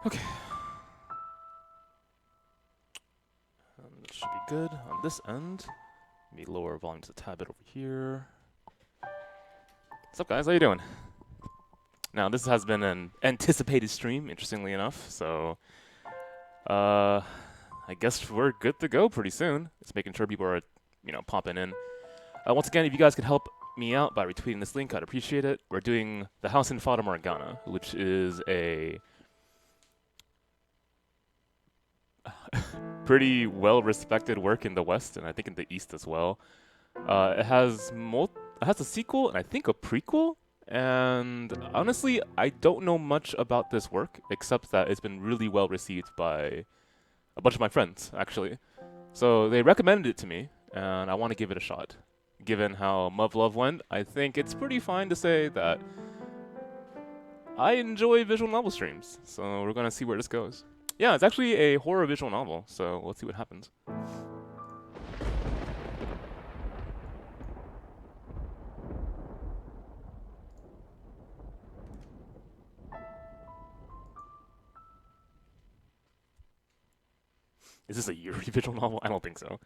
Okay. That should be good on this end. Let me lower volumes a tad bit over here. What's up, guys? How you doing? Now, this has been an anticipated stream, interestingly enough, so I guess we're good to go pretty soon. Just making sure people are, popping in. Once again, if you guys could help me out by retweeting this link, I'd appreciate it. We're doing the house in Fata Morgana, which is a pretty well-respected work in the West, and I think in the East as well. It has a sequel and I think a prequel. And honestly, I don't know much about this work except that it's been really well received by a bunch of my friends, actually. So they recommended it to me, and I want to give it a shot. Given how Muv Love went, I think it's pretty fine to say that I enjoy visual novel streams. So we're gonna see where this goes. Yeah, it's actually a horror visual novel, so let's see what happens. Is this a Yuri visual novel? I don't think so.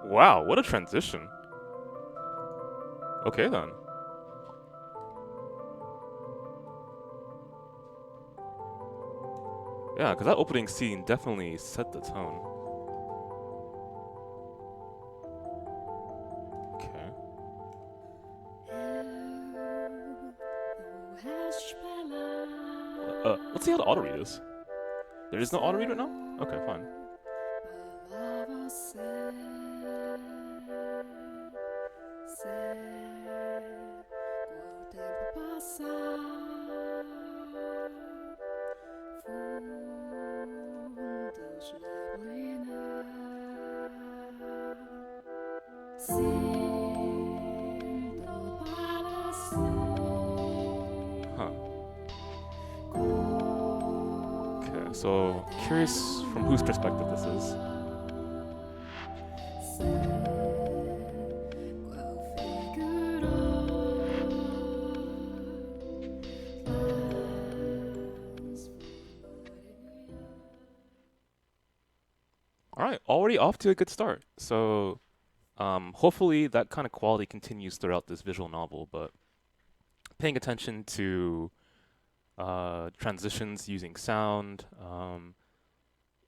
Wow, what a transition. Okay then. Yeah, because that opening scene definitely set the tone. Let's see how the auto read is. There is no auto read right now? Okay, fine. Huh. Okay, so curious from whose perspective this is. Alright, already off to a good start. So hopefully that kind of quality continues throughout this visual novel, but paying attention to transitions using sound,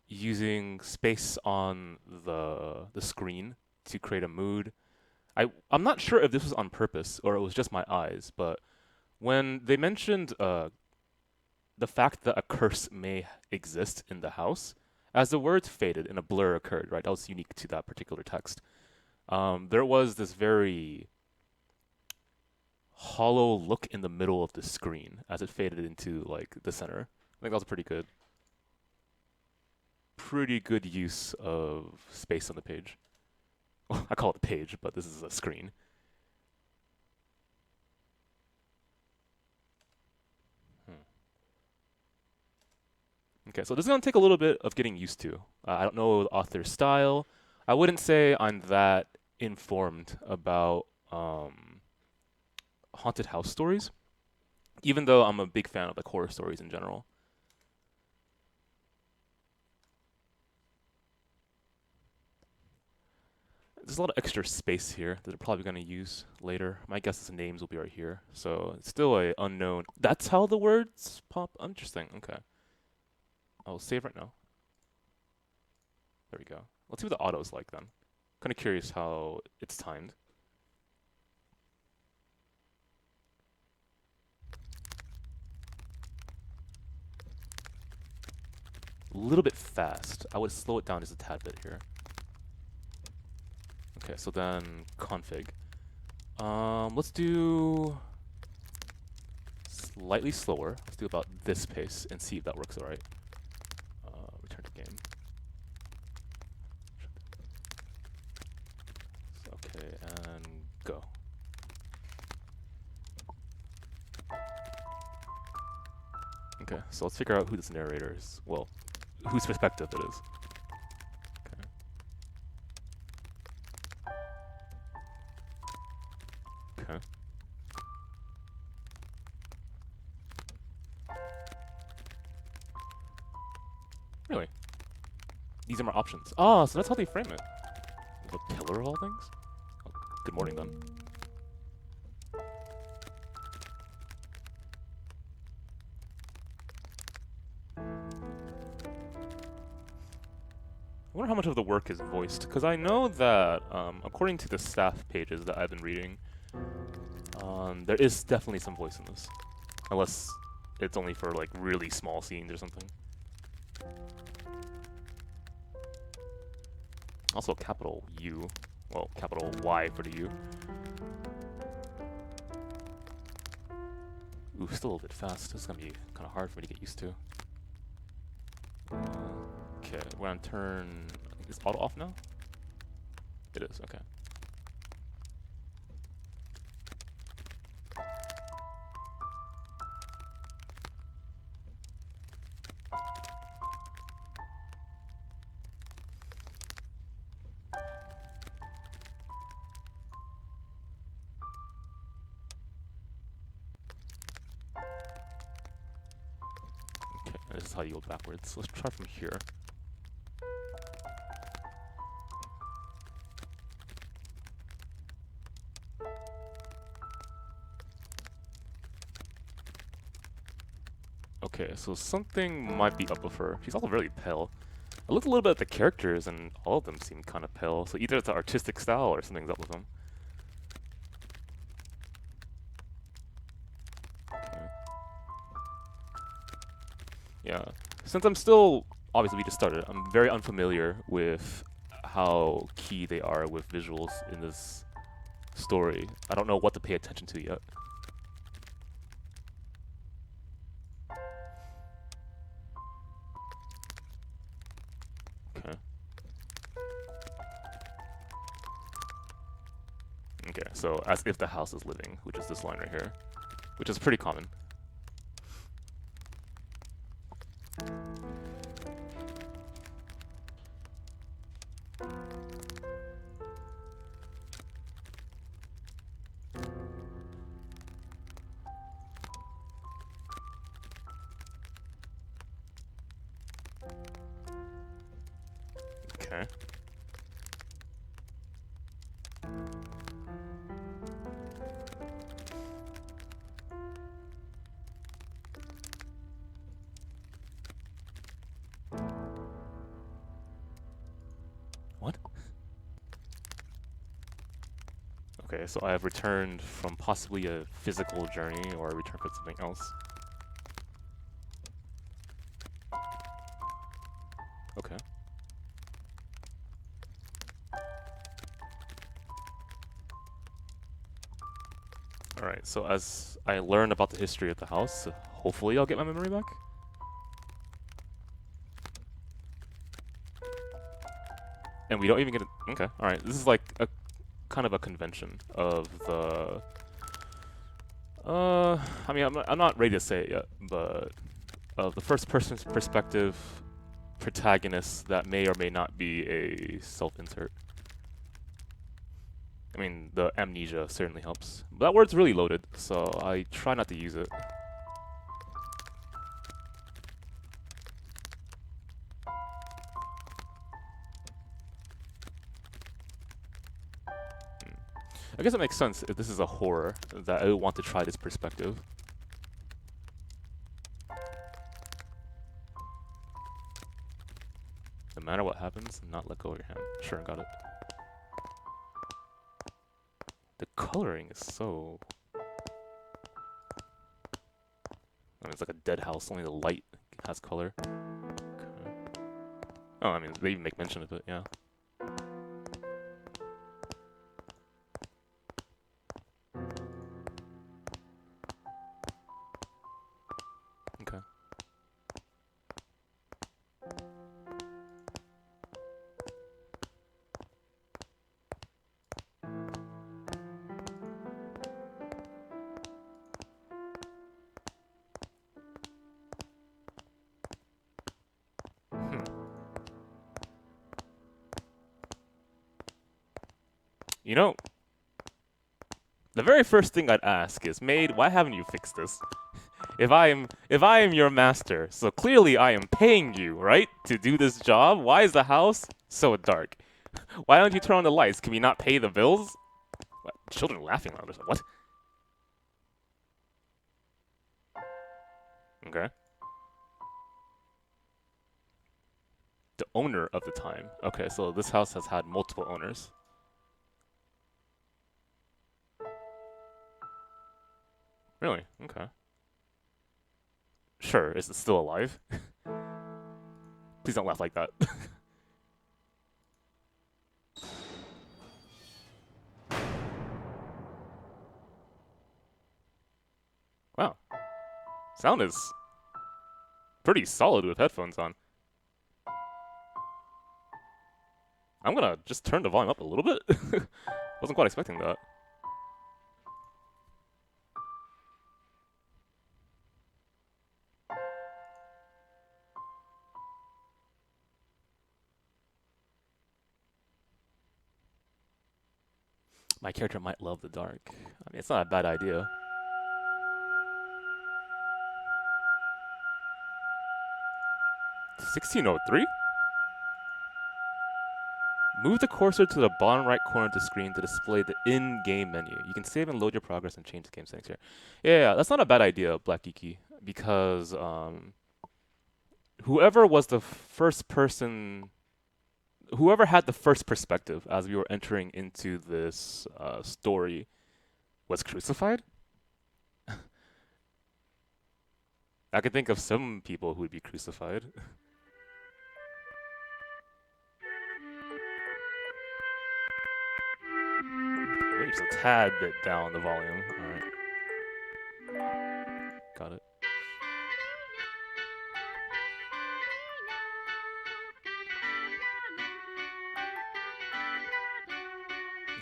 using space on the screen to create a mood. I'm not sure if this was on purpose or it was just my eyes, but when they mentioned the fact that a curse may exist in the house, as the words faded and a blur occurred, right? That was unique to that particular text. There was this very hollow look in the middle of the screen as it faded into like the center. I think that was pretty good use of space on the page. Well, I call it the page, but this is a screen. Okay, so this is going to take a little bit of getting used to. I don't know the author's style. I wouldn't say I'm that informed about haunted house stories, even though I'm a big fan of like horror stories in general. There's a lot of extra space here that they're probably going to use later. My guess is the names will be right here. So it's still a unknown. That's how the words pop? Interesting. Okay. I'll save right now. There we go. Let's see what the auto's like then. Kind of curious how it's timed. A little bit fast. I would slow it down just a tad bit here. Okay, so then config. Let's do slightly slower. Let's do about this pace and see if that works all right. Return to game. Okay, and go. Okay, so let's figure out who this narrator is. Well, whose perspective it is. Okay. Really? These are my options. Ah, so that's how they frame it. The pillar of all things? Oh, good morning, then. I wonder how much of the work is voiced, because I know that, according to the staff pages that I've been reading, there is definitely some voice in this. Unless it's only for, like, really small scenes or something. Also capital U. Well, capital Y for the U. Ooh, still a little bit fast. This is gonna be kind of hard for me to get used to. Okay, we're gonna turn... Is auto off now? It is, okay. This is how you go backwards. Let's try from here. Okay, so something might be up with her. She's also really pale. I looked a little bit at the characters and all of them seem kind of pale. So either it's an artistic style or something's up with them. Okay. Yeah. Since I'm still, obviously we just started, I'm very unfamiliar with how key they are with visuals in this story. I don't know what to pay attention to yet. Okay. Okay, so as if the house is living, which is this line right here, which is pretty common. Okay. What? Okay, so I have returned from possibly a physical journey or a return for something else. Okay. Alright, so as I learn about the history of the house, hopefully I'll get my memory back. And we don't even get it. Okay, alright. This is like a kind of a convention of the... I mean, I'm not ready to say it yet, but of the first person's perspective protagonist that may or may not be a self-insert. I mean, the amnesia certainly helps. But that word's really loaded, so I try not to use it. I guess it makes sense if this is a horror that I would want to try this perspective. No matter what happens, not let go of your hand. Sure, got it. The coloring is so... I mean, it's like a dead house, only the light has color. Okay. Oh, I mean, they even make mention of it, yeah. Okay. You know, the very first thing I'd ask is, maid, why haven't you fixed this? If I am your master, so clearly I am paying you, right, to do this job. Why is the house so dark? Why don't you turn on the lights? Can we not pay the bills? What? Children laughing loud. What? Okay. The owner of the time. Okay, so this house has had multiple owners. Really? Okay. Sure, is it still alive? Please don't laugh like that. Wow. Sound is pretty solid with headphones on. I'm gonna just turn the volume up a little bit. Wasn't quite expecting that. My character might love the dark. I mean, it's not a bad idea. $1603? Move the cursor to the bottom right corner of the screen to display the in-game menu. You can save and load your progress and change the game settings here. Yeah, that's not a bad idea, Black Geeky, because whoever was the first person, whoever had the first perspective as we were entering into this story was crucified? I can think of some people who would be crucified. Maybe just a tad bit down the volume. Alright. Got it.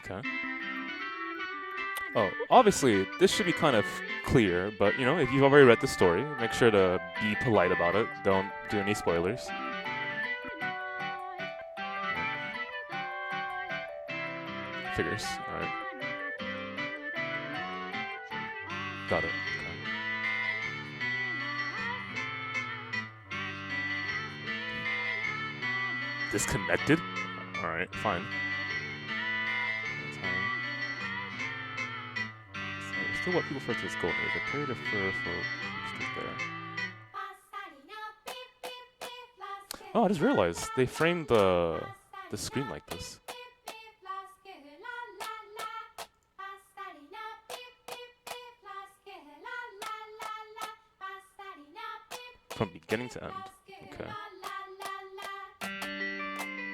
Okay. Oh, obviously, this should be kind of clear, but you know, if you've already read the story, make sure to be polite about it. Don't do any spoilers. Figures. Alright. Got it. Okay. Disconnected? Alright, fine. Still what people refer to as golden age. A period of fur for there. Oh, I just realized they framed the screen like this. From beginning to end. Okay.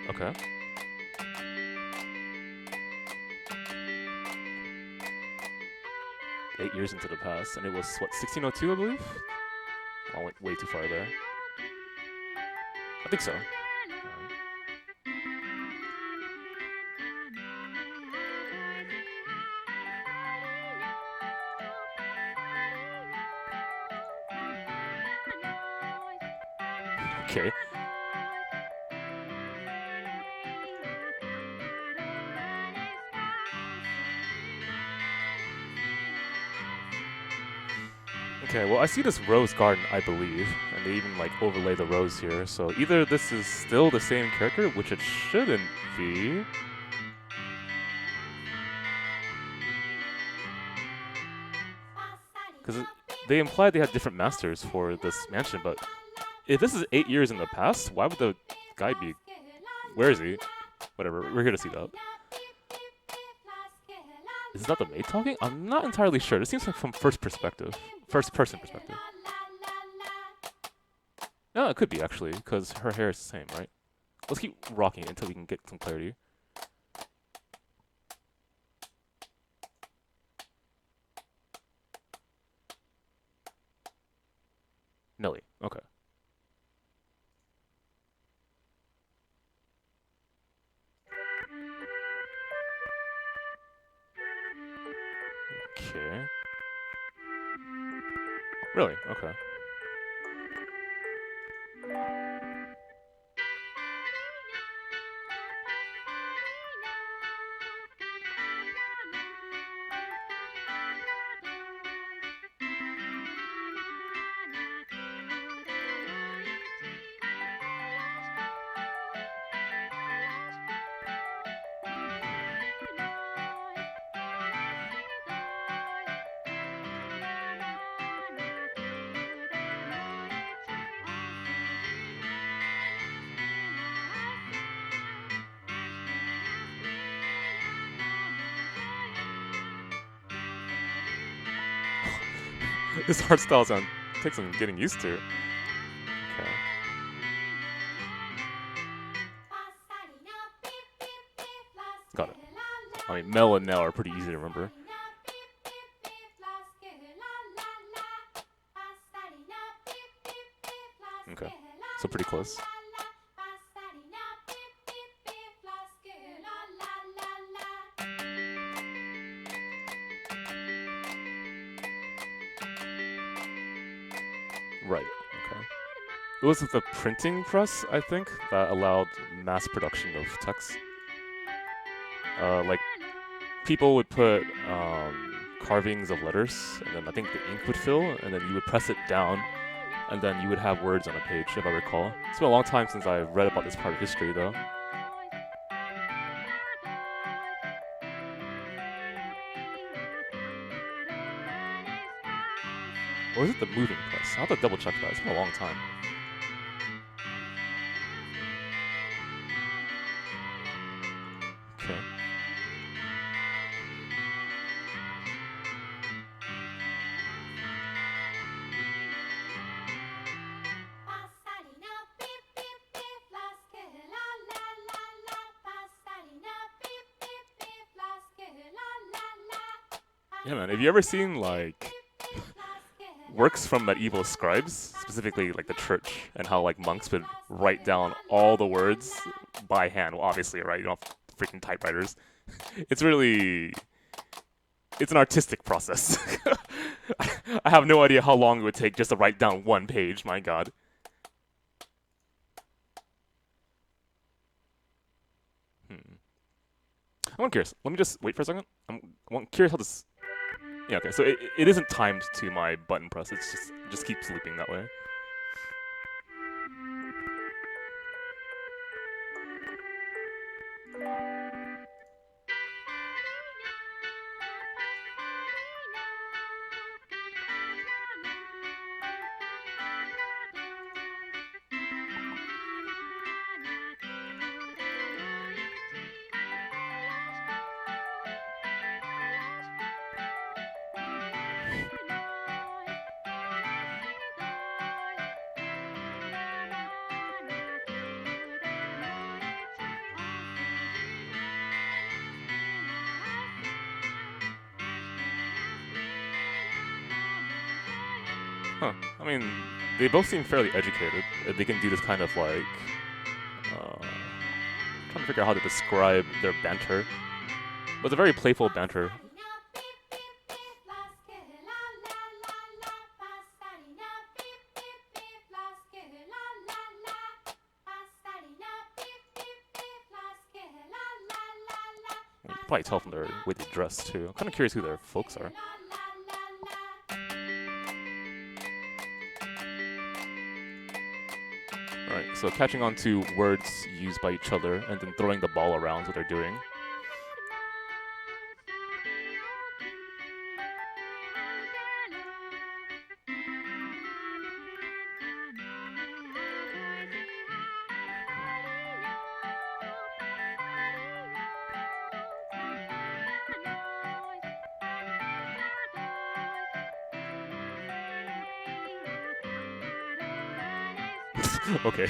Okay. Eight years into the past, and it was, what, 1602, I believe? I went way too far there. I think so. Okay. Okay, well, I see this rose garden, I believe, and they even, like, overlay the rose here, so either this is still the same character, which it shouldn't be. Because they implied they had different masters for this mansion, but if this is 8 years in the past, why would the guy be... Where is he? Whatever, we're here to see that. Is that the maid talking? I'm not entirely sure. This seems like from first person perspective. No, it could be actually, because her hair is the same, right? Let's keep rocking it until we can get some clarity. Nelly, okay. Okay. Really? Okay. This art style takes some getting used to. Okay. Got it. I mean, Mel and Nell are pretty easy to remember. Okay, so pretty close. Right, okay. It was the printing press, I think, that allowed mass production of text. Like, people would put carvings of letters, and then I think the ink would fill, and then you would press it down, and then you would have words on a page, if I recall. It's been a long time since I read about this part of history, though. Or is it the moving press? I'll have to double check that. It's been a long time. Okay. Yeah, man. Have you ever seen like works from medieval scribes, specifically like the church, and how like monks would write down all the words by hand? Well, obviously, right? You don't have freaking typewriters. It's really, it's an artistic process. I have no idea how long it would take just to write down one page. My God. I'm curious. Let me just wait for a second. I'm curious how this. Yeah, okay. So it isn't timed to my button press. It's just keeps looping that way. Huh. I mean, they both seem fairly educated. They can do this kind of like, trying to figure out how to describe their banter. But it's a very playful banter. You can probably tell from their way they dress too. I'm kind of curious who their folks are. Alright, so catching on to words used by each other and then throwing the ball around is what they're doing. Okay.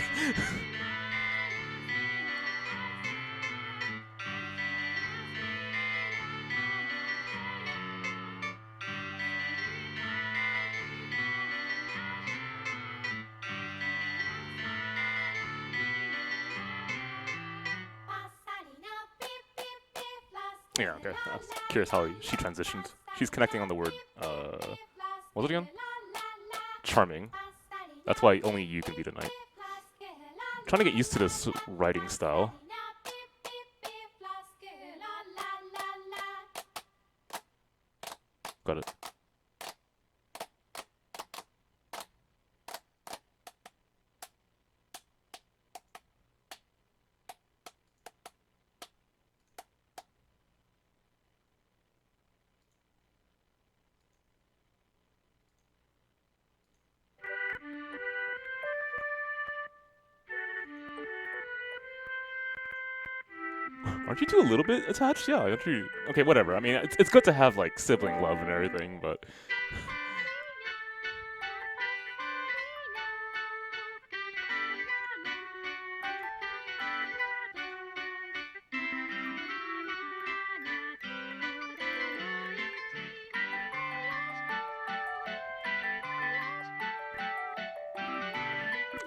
Yeah, okay. I was curious how she transitioned. She's connecting on the word, what was it again? Charming. That's why only you can be the knight. I'm trying to get used to this writing style. Got it. Aren't you two a little bit attached? Yeah, aren't you? Okay, whatever. I mean, it's good to have like sibling love and everything, but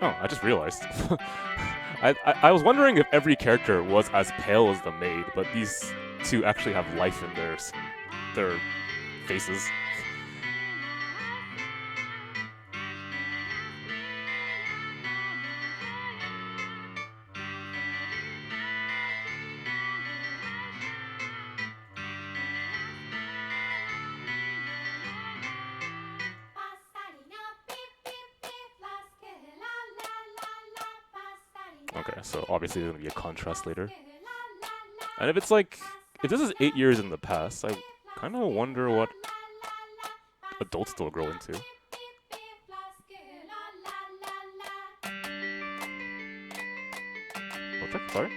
oh, I just realized. I was wondering if every character was as pale as the maid, but these two actually have life in their faces. Okay, so obviously there's gonna be a contrast later. And if it's like, if this is 8 years in the past, I kind of wonder what adults they'll grow into. Oh, check, sorry.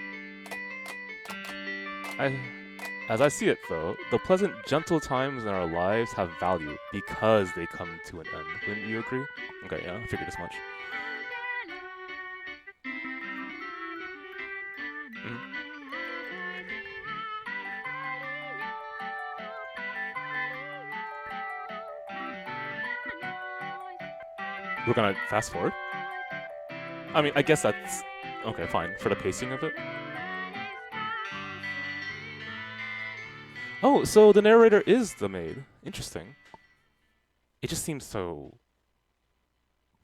As I see it, though, the pleasant, gentle times in our lives have value because they come to an end. Wouldn't you agree? Okay, yeah, I figured as much. We're gonna fast forward? I mean, I guess that's... Okay, fine. For the pacing of it. Oh, so the narrator is the maid. Interesting. It just seems so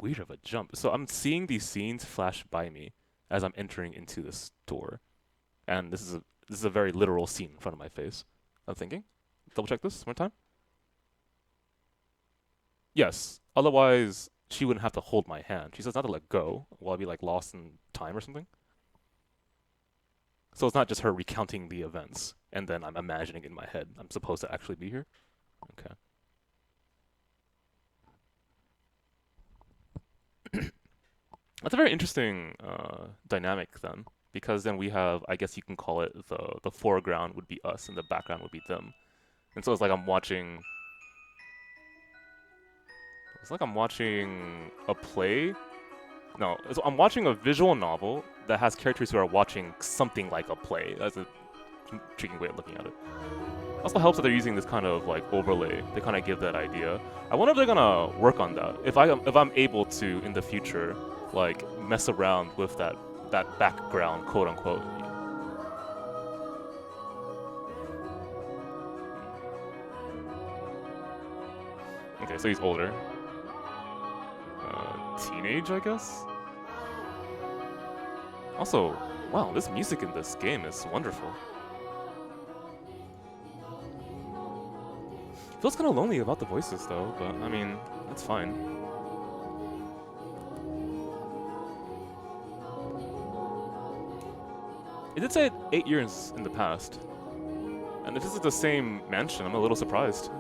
weird of a jump. So I'm seeing these scenes flash by me as I'm entering into this door. And this is a very literal scene in front of my face. I'm thinking. Double check this one time. Yes. Otherwise, she wouldn't have to hold my hand. She says not to let go. Will I be like lost in time or something? So it's not just her recounting the events and then I'm imagining in my head I'm supposed to actually be here. Okay. That's a very interesting dynamic then, because then we have, I guess you can call it the foreground would be us and the background would be them, and so it's like I'm watching. It's like I'm watching a play. No, I'm watching a visual novel that has characters who are watching something like a play. That's a intriguing way of looking at it. Also helps that they're using this kind of like overlay to kind of give that idea. I wonder if they're gonna work on that. If I'm able to in the future, like mess around with that background, quote unquote. Okay, so he's older. Teenage, I guess. Also, wow, this music in this game is wonderful. Feels kind of lonely about the voices though, but I mean, that's fine. It did say 8 years in the past. And if this is the same mansion, I'm a little surprised.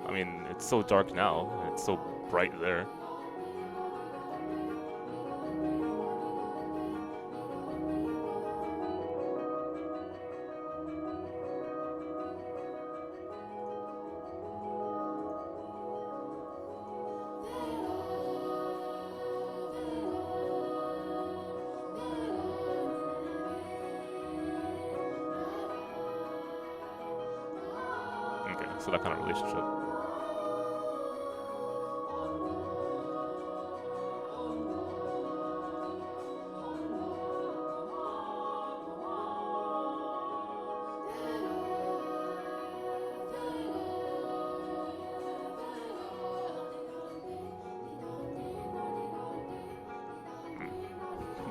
I mean, it's so dark now, and it's so bright there. So that kind of relationship.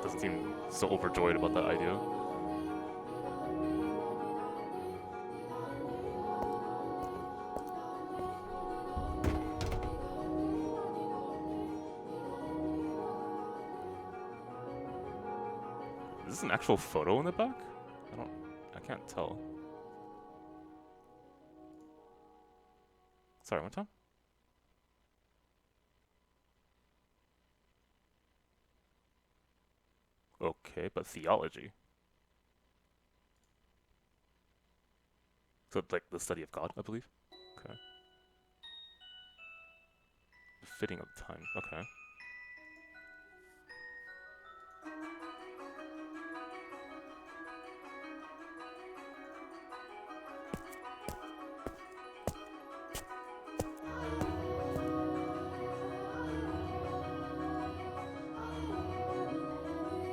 Doesn't seem so overjoyed about that idea. Is this an actual photo in the back? I can't tell. Sorry, one time? Okay, but theology. So it's like the study of God, I believe? Okay. Fitting of time, okay.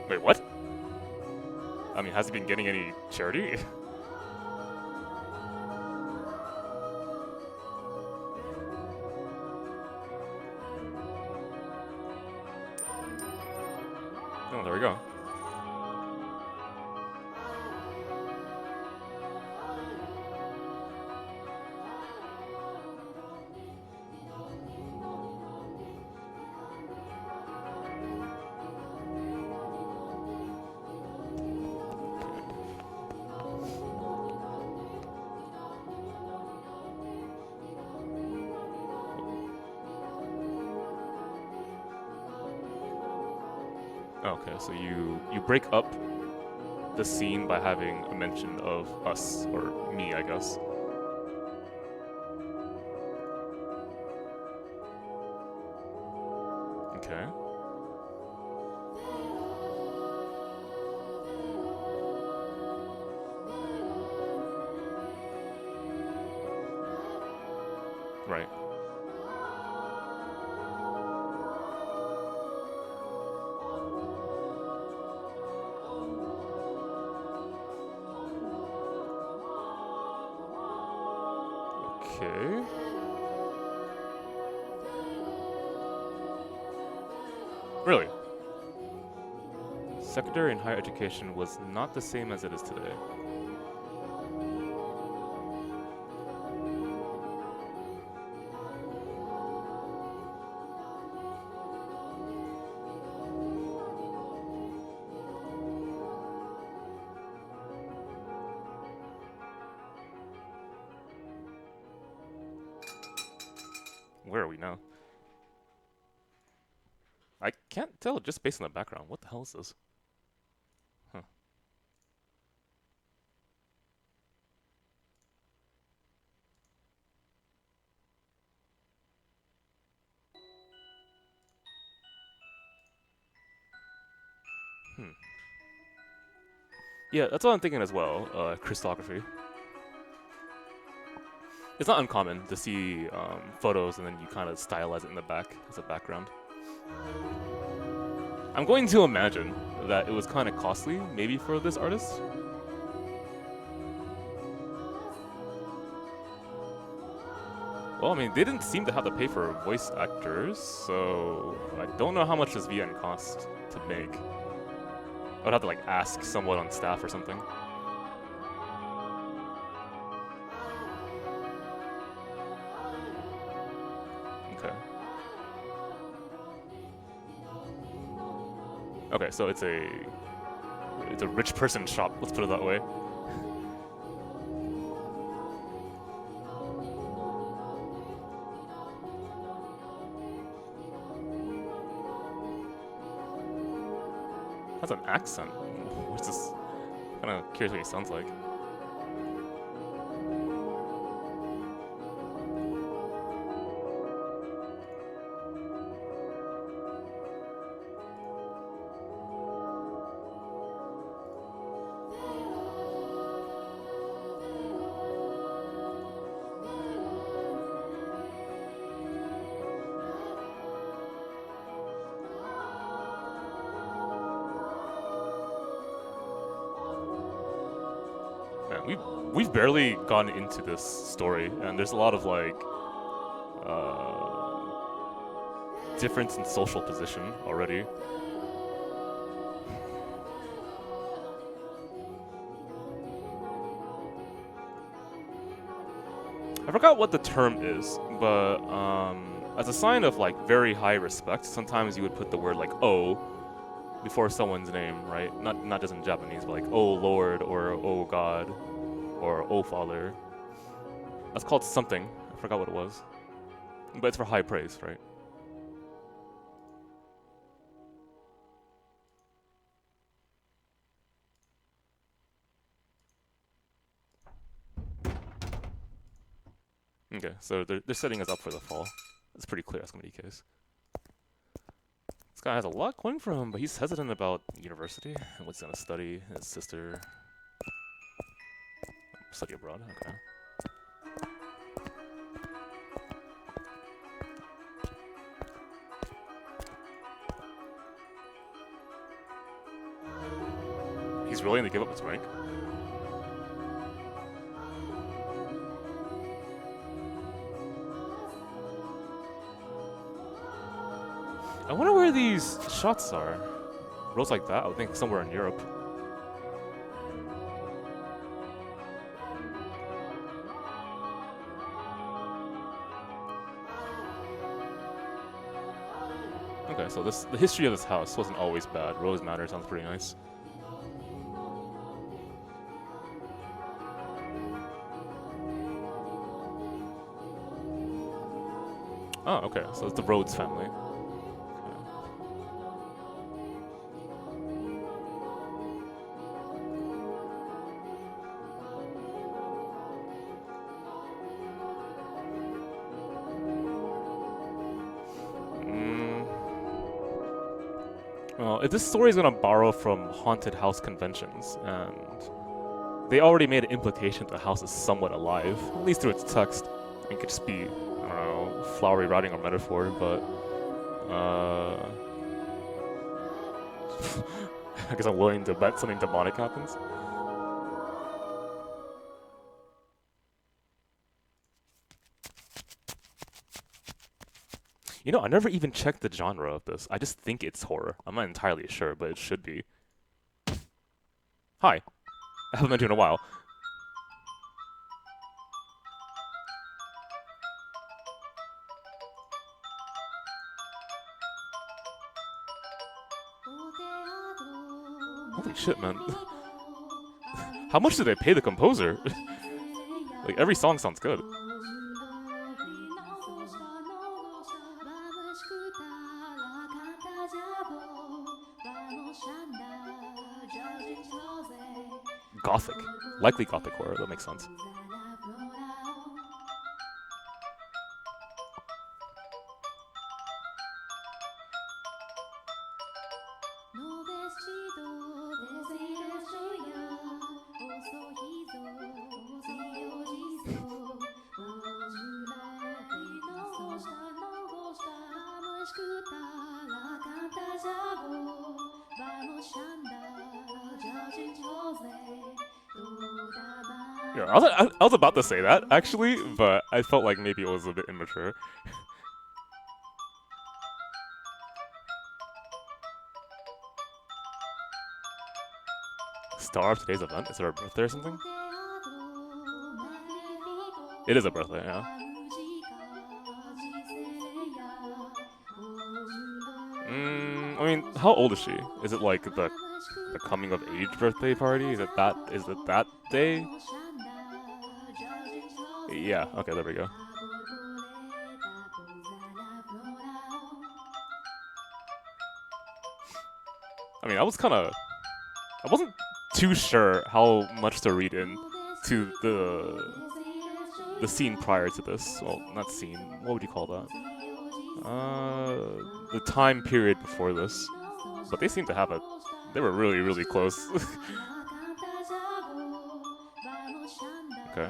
Wait, what? I mean, has he been getting any charity? Oh, there we go. Okay, so you break up the scene by having a mention of us, or me, I guess. Okay. Right. Okay. Really? Secondary and higher education was not the same as it is today. Where are we now? I can't tell just based on the background. What the hell is this? Huh. Hmm. Yeah, that's what I'm thinking as well. Crystallography. It's not uncommon to see photos and then you kind of stylize it in the back as a background. I'm going to imagine that it was kind of costly, maybe for this artist. Well, I mean, they didn't seem to have to pay for voice actors, so I don't know how much this VN cost to make. I would have to like ask someone on staff or something. Okay. Okay, so it's a rich person shop. Let's put it that way. Has an accent, which is kind of curious what he sounds like. We've barely gone into this story, and there's a lot of like difference in social position already. I forgot what the term is, but as a sign of like very high respect, sometimes you would put the word like "oh" before someone's name, right? Not just in Japanese, but like "oh Lord" or "oh God" or "oh Father." That's called something. I forgot what it was, but it's for high praise, right? Okay, so they're setting us up for the fall. It's pretty clear that's gonna be the case. This guy has a lot going for him, but he's hesitant about university and what's he gonna study. His sister study abroad. Okay. He's willing to give up his rank. I wonder where these shots are. Roads like that, I would think somewhere in Europe. Okay, so the history of this house wasn't always bad. Rose Manor sounds pretty nice. Oh, okay, so it's the Rhodes family. Well, if this story is gonna borrow from haunted house conventions, and they already made an implication that the house is somewhat alive, at least through its text. It could just be, I don't know, flowery writing or metaphor, but I guess I'm willing to bet something demonic happens. You know, I never even checked the genre of this. I just think it's horror. I'm not entirely sure, but it should be. Hi. I haven't met you in a while. Holy shit, man. How much did they pay the composer? Like, every song sounds good. Gothic. Likely gothic horror, that makes sense. Yeah, I was about to say that, actually, but I felt like maybe it was a bit immature. Star of today's event? Is there a birthday or something? It is a birthday, yeah. I mean, how old is she? Is it like the coming of age birthday party? Is it that day? Yeah, okay, there we go. I mean, I wasn't too sure how much to read into the scene prior to this. Well, not scene. What would you call that? The time period before this. But they seem to have they were really, really close. Okay.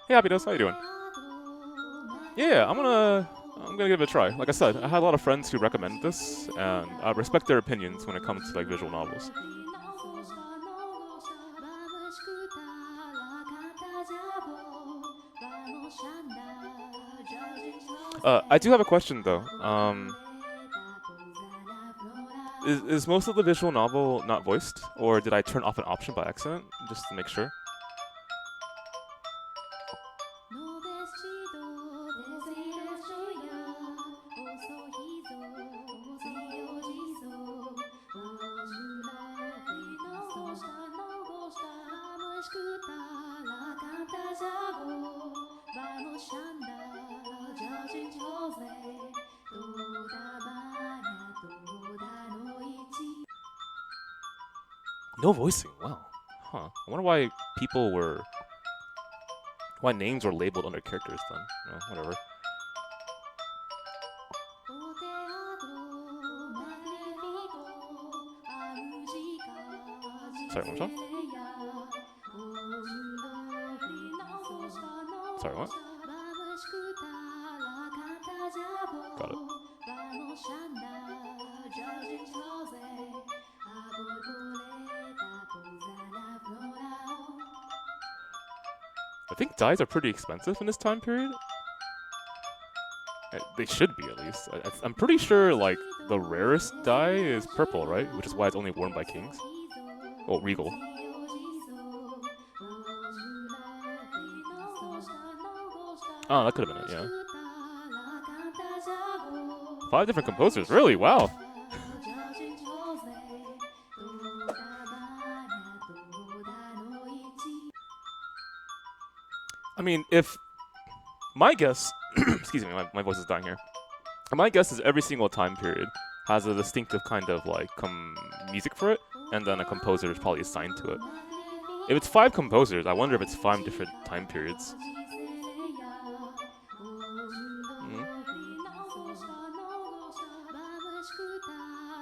Hey, Abidos, how you doing? Yeah, I'm gonna give it a try. Like I said, I had a lot of friends who recommended this, and I respect their opinions when it comes to like visual novels. I do have a question though. Is most of the visual novel not voiced, or did I turn off an option by accident just to make sure? No voicing. Wow. Huh. I wonder why names were labeled under characters then. Oh, whatever. Sorry, one more time. Sorry, what? Got it. I think dyes are pretty expensive in this time period. They should be, at least. I'm pretty sure, like, the rarest dye is purple, right? Which is why it's only worn by kings. Well, regal. Oh, that could have been it, yeah. 5 different composers, really? Wow. I mean, if my guess, excuse me, my voice is dying here. My guess is every single time period has a distinctive kind of like music for it, and then a composer is probably assigned to it. If it's 5 composers, I wonder if it's 5 different time periods.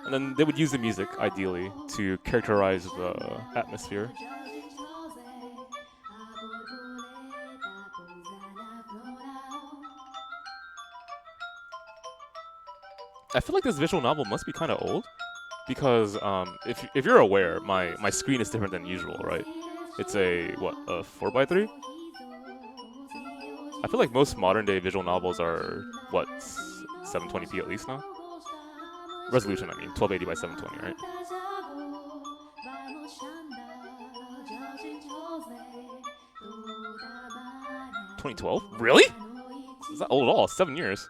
And then they would use the music, ideally, to characterize the atmosphere. I feel like this visual novel must be kind of old, because if you're aware, my screen is different than usual, right? It's a 4x3? I feel like most modern day visual novels are 720p at least now. Resolution, I mean, 1280 by 720, right? 2012? Really? Is that old at all? 7 years.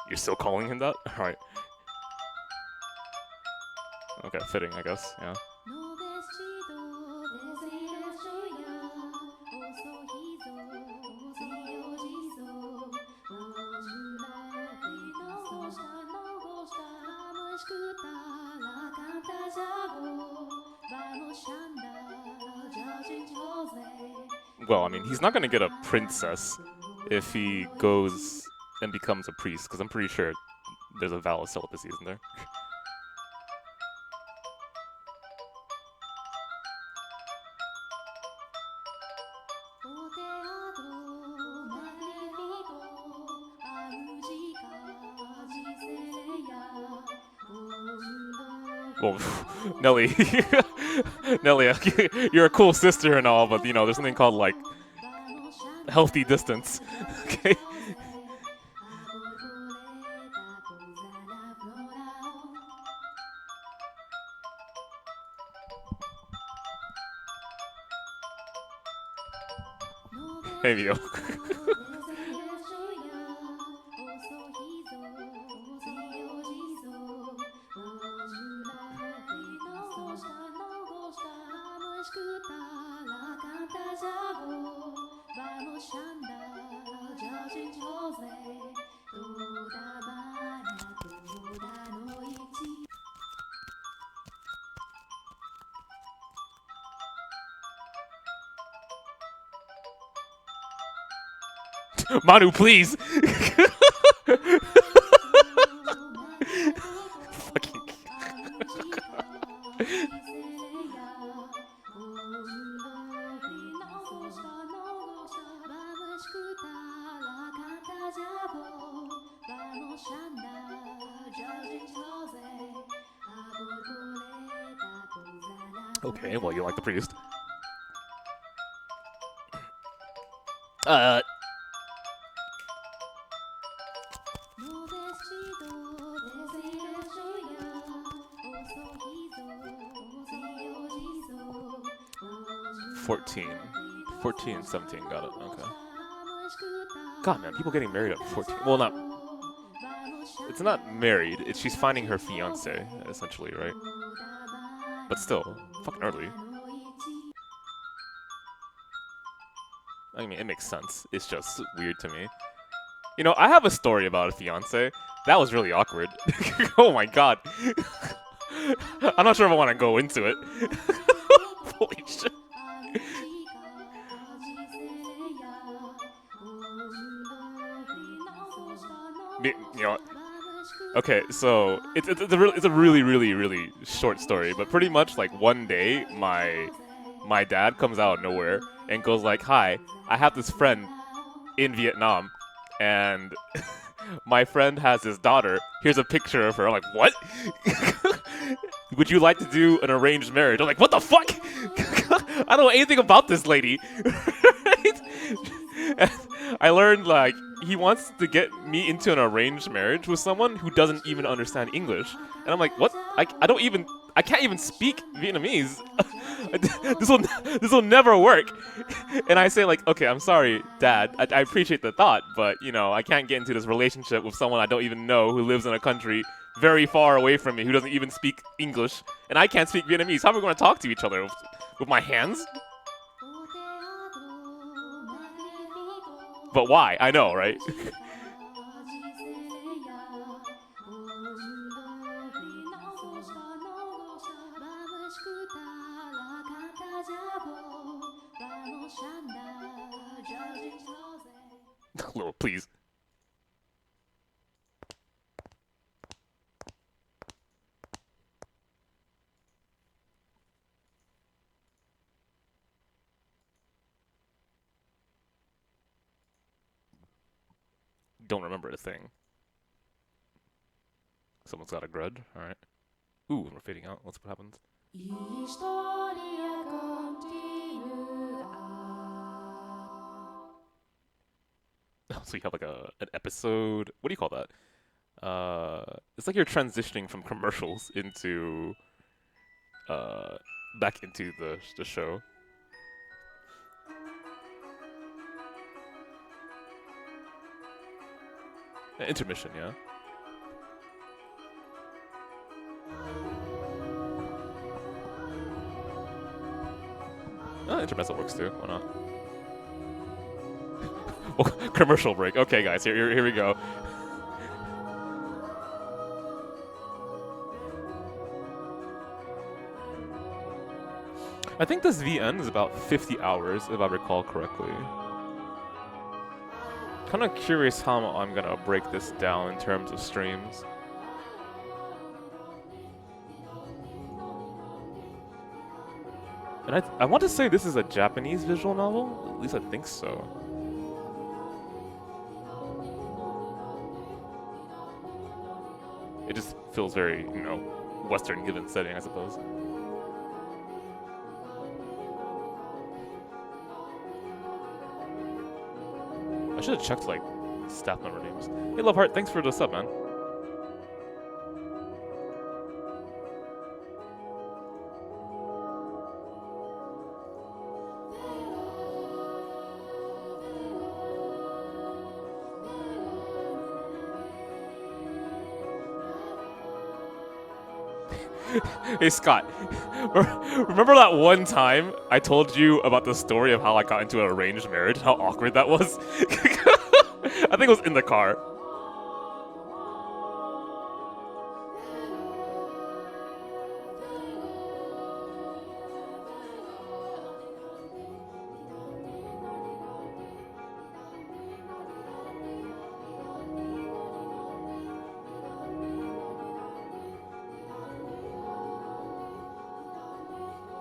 You're still calling him that? Alright. Okay, fitting, I guess, yeah. Well, I mean, he's not gonna get a princess if he goes and becomes a priest, because I'm pretty sure there's a vow of celibacy, isn't there? Well, Nelly, Nelly, you're a cool sister and all, but you know, there's something called like healthy distance. Okay. Maybe yo. 'Manu, please! Fucking... Okay, well, you like the priest. Fourteen, 17, got it, okay. God, man, people getting married at 14. Well, not... It's not married, it's she's finding her fiancé, essentially, right? But still, fucking early. I mean, it makes sense. It's just weird to me. You know, I have a story about a fiancé. That was really awkward. Oh my god. I'm not sure if I want to go into it. Holy shit. You know, okay, so it's a really short story, but pretty much like one day my dad comes out of nowhere and goes like, "Hi, I have this friend in Vietnam, and my friend has his daughter. Here's a picture of her." I'm like, "What? Would you like to do an arranged marriage?" I'm like, "What the fuck? I don't know anything about this lady." Right? And I learned like he wants to get me into an arranged marriage with someone who doesn't even understand English. And I'm like, "What? I can't even speak Vietnamese. This will never work." And I say like, "Okay, I'm sorry, Dad. I appreciate the thought, but you know, I can't get into this relationship with someone I don't even know who lives in a country very far away from me who doesn't even speak English, and I can't speak Vietnamese. How are we going to talk to each other with my hands?" But why? I know, right? Little, please. Don't remember a thing. Someone's got a grudge. All right. Ooh, we're fading out. Let's see what happens. So you have like an episode. What do you call that? It's like you're transitioning from commercials into uh back into the show. Intermission, yeah. Intermezzo works too. Why not? Oh, commercial break. Okay, guys, here we go. I think this VN is about 50 hours, if I recall correctly. Kind of curious how I'm gonna break this down in terms of streams. And I want to say this is a Japanese visual novel. At least I think so. It just feels very, you know, Western given setting, I suppose. I should have checked, like, staff member names. Hey, Loveheart, thanks for the sub, man. Hey, Scott. Remember that one time I told you about the story of how I got into an arranged marriage? How awkward that was? I think it was in the car.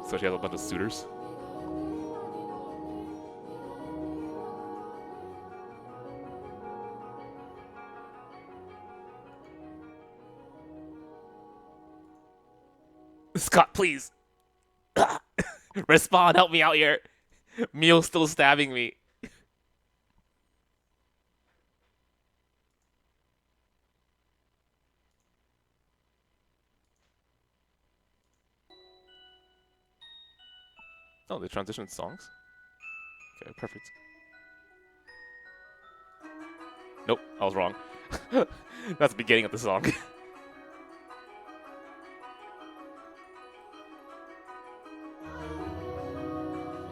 So she has a bunch of suitors. Scott, please. Respond, help me out here. Meal's still stabbing me. Oh, they transitioned songs? Okay, perfect. Nope, I was wrong. That's the beginning of the song.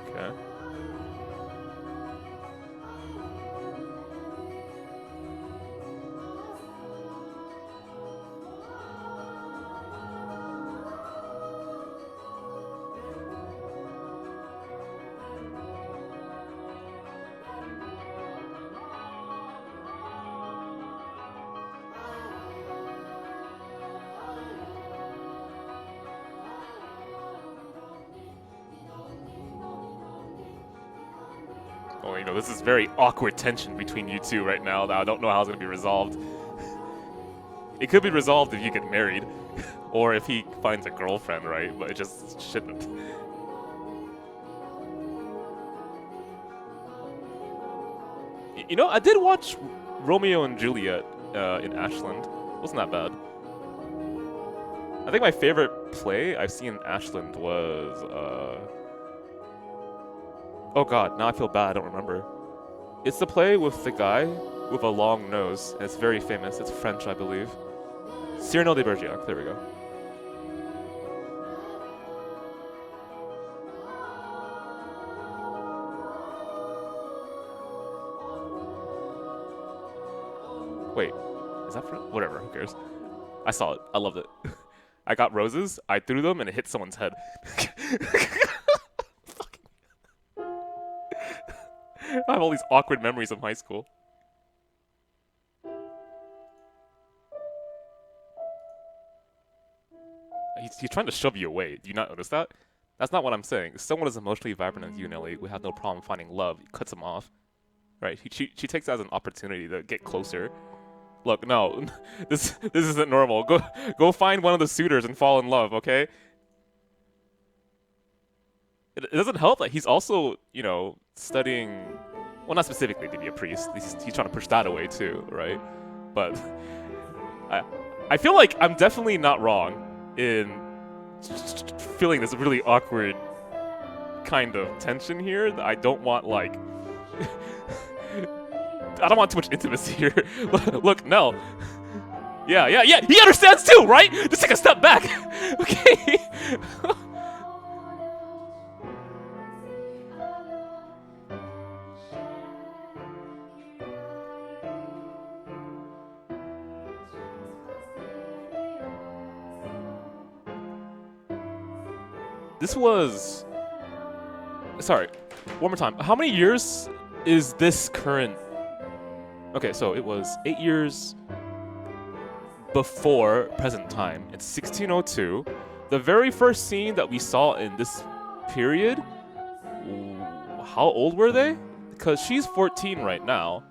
Okay. Oh, you know, this is very awkward tension between you two right now that I don't know how it's going to be resolved. It could be resolved if you get married, or if he finds a girlfriend, right? But it just shouldn't. You know, I did watch Romeo and Juliet in Ashland. Wasn't that bad. I think my favorite play I've seen in Ashland was, oh god, now I feel bad, I don't remember. It's the play with the guy with a long nose, and it's very famous. It's French, I believe. Cyrano de Bergerac, there we go. Wait, is that for whatever? Who cares? I saw it. I loved it. I got roses. I threw them and it hit someone's head. I have all these awkward memories of high school. He's trying to shove you away. Do you not notice that? That's not what I'm saying. If someone is emotionally vibrant as you, Nelly, we have no problem finding love. He cuts him off. Right? She takes that as an opportunity to get closer. Look, no. This isn't normal. Go find one of the suitors and fall in love, okay? It doesn't help that he's also, you know, studying... Well, not specifically to be a priest. He's trying to push that away too, right? But I feel like I'm definitely not wrong in feeling this really awkward kind of tension here that I don't want, like... I don't want too much intimacy here. Look, no. Yeah. He understands too, right? Just take a step back. Okay. This was... Sorry, one more time. How many years is this current... Okay, so it was 8 years before present time. It's 1602. The very first scene that we saw in this period, how old were they? Because she's 14 right now.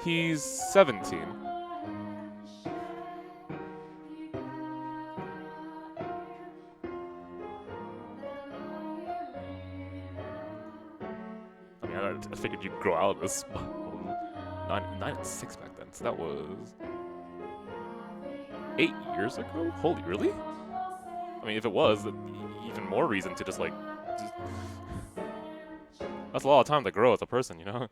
He's 17. I mean, I figured you'd grow out of this. 9 and 6 back then, so that was 8 years ago? Holy, really? I mean, if it was, even more reason to just, like... That's a lot of time to grow as a person, you know?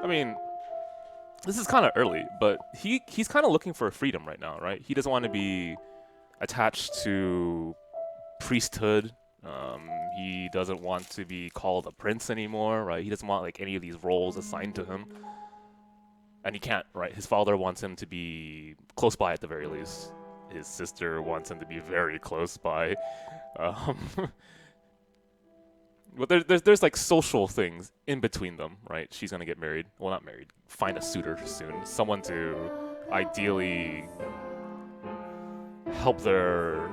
I mean, this is kind of early, but he's kind of looking for freedom right now, right? He doesn't want to be attached to priesthood. He doesn't want to be called a prince anymore, right? He doesn't want like any of these roles assigned to him. And he can't, right? His father wants him to be close by at the very least. His sister wants him to be very close by. But there's like social things in between them, right? She's gonna get married. Well, not married. Find a suitor soon. Someone to ideally help their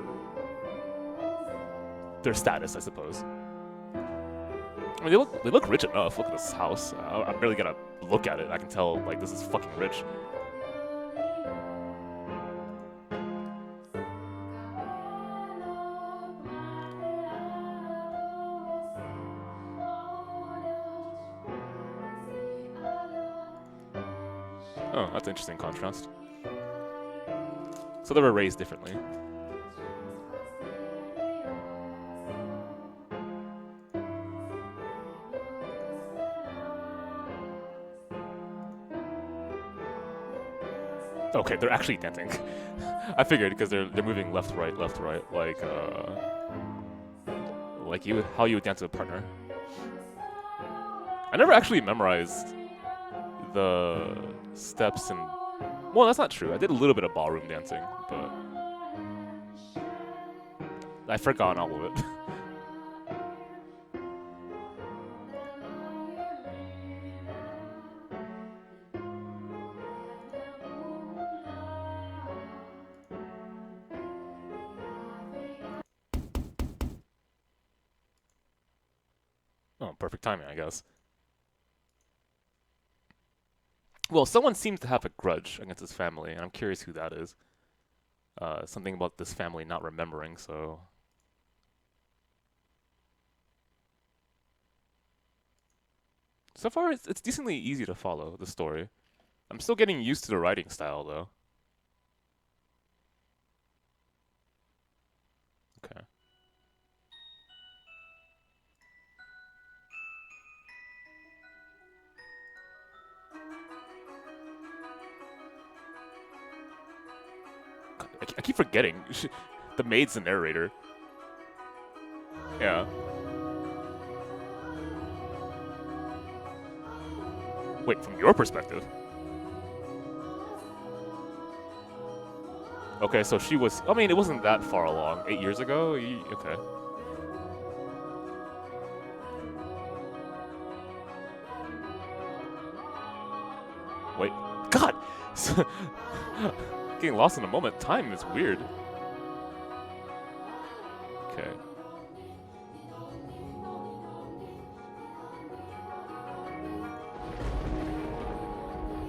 status, I suppose. I mean, they look rich enough. Look at this house. I'm barely gonna look at it. I can tell like this is fucking rich. Oh, that's an interesting contrast. So they were raised differently. Okay, they're actually dancing. I figured because they're moving left, right, like how you would dance with a partner. I never actually memorized the steps and... Well, that's not true. I did a little bit of ballroom dancing, but I've forgotten all of it. Oh, perfect timing, I guess. Well, someone seems to have a grudge against his family, and I'm curious who that is. Something about this family not remembering, so... So far, it's decently easy to follow, the story. I'm still getting used to the writing style, though. Okay. I keep forgetting. The maid's the narrator. Yeah. Wait, from your perspective? Okay, so she was. I mean, it wasn't that far along. 8 years ago. Okay. Wait. God. Getting lost in a moment. Time is weird. Okay.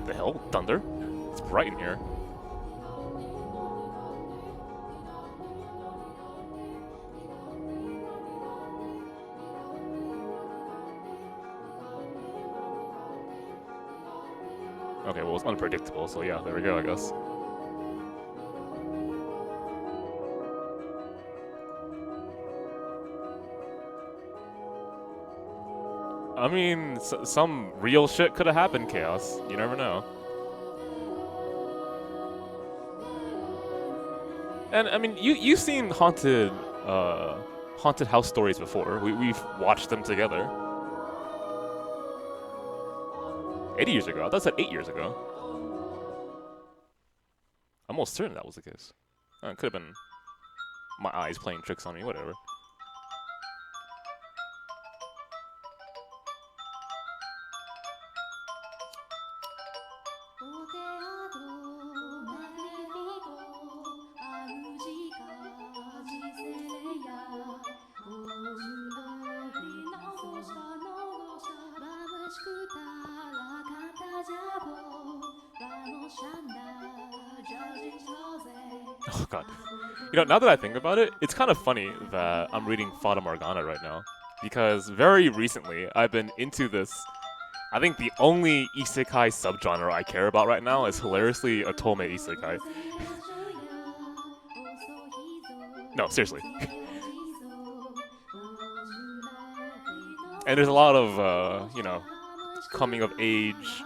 The hell? Thunder? It's bright in here. Okay, well, it's unpredictable, so yeah, there we go, I guess. I mean, some real shit could have happened, Chaos. You never know. And I mean, you've seen haunted house stories before. We've watched them together. 80 years ago. I thought it said 8 years ago. I'm almost certain that was the case. It could have been my eyes playing tricks on me. Whatever. Oh god. You know, now that I think about it, it's kind of funny that I'm reading Fata Morgana right now. Because very recently, I've been into this. I think the only isekai subgenre I care about right now is hilariously otome isekai. No, seriously. And there's a lot of, you know, coming of age,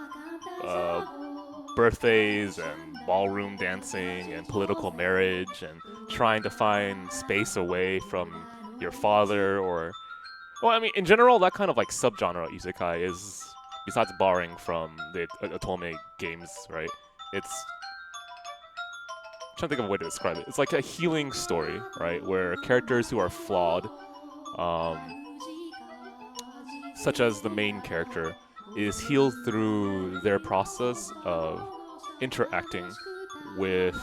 birthdays and ballroom dancing and political marriage and trying to find space away from your father or... Well, I mean, in general, that kind of like subgenre isekai is, besides borrowing from the otome games, right? It's... I'm trying to think of a way to describe it. It's like a healing story, right? Where characters who are flawed, such as the main character, is healed through their process of interacting with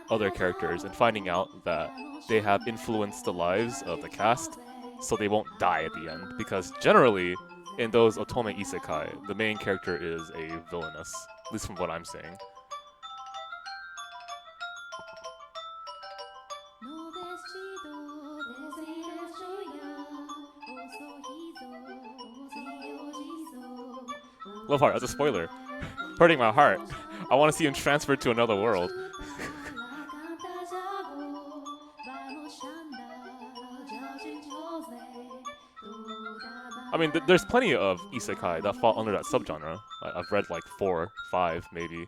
other characters and finding out that they have influenced the lives of the cast so they won't die at the end. Because generally, in those otome isekai, the main character is a villainess, at least from what I'm saying. Love Heart, as a spoiler. Hurting my heart. I want to see him transferred to another world. I mean, there's plenty of isekai that fall under that subgenre. I've read like 4, 5, maybe.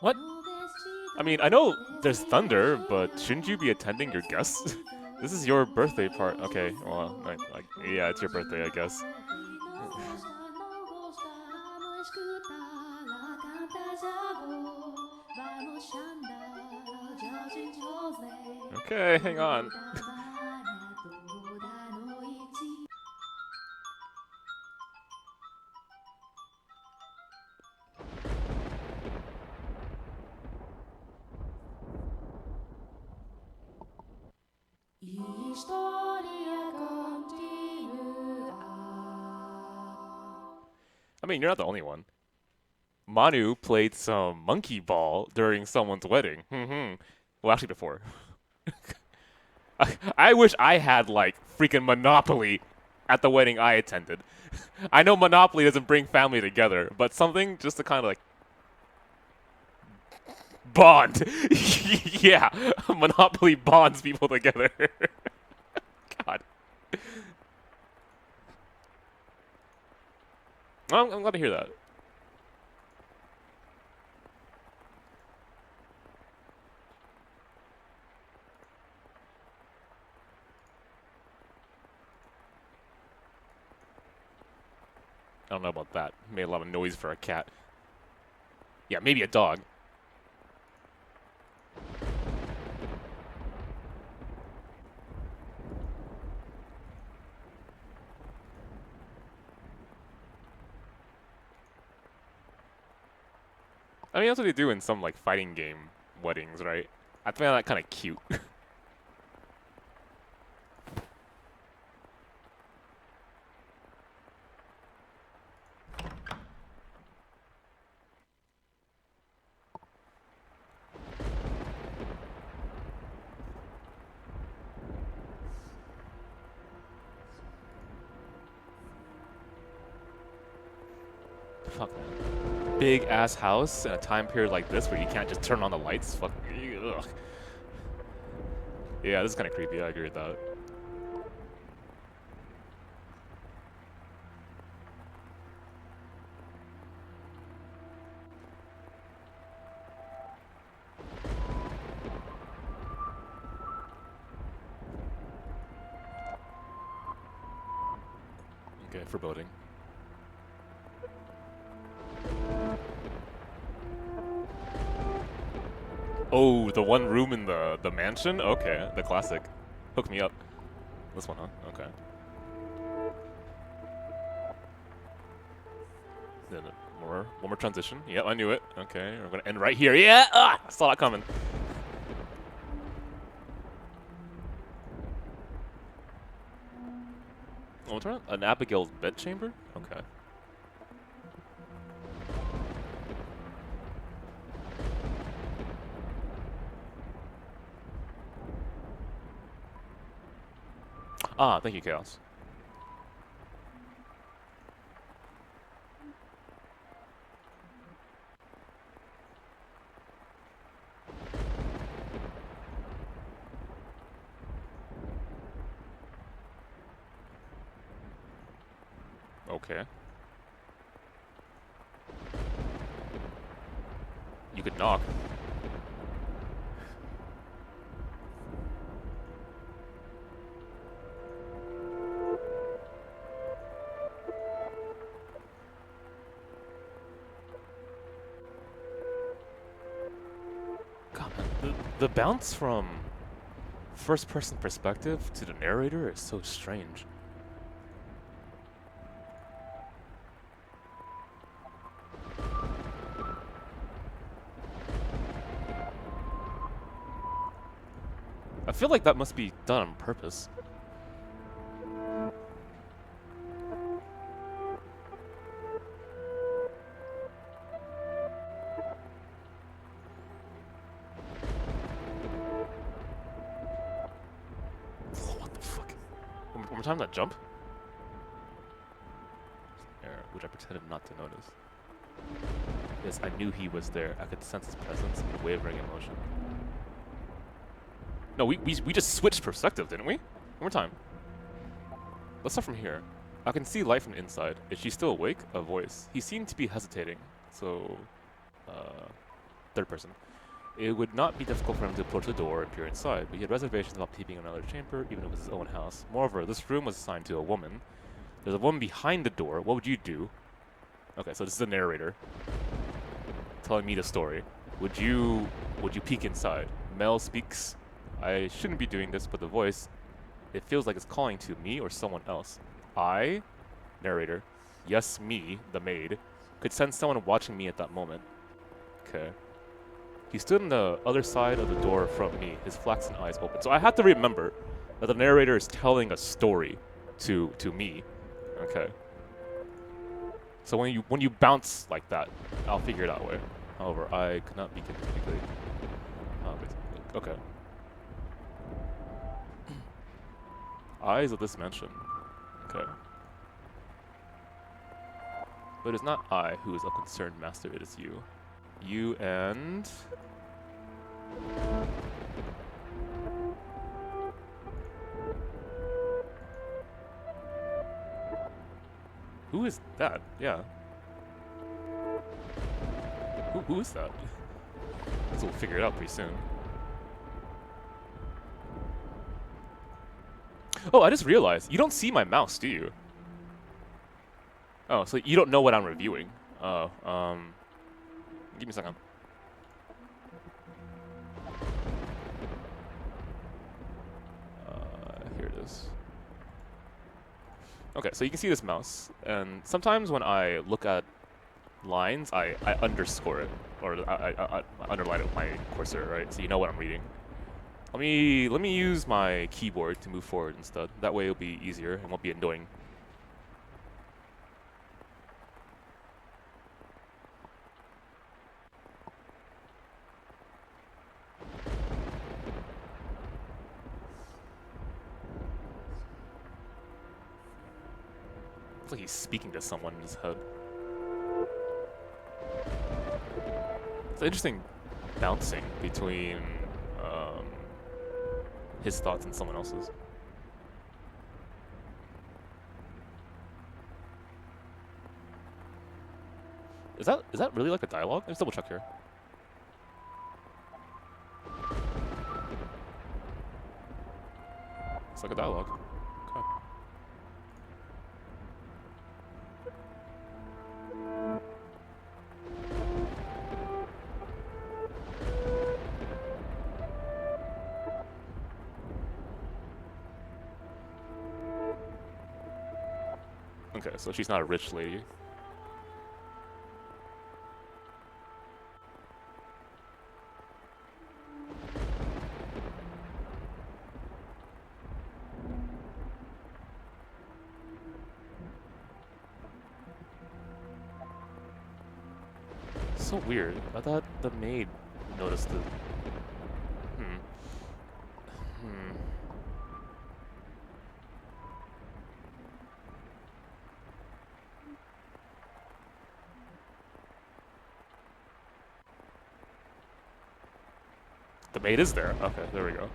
What? I mean, I know there's thunder, but shouldn't you be attending your guests? This is your birthday part. Okay, well, yeah, it's your birthday, I guess. Okay, hang on. I mean, you're not the only one. Manu played some monkey ball during someone's wedding. Well, actually before. I wish I had like freaking Monopoly at the wedding I attended. I know Monopoly doesn't bring family together, but something just to kind of like bond. Yeah, Monopoly bonds people together. God. I'm glad to hear that. I don't know about that. Made a lot of noise for a cat. Yeah, maybe a dog. I mean, that's what they do in some like fighting game weddings, right? I find that kind of cute. Fuck, man. Big ass house in a time period like this where you can't just turn on the lights. Fuck. Ugh. Yeah, this is kind of creepy. I agree with that. Okay, foreboding. Oh, the one room in the mansion? Okay, the classic. Hook me up. This one, huh? Okay. Then one more transition. Yep, I knew it. Okay, we're gonna end right here. Yeah! Ah! I saw that coming. Oh, what's wrong? An Abigail's bedchamber? Okay. Ah, thank you, Chaos. Okay. You could knock. God, man, the bounce from first-person perspective to the narrator is so strange. I feel like that must be done on purpose. What the fuck? One more time, that jump? Error, which I pretended not to notice. Yes, I knew he was there. I could sense his presence and wavering emotion. No, we just switched perspective, didn't we? One more time. Let's start from here. I can see light from the inside. Is she still awake? A voice. He seemed to be hesitating. So, third person. It would not be difficult for him to approach the door and peer inside, but he had reservations about peeping in another chamber, even if it was his own house. Moreover, this room was assigned to a woman. There's a woman behind the door. What would you do? Okay, so this is the narrator telling me the story. Would you peek inside? Mel speaks. I shouldn't be doing this, but the voice, it feels like it's calling to me or someone else. I, narrator, yes, me, the maid, could sense someone watching me at that moment. Okay. He stood on the other side of the door from me, his flaxen eyes open. So I have to remember that the narrator is telling a story to me. Okay. So when you bounce like that, I'll figure it out way. However, I could not begin to speculate. Okay. Eyes of this mansion. Okay. But it's not I who is a concerned master, it is you. You and... Who is that? Yeah. Who is that? So we'll figure it out pretty soon. Oh, I just realized, you don't see my mouse, do you? Oh, so you don't know what I'm reviewing. Oh, give me a second. Here it is. Okay, so you can see this mouse, and sometimes when I look at lines, I underscore it, or I underline it with my cursor, right? So you know what I'm reading. Let me use my keyboard to move forward instead. That way it'll be easier and won't be annoying. It's like he's speaking to someone in his head. It's interesting bouncing between his thoughts and someone else's. Is that really like a dialogue? Let's double check here. It's like a dialogue. Okay. Okay, so she's not a rich lady. So weird. I thought the maid noticed it. The maid is there. Okay, there we go.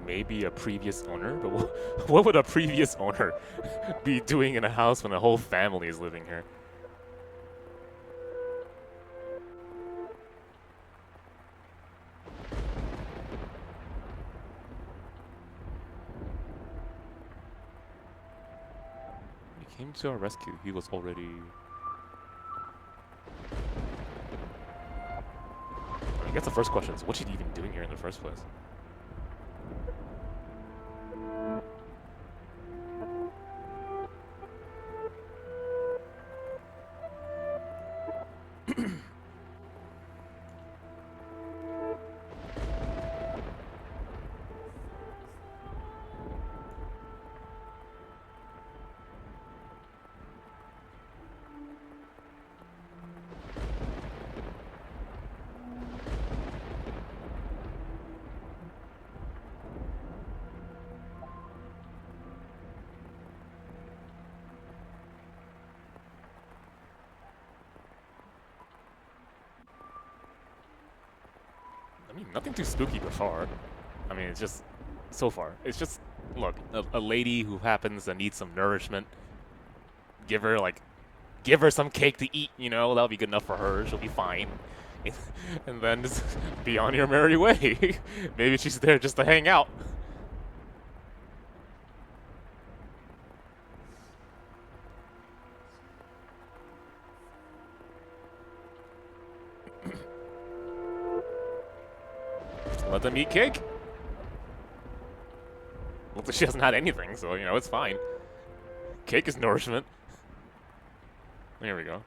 Maybe a previous owner, but what would a previous owner be doing in a house when a whole family is living here? He came to our rescue. He was already... I guess the first question is, what's she even doing here in the first place? I mean, nothing too spooky before. I mean, it's just, so far, it's just, look, a lady who happens to need some nourishment. Give her some cake to eat, you know, that'll be good enough for her, she'll be fine. And then just be on your merry way. Maybe she's there just to hang out. Let them eat cake. Looks like she hasn't had anything, so, you know, it's fine. Cake is nourishment. Here we go.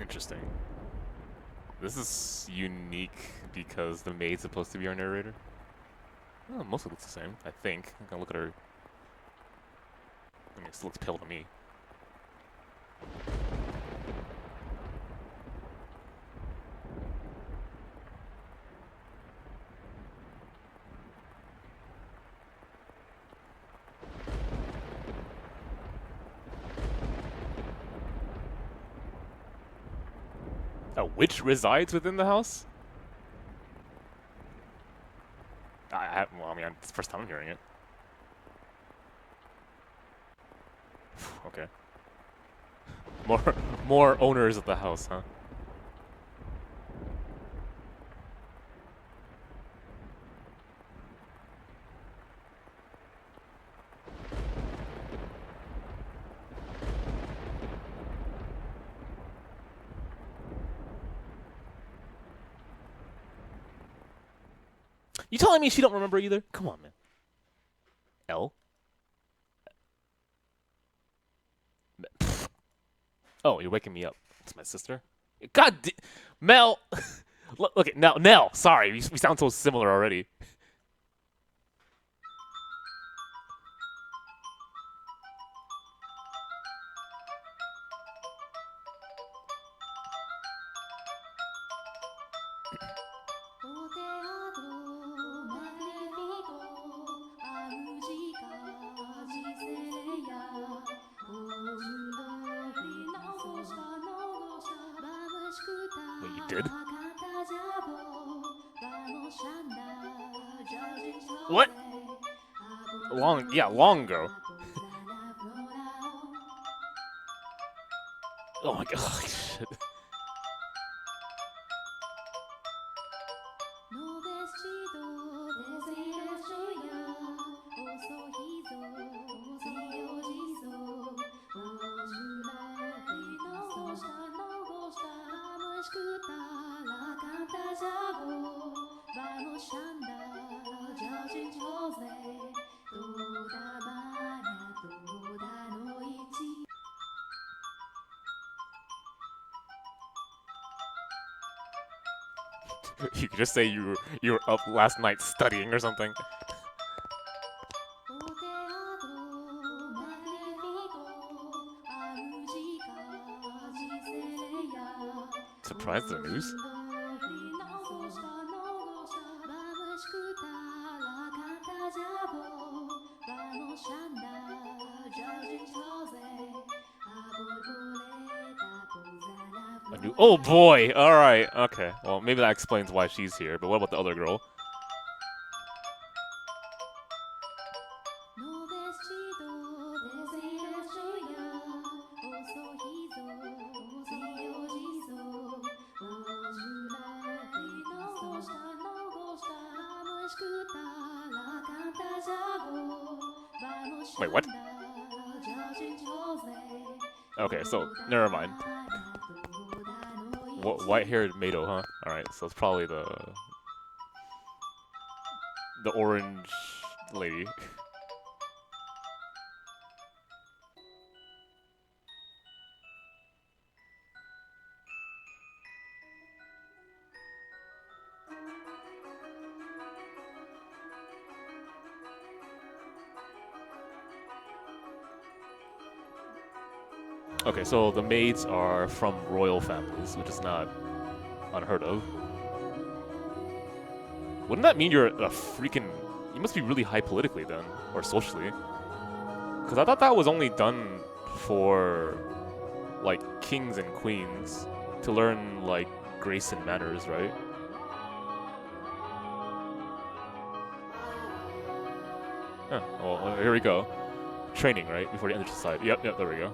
Interesting. This is unique because the maid's supposed to be our narrator. Well, mostly looks the same, I think. I'm gonna look at her. I mean, it still looks pale to me. A witch resides within the house? Well, I mean, it's the first time I'm hearing it. Okay. More owners of the house, huh? You telling me she don't remember either? Come on, man. L? Oh, you're waking me up. It's my sister? Mel! Look at Nell. Sorry, we sound so similar already. Wait, you did? What? Long ago. Oh my god, shit. You could just say you were up last night studying or something. Surprised at the news? Oh boy! Alright, okay. Well, maybe that explains why she's here, but what about the other girl? Wait, what? Okay, so, never mind. White-haired Mado, huh? Alright, so it's probably the orange lady. Okay, so the maids are from royal families, which is not unheard of. Wouldn't that mean you're a freaking... You must be really high politically then, or socially. Because I thought that was only done for, like, kings and queens to learn, like, grace and manners, right? Huh, well, here we go. Training, right? Before you enter society. Yep, there we go.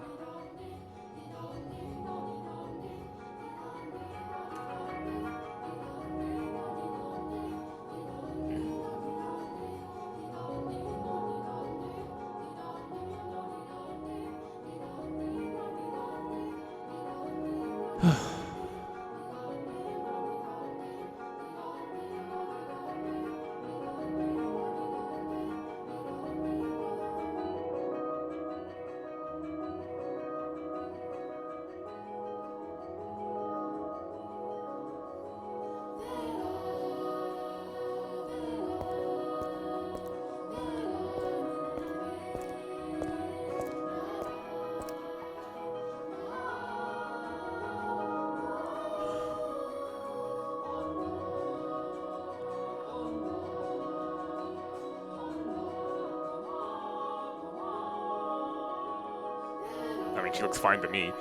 mean, she looks fine to me.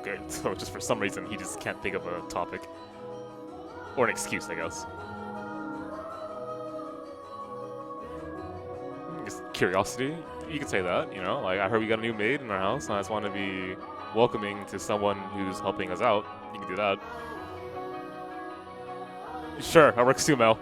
Okay, so just for some reason, he just can't think of a topic. Or an excuse, I guess. Just curiosity, you could say that, you know? Like, I heard we got a new maid in our house, and I just want to be welcoming to someone who's helping us out. You can do that. Sure, that works too, Mel.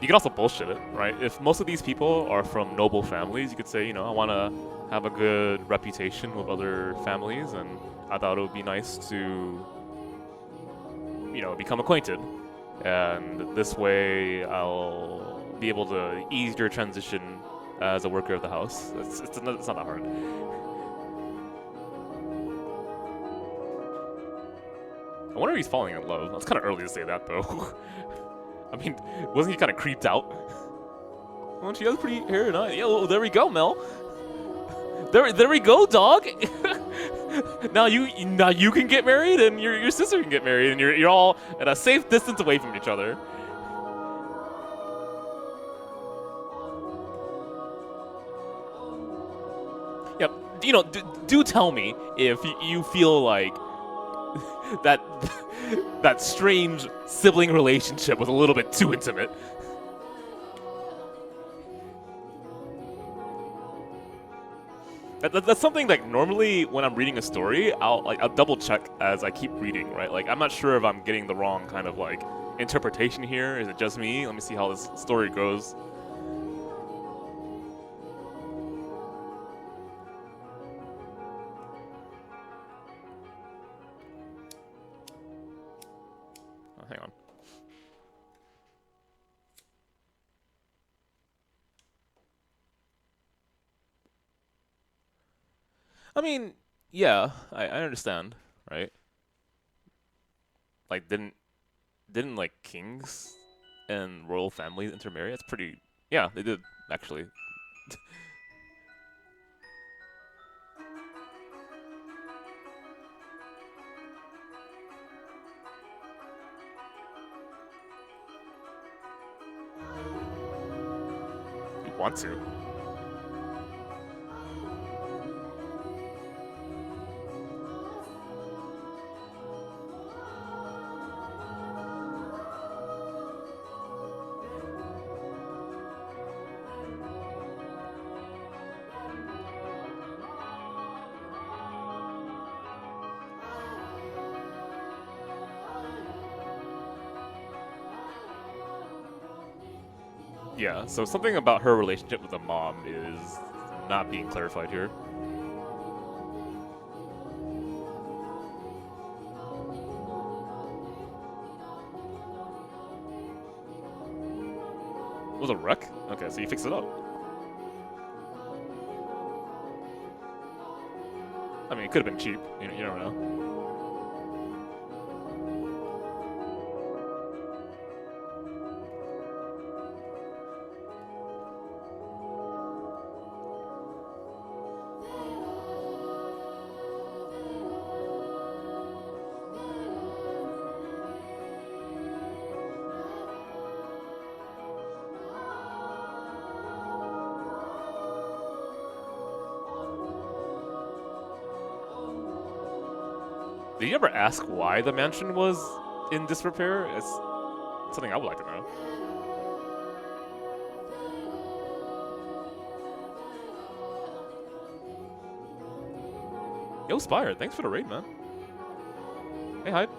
You can also bullshit it, right? If most of these people are from noble families, you could say, you know, I want to have a good reputation with other families, and I thought it would be nice to, you know, become acquainted. And this way, I'll be able to ease your transition as a worker of the house. It's not that hard. I wonder if he's falling in love. It's kind of early to say that, though. I mean, wasn't he kind of creeped out? Well, she has pretty hair and eyes. Yeah, well, there we go, Mel. There we go, dog. now you can get married, and your sister can get married, and you're all at a safe distance away from each other. Yep. You know, do tell me if you feel like that strange sibling relationship was a little bit too intimate. That's something like normally when I'm reading a story, I'll double check as I keep reading, right? Like I'm not sure if I'm getting the wrong kind of like interpretation here. Is it just me? Let me see how this story goes. Oh, hang on. I mean, yeah, I understand, right? Like, didn't like kings and royal families intermarry? That's pretty. Yeah, they did actually. You want to? Yeah, so something about her relationship with the mom is not being clarified here. It was a wreck? Okay, so you fixed it up. I mean, it could have been cheap. You never know. Did you ever ask why the mansion was in disrepair? It's something I would like to know. Yo, Spire, thanks for the raid, man. Hey, Hyde.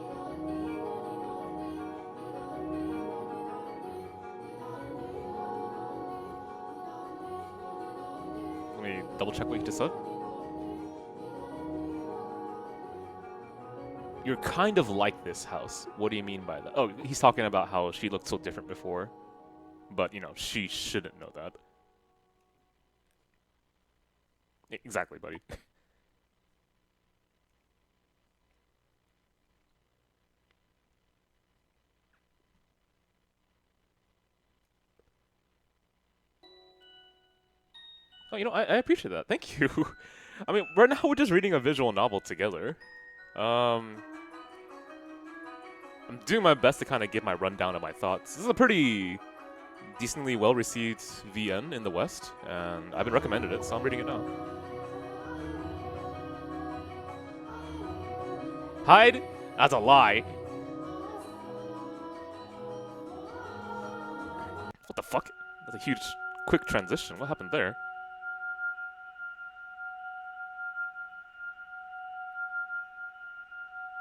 Let me double check what you just said. You're kind of like this house. What do you mean by that? Oh, he's talking about how she looked so different before. But, you know, she shouldn't know that. Exactly, buddy. Oh, you know, I appreciate that. Thank you. I mean, right now we're just reading a visual novel together. I'm doing my best to kind of give my rundown of my thoughts. This is a pretty decently well-received VN in the West, and I've been recommended it, so I'm reading it now. Hyde? That's a lie. What the fuck? That's a huge, quick transition. What happened there?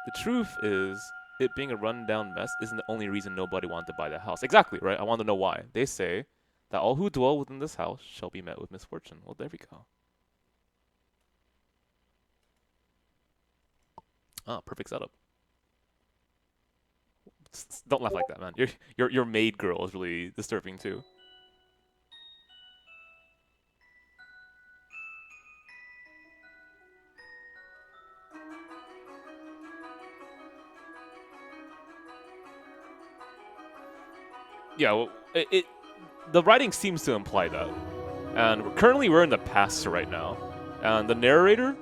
The truth is, it being a rundown mess isn't the only reason nobody wanted to buy the house. Exactly, right? I want to know why. They say that all who dwell within this house shall be met with misfortune. Well, there we go. Ah, perfect setup. Don't laugh like that, man. Your maid girl is really disturbing too. Yeah, well, the writing seems to imply that. And currently we're in the past right now. And the narrator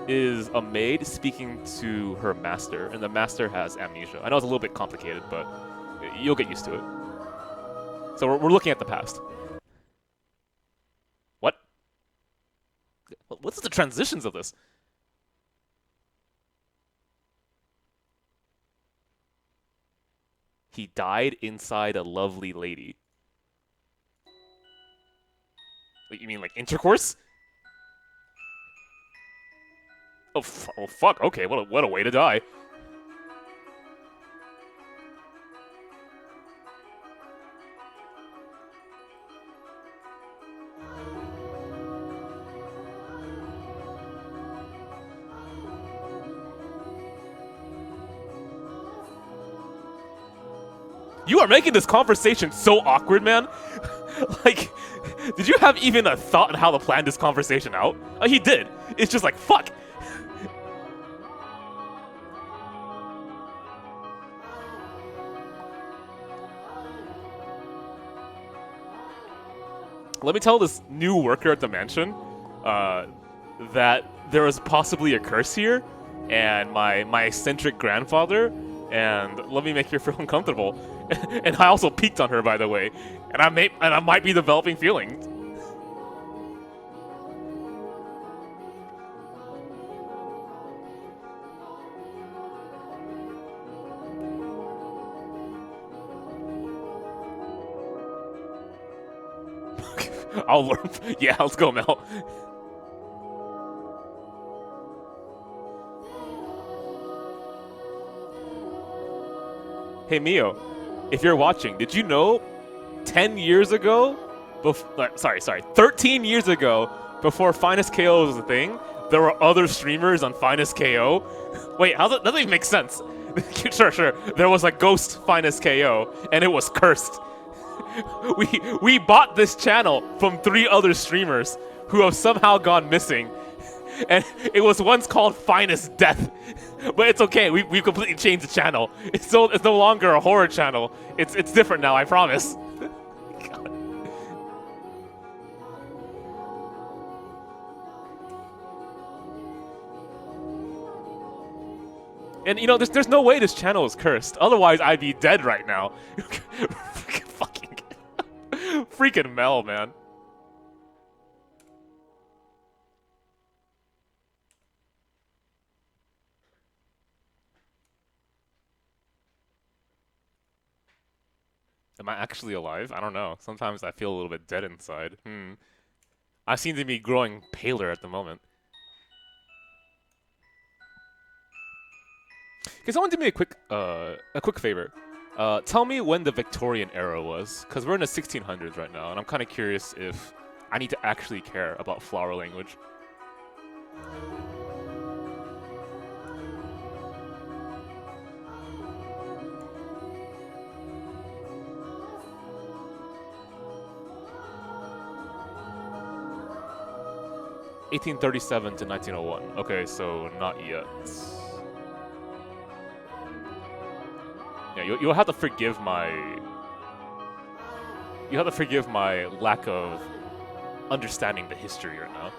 is a maid speaking to her master, and the master has amnesia. I know it's a little bit complicated, but you'll get used to it. So we're looking at the past. What? What's the transitions of this? He died inside a lovely lady. Wait, you mean like intercourse? Oh, oh fuck, okay, what a way to die. You are making this conversation so awkward, man. Like, did you have even a thought on how to plan this conversation out? He did. It's just like, fuck. Let me tell this new worker at the mansion that there was possibly a curse here, and my eccentric grandfather, and let me make her feel uncomfortable. And I also peeked on her, by the way, and I might be developing feelings. I'll learn. Yeah, let's go, Mel. Hey, Mio, if you're watching, did you know 10 years ago, 13 years ago, before FinestKO was a thing, there were other streamers on FinestKO? Wait, that doesn't even make sense. Sure. There was a ghost FinestKO, and it was cursed. We bought this channel from 3 other streamers who have somehow gone missing. And it was once called Finest Death. But it's okay, we completely changed the channel. It's no longer a horror channel. It's different now, I promise. And you know, there's no way this channel is cursed. Otherwise, I'd be dead right now. Freaking Mel, man. Am I actually alive? I don't know. Sometimes I feel a little bit dead inside. I seem to be growing paler at the moment. Can someone do me a quick favor? Tell me when the Victorian era was, because we're in the 1600s right now, and I'm kind of curious if I need to actually care about flower language. (1837 to 1901). Okay, so not yet. Yeah, you'll have to forgive my. You have to forgive my lack of understanding the history right now.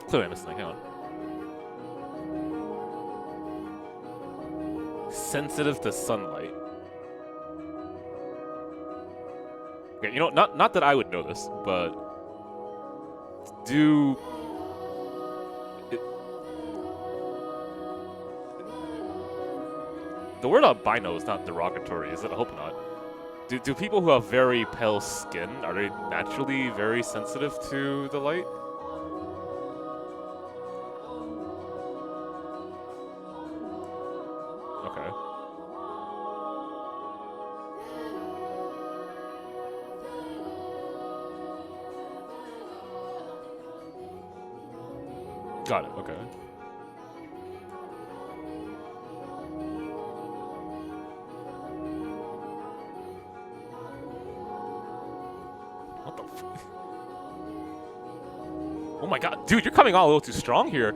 Clearly I missed something. Hang on. Sensitive to sunlight. Okay, you know, not that I would know this, but do the word albino is not derogatory, is it? I hope not. Do people who have very pale skin, are they naturally very sensitive to the light? Okay. Got it, okay. What the f- Oh my god, dude, you're coming on a little too strong here.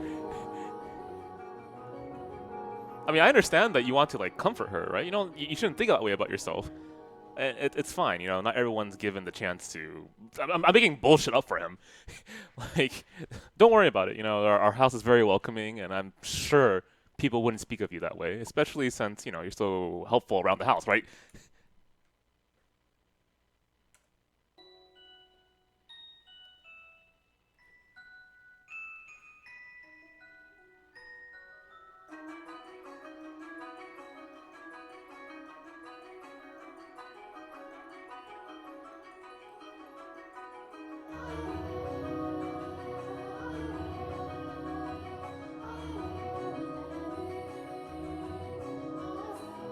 I mean, I understand that you want to, like, comfort her, right? You know, you shouldn't think that way about yourself. It's fine, you know, not everyone's given the chance to... I'm making bullshit up for him. Like, don't worry about it, you know, our house is very welcoming, and I'm sure people wouldn't speak of you that way, especially since, you know, you're so helpful around the house, right?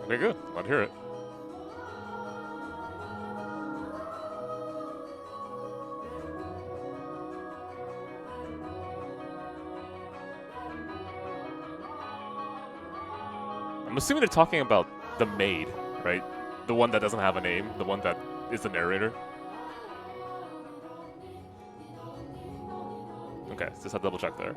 Okay, good. Glad to hear it. I'm assuming they're talking about the maid, right? The one that doesn't have a name, the one that is the narrator. Okay, just have to double check there.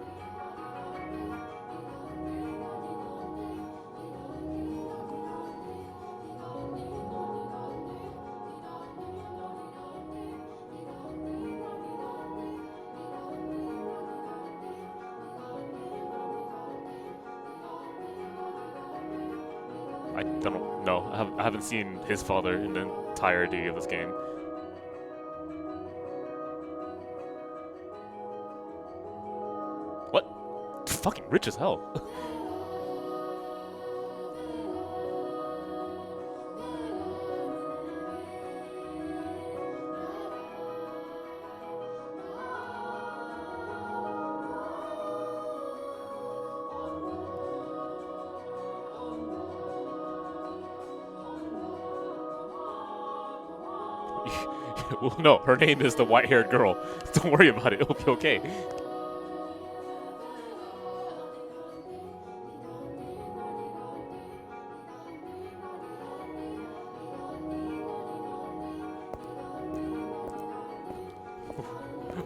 I don't know. I haven't seen his father in the entirety of this game. What? Fucking rich as hell. Well, no, her name is the white-haired girl. Don't worry about it. It'll be okay.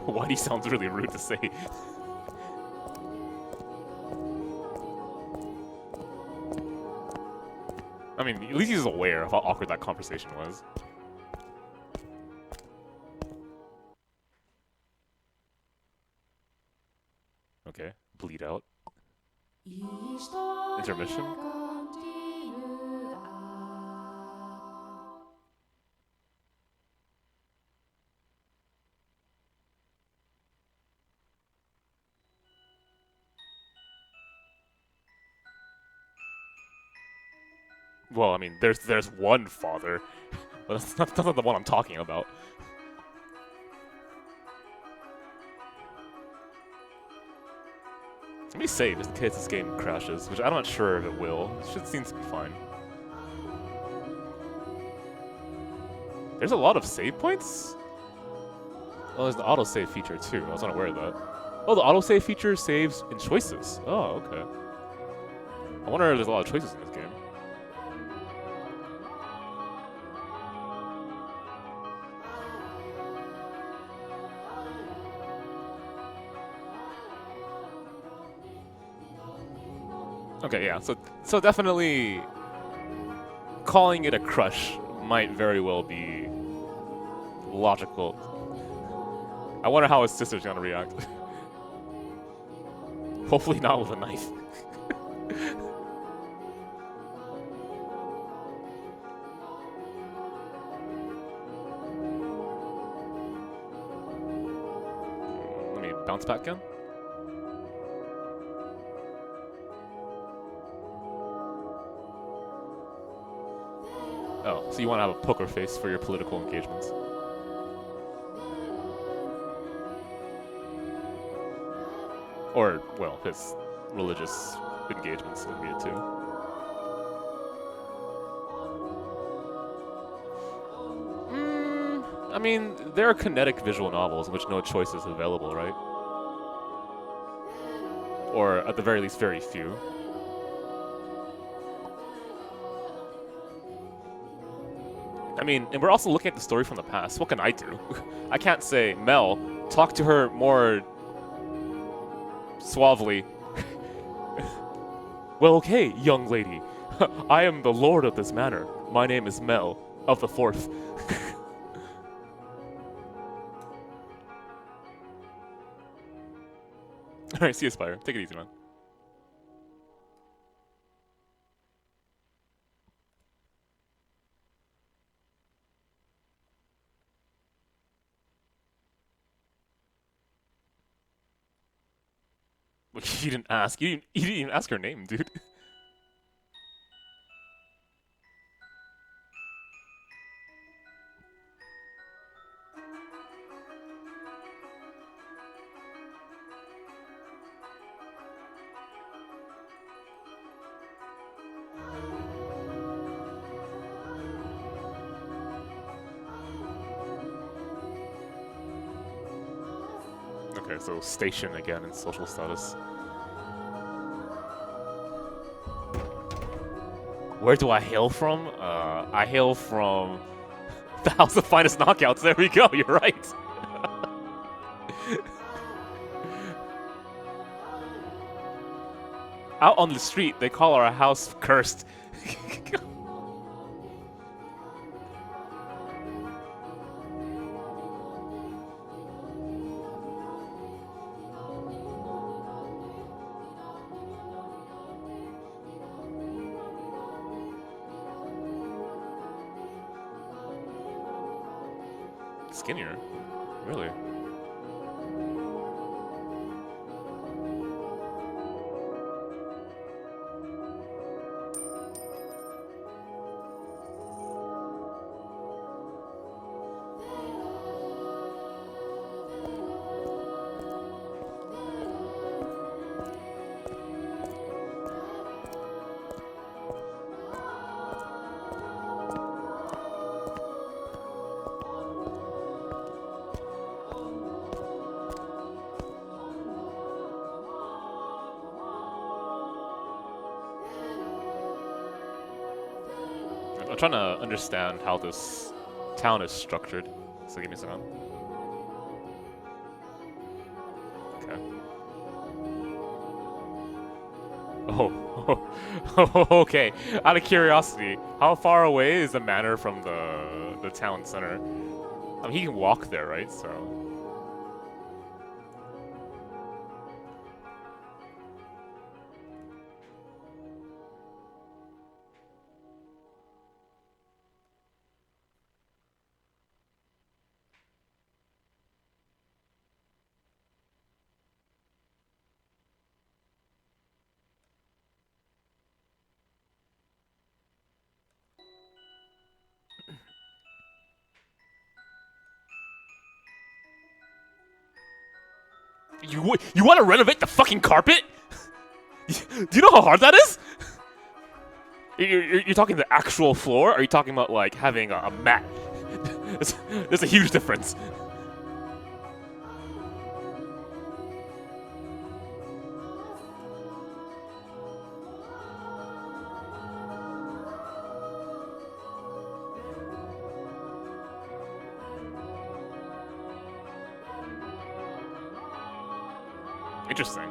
Whitey sounds really rude to say. I mean, at least he's aware of how awkward that conversation was. Okay, bleed out. Intermission? Well, I mean, there's one father, but that's not the one I'm talking about. Let me save just in case this game crashes, which I'm not sure if it will. It should seem to be fine. There's a lot of save points? Oh, there's an autosave feature too. I was unaware of that. Oh, the autosave feature saves in choices. Oh, okay. I wonder if there's a lot of choices in this game. Okay, yeah, so definitely calling it a crush might very well be logical. I wonder how his sister's gonna react. Hopefully not with a knife. Let me bounce back again. Oh, so you want to have a poker face for your political engagements. Or, well, his religious engagements would be it too. I mean, there are kinetic visual novels in which no choice is available, right? Or, at the very least, very few. I mean, and we're also looking at the story from the past. What can I do? I can't say, Mel, talk to her more suavely. Well, okay, young lady. I am the lord of this manor. My name is Mel, of the Fourth. Alright, see you, Spire. Take it easy, man. You didn't ask. You didn't even ask her name, dude. Okay, so station again in social status. Where do I hail from? I hail from the House of Finest Knockouts. There we go, you're right. Out on the street, they call our house cursed. Skinnier? Really? I'm trying to understand how this town is structured, so give me a second. Okay. Oh, okay. Out of curiosity, how far away is the manor from the town center? I mean, he can walk there, right? So. You want to renovate the fucking carpet? Do you know how hard that is? You're talking the actual floor, or are you talking about like having a mat? There's a huge difference. Interesting.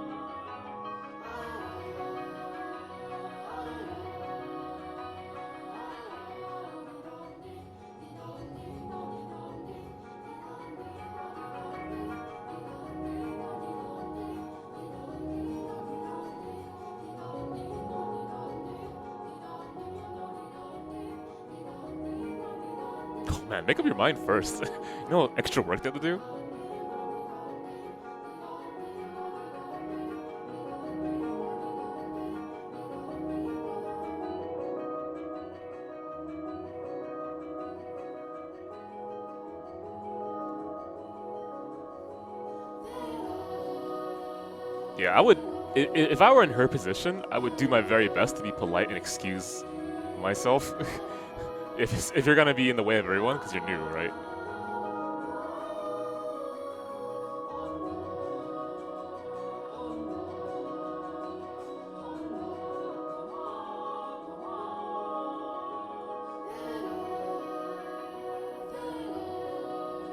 Oh man, make up your mind first. You know what extra work they have to do? Yeah, I would. If I were in her position, I would do my very best to be polite and excuse myself. if you're gonna be in the way of everyone, because you're new, right?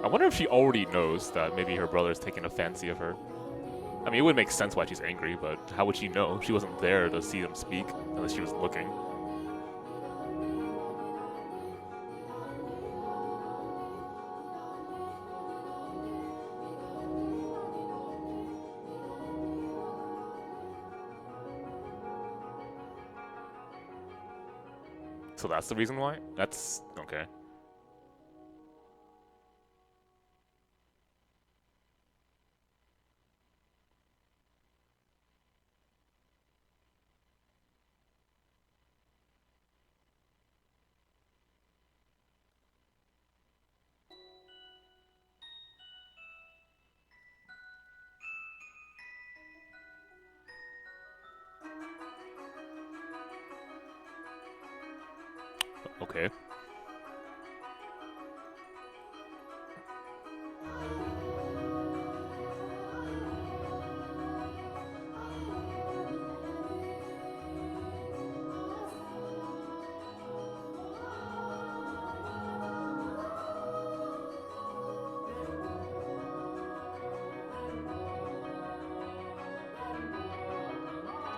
I wonder if she already knows that maybe her brother's taking a fancy of her. I mean, it would make sense why she's angry, but how would she know? She wasn't there to see them speak, unless she was looking. So that's the reason why? That's okay. Okay.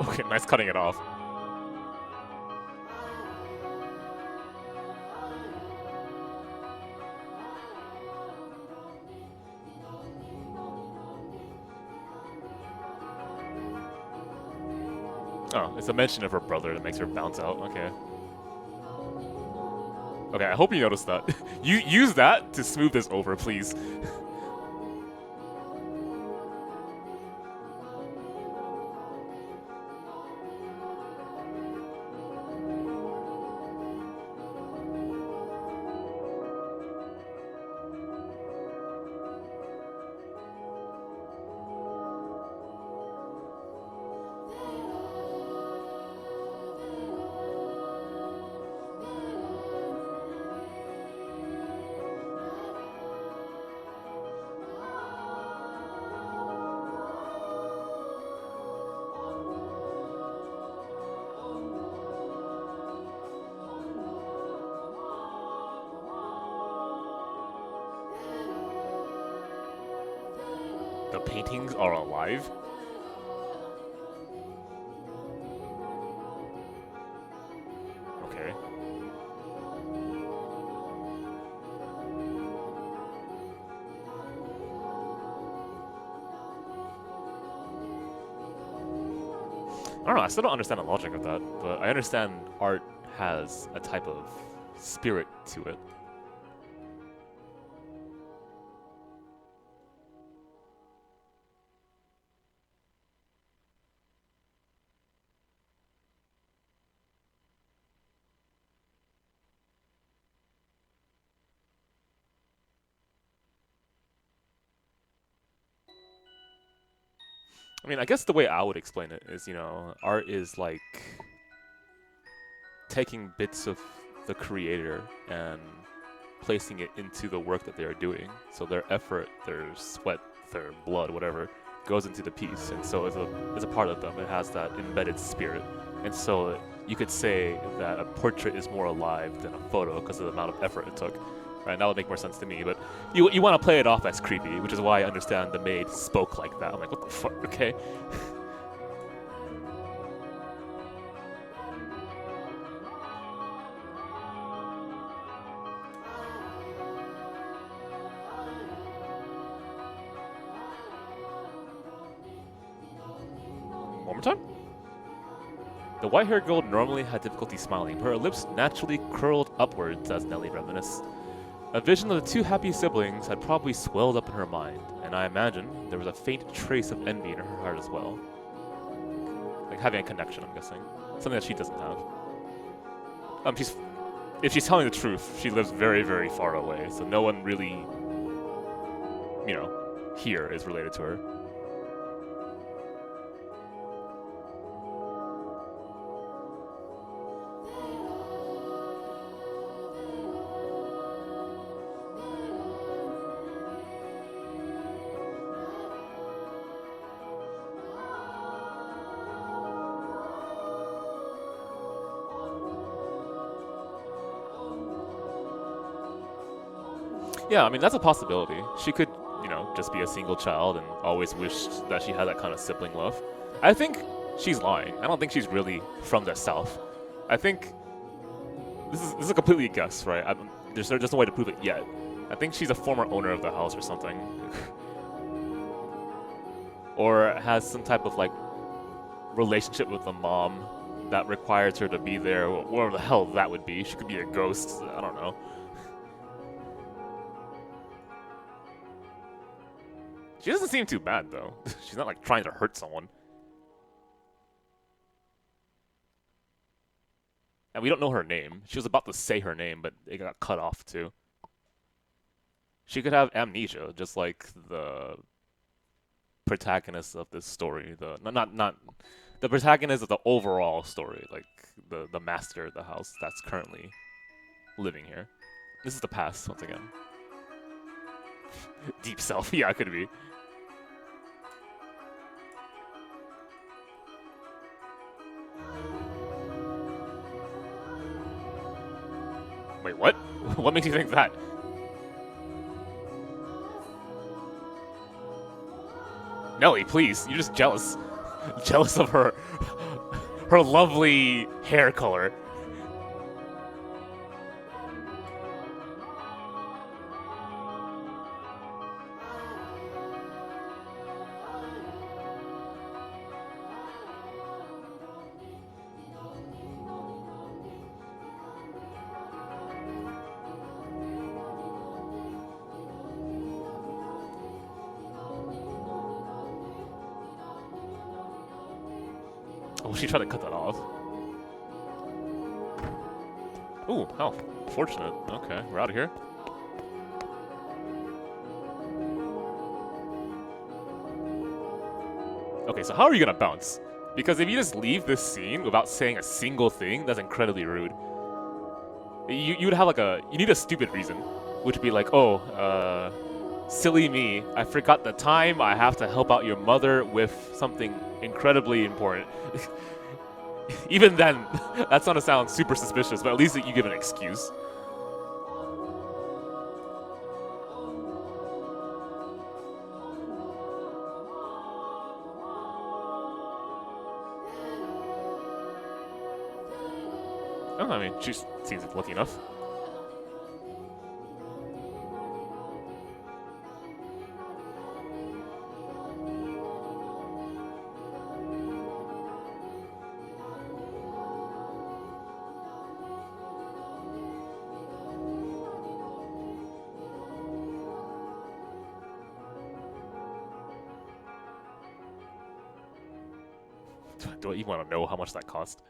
Okay, nice cutting it off. Oh, it's a mention of her brother that makes her bounce out. Okay. Okay, I hope you noticed that. You use that to smooth this over, please. The paintings are alive? Okay. I don't know, I still don't understand the logic of that, but I understand art has a type of spirit to it. I mean, I guess the way I would explain it is, you know, art is like taking bits of the creator and placing it into the work that they are doing. So their effort, their sweat, their blood, whatever, goes into the piece, and so it's a part of them. It has that embedded spirit, and so you could say that a portrait is more alive than a photo because of the amount of effort it took. Right, that would make more sense to me, but you want to play it off as creepy, which is why I understand the maid spoke like that. I'm like, what the fuck? Okay. One more time. The white-haired girl normally had difficulty smiling, but her lips naturally curled upwards as Nellie reminisced. A vision of the two happy siblings had probably swelled up in her mind, and I imagine there was a faint trace of envy in her heart as well. Like having a connection, I'm guessing. Something that she doesn't have. If she's telling the truth, she lives very, very far away, so no one really, you know, here is related to her. Yeah, I mean, that's a possibility. She could, you know, just be a single child and always wish that she had that kind of sibling love. I think she's lying. I don't think she's really from the South. I think this is a completely a guess, right? There's no way to prove it yet. I think she's a former owner of the house or something. Or has some type of, like, relationship with the mom that requires her to be there, whatever the hell that would be. She could be a ghost. I don't know. She doesn't seem too bad, though. She's not, like, trying to hurt someone. And we don't know her name. She was about to say her name, but it got cut off, too. She could have amnesia, just like the protagonist of this story. Not the protagonist of the overall story, like the master of the house that's currently living here. This is the past, once again. Deep self, yeah, it could be. Wait, what? What makes you think that? Nelly, please, you're just jealous. Jealous of her lovely hair color. Oh, she tried to cut that off. Ooh, how fortunate. Okay, we're out of here. Okay, so how are you gonna bounce? Because if you just leave this scene without saying a single thing, that's incredibly rude. You would have like you need a stupid reason, which would be like, oh, silly me, I forgot the time I have to help out your mother with something incredibly important. Even then, that's gonna sound super suspicious, but at least you give an excuse. Oh, I mean, she seems lucky enough. Do I even want to know how much that cost?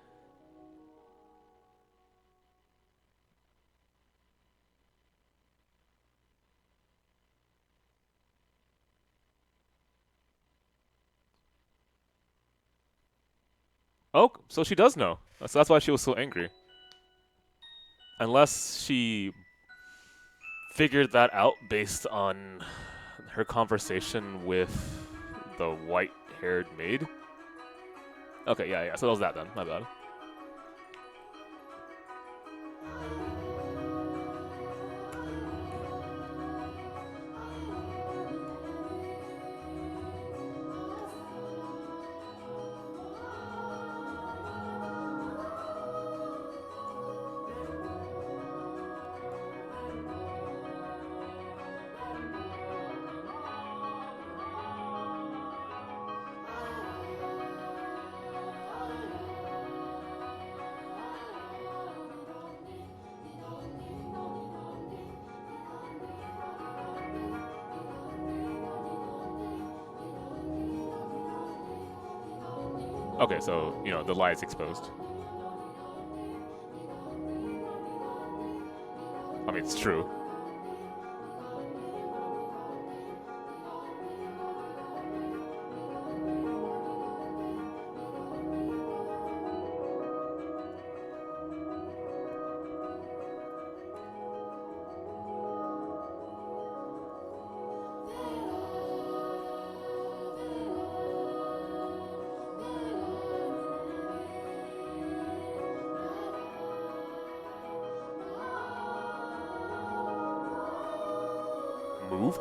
Oh, so she does know. So that's why she was so angry. Unless she figured that out based on her conversation with the white-haired maid. Okay, yeah. So that was that then. My bad. Okay, so, you know, the lie is exposed. I mean, it's true. Move?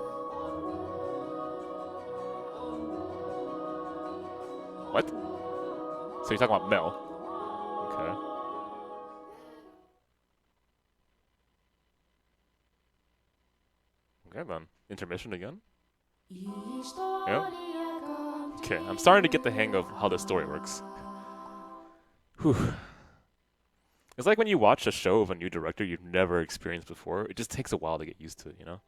What? So you're talking about Mel? Okay. Okay then. Intermission again? Yeah. Okay, I'm starting to get the hang of how the story works. Whew. It's like when you watch a show of a new director you've never experienced before. It just takes a while to get used to it, you know?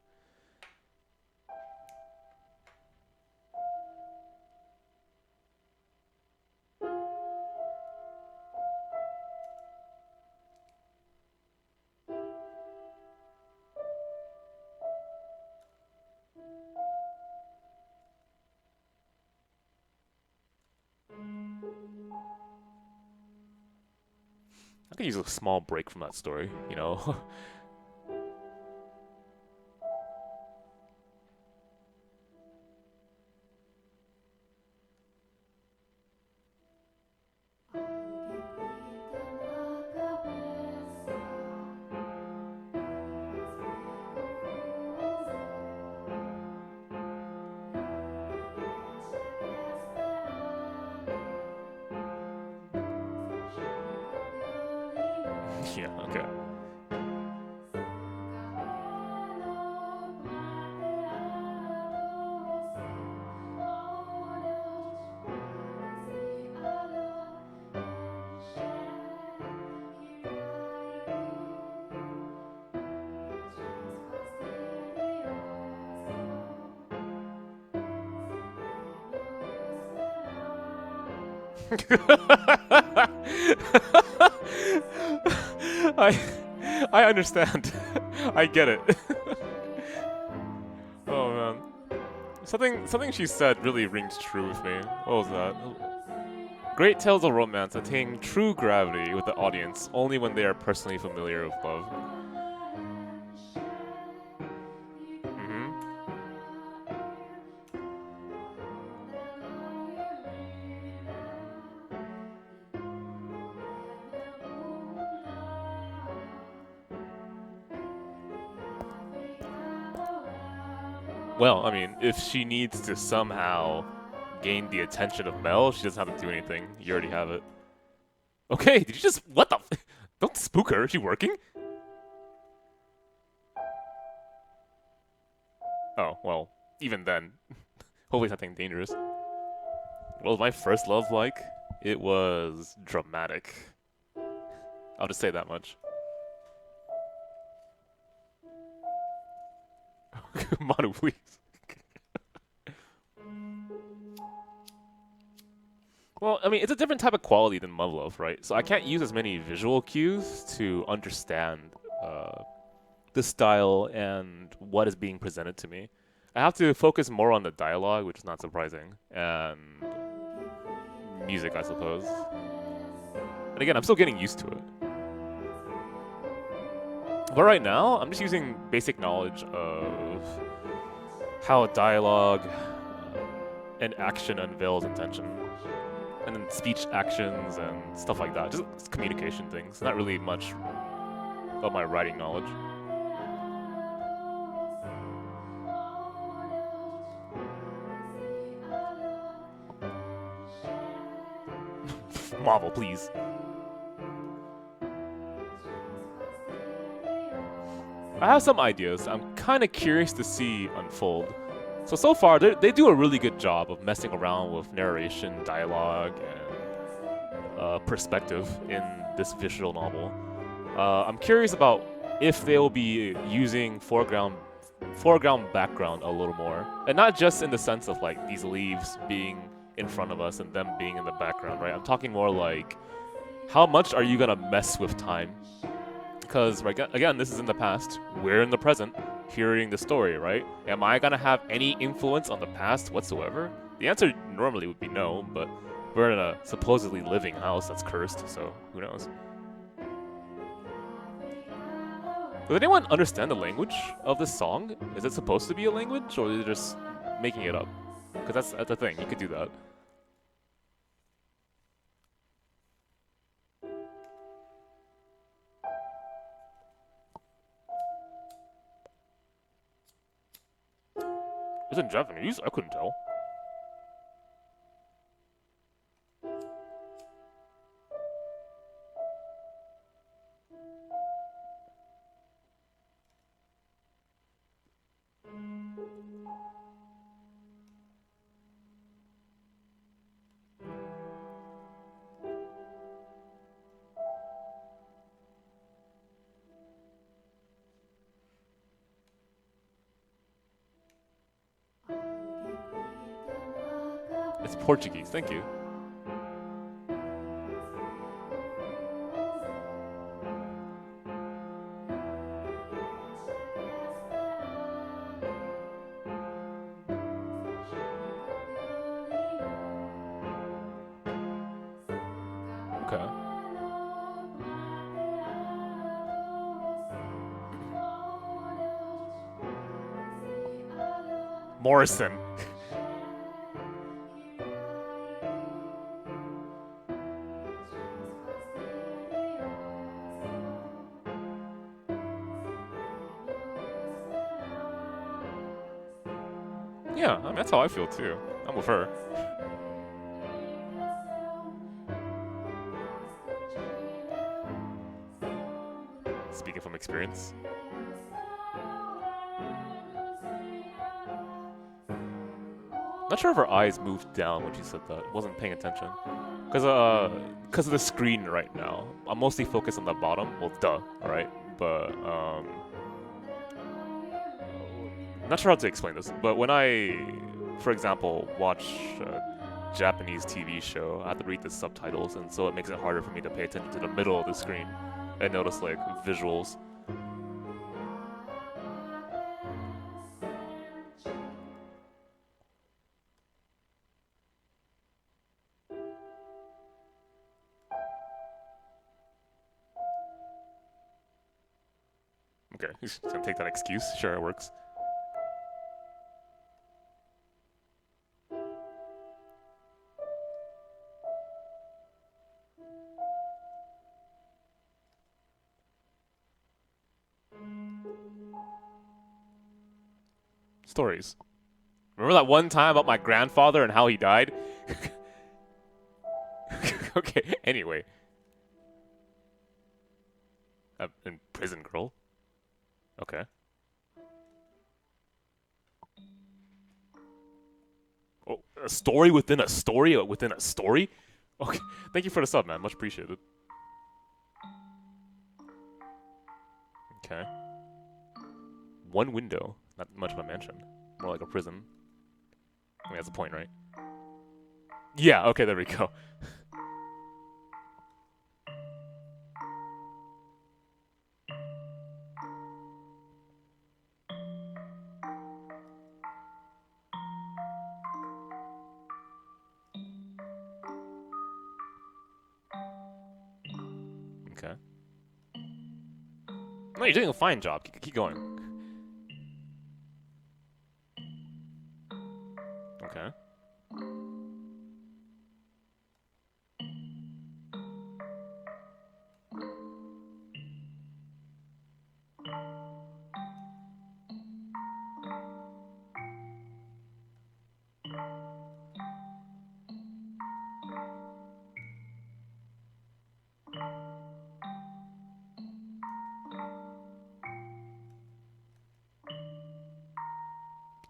I could use a small break from that story, you know? Yeah, okay. I understand. I get it. Oh man. Something she said really rings true with me. What was that? Great tales of romance attain true gravity with the audience only when they are personally familiar with love. Mm-hmm. Well, I mean, if she needs to somehow gain the attention of Mel, she doesn't have to do anything. You already have it. Okay, did you just... What the... Don't spook her. Is she working? Oh, well, even then. Hopefully it's nothing dangerous. What was my first love like? It was dramatic. I'll just say that much. Manu, please. Well, I mean, it's a different type of quality than Love, right? So I can't use as many visual cues to understand the style and what is being presented to me. I have to focus more on the dialogue, which is not surprising, and music, I suppose. And again, I'm still getting used to it. But right now, I'm just using basic knowledge of how dialogue and action unveils intention. And then speech actions and stuff like that. Just communication things. Not really much of my writing knowledge. Marvel, please. I have some ideas I'm kind of curious to see unfold. So far, they do a really good job of messing around with narration, dialogue, and perspective in this visual novel. I'm curious about if they'll be using foreground background a little more, and not just in the sense of like these leaves being in front of us and them being in the background, right? I'm talking more like, how much are you gonna mess with time? Because again, this is in the past. We're in the present, hearing the story, right? Am I gonna have any influence on the past whatsoever? The answer normally would be no, but we're in a supposedly living house that's cursed, so who knows? Does anyone understand the language of this song? Is it supposed to be a language, or are they just making it up? Because that's the thing, you could do that. Is it in Japanese? I couldn't tell. It's Portuguese, thank you. Okay. Morrison. Yeah, I mean, that's how I feel too. I'm with her. Speaking from experience. Not sure if her eyes moved down when she said that. Wasn't paying attention. Cause of the screen right now. I'm mostly focused on the bottom. Well, duh, right? But not sure how to explain this. But when I, for example, watch a Japanese TV show, I have to read the subtitles, and so it makes it harder for me to pay attention to the middle of the screen and notice like visuals. Okay, he's gonna take that excuse. Sure, it works. Stories. Remember that one time about my grandfather and how he died? Okay, anyway. In Prison Girl. Okay. Oh, a story within a story within a story? Okay, thank you for the sub, man. Much appreciated. Okay. One window. Not much of a mansion. More like a prison. I mean, that's a point, right? Yeah, okay, there we go. Okay. No, you're doing a fine job. Keep going. Okay.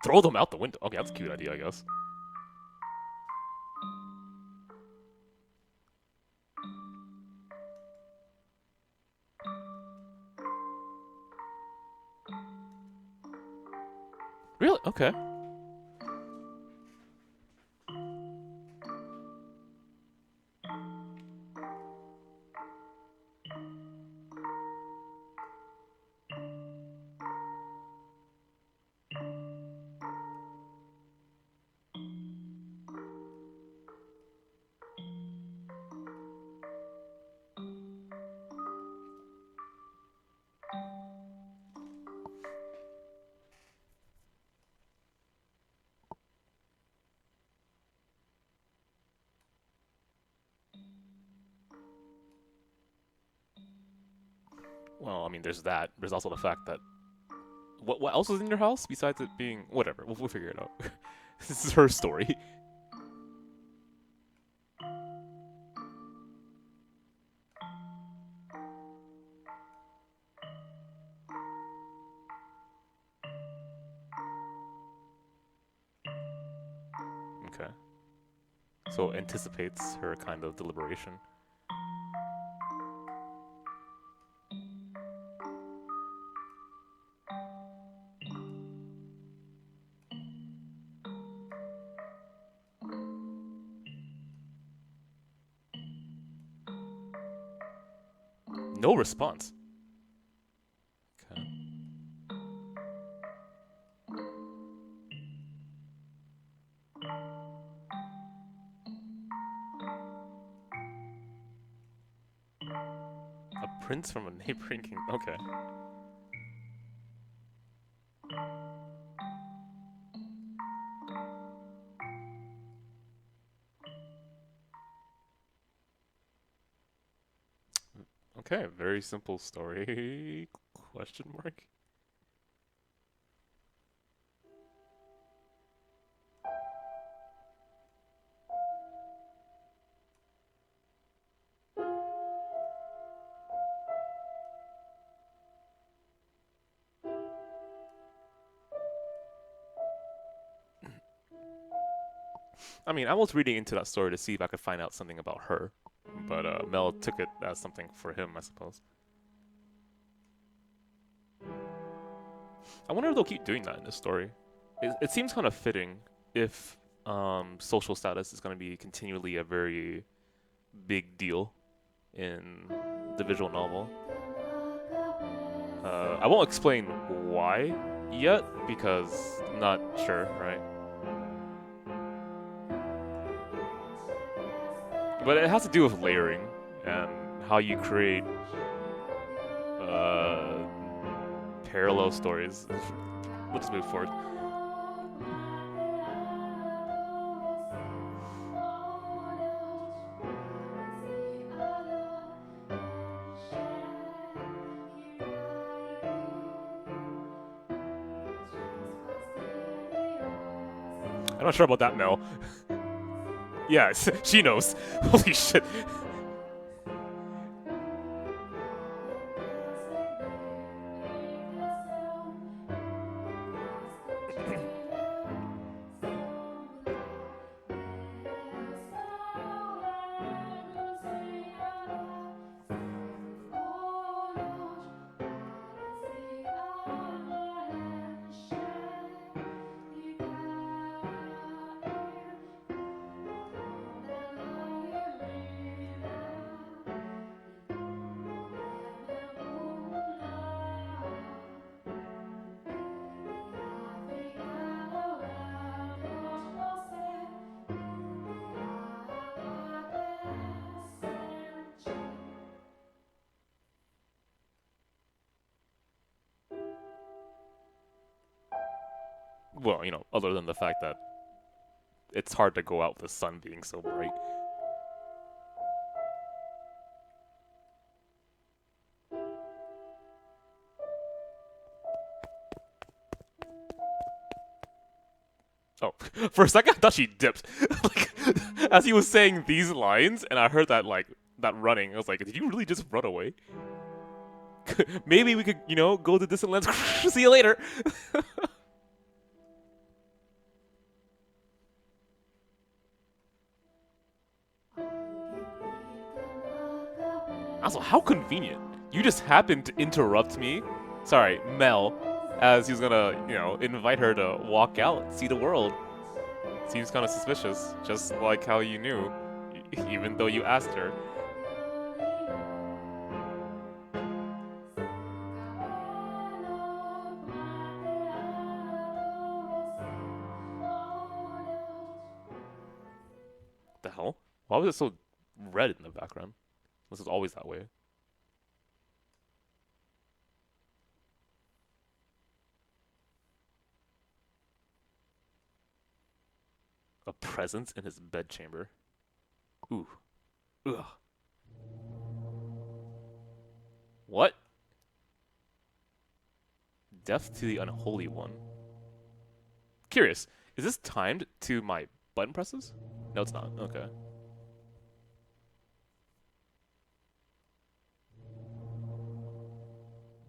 Throw them out the window. Okay, that's a cute idea, I guess. Really? Okay. Well, I mean, there's that. There's also the fact that what else is in your house besides it being whatever. We'll figure it out. This is her story. Okay. So anticipates her kind of deliberation. No response. Okay. A prince from a neighboring kingdom. Okay. Okay, very simple story. Question mark. I mean, I was reading into that story to see if I could find out something about her, but Mel took it as something for him, I suppose. I wonder if they'll keep doing that in this story. It seems kind of fitting if social status is going to be continually a very big deal in the visual novel. I won't explain why yet because I'm not sure, right? But it has to do with layering and how you create parallel stories. We'll just move forward. I'm not sure about that, Mel. Yes, she knows. Holy shit. Well, you know, other than the fact that it's hard to go out with the sun being so bright. Oh, for a second I thought she dipped. Like, as he was saying these lines, and I heard that, like, that running, I was like, did you really just run away? Maybe we could, you know, go to distant lands. See you later. Also, how convenient. You just happened to interrupt me. Sorry, Mel, as he was gonna, you know, invite her to walk out, see the world. Seems kind of suspicious, just like how you knew, even though you asked her. The hell? Why was it so red in the background? This is always that way. A presence in his bedchamber. Ooh. Ugh. What? Death to the unholy one. Curious, is this timed to my button presses? No, it's not. Okay.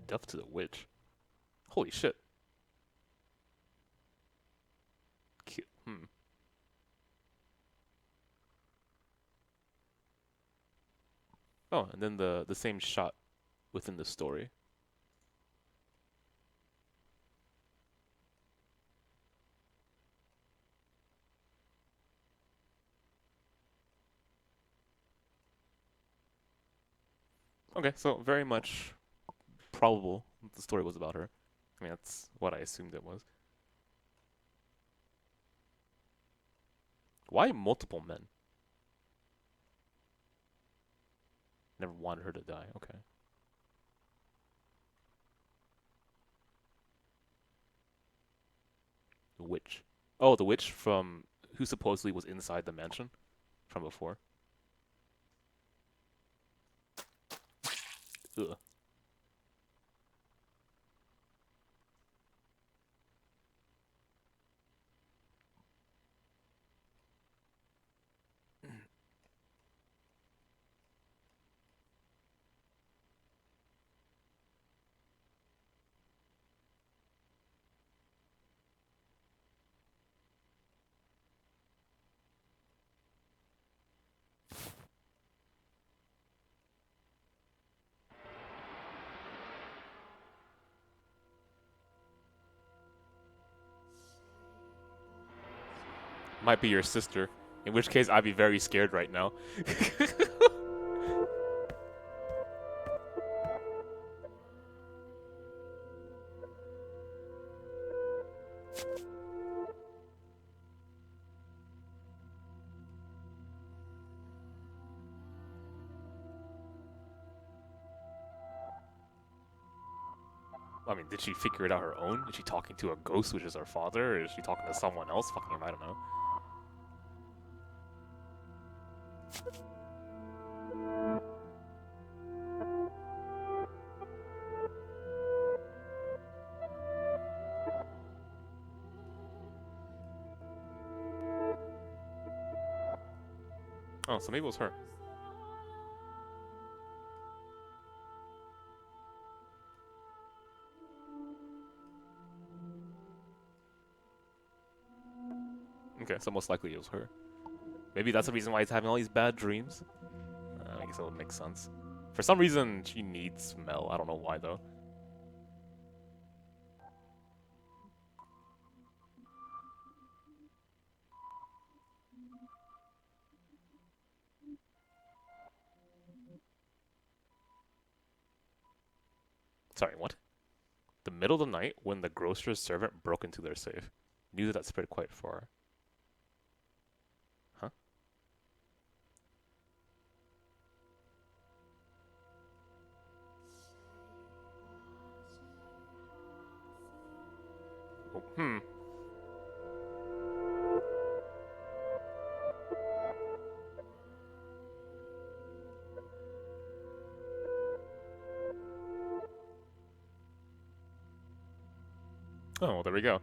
Death to the witch. Holy shit. Hmm. Oh, and then the same shot within the story. Okay, so very much probable the story was about her. I mean, that's what I assumed it was. Why multiple men? Never wanted her to die. Okay. The witch. Oh, the witch from who supposedly was inside the mansion from before. Ugh. Might be your sister. In which case, I'd be very scared right now. I mean, did she figure it out her own? Is she talking to a ghost, which is her father? Or is she talking to someone else? Fucking him, I don't know. Oh, so maybe it was her. Okay, so most likely it was her. Maybe that's the reason why he's having all these bad dreams. I guess that would make sense. For some reason, she needs Mel. I don't know why, though. Sorry, what? The middle of the night when the grocer's servant broke into their safe. News that spread quite far. Huh? Oh, Oh, well, there we go.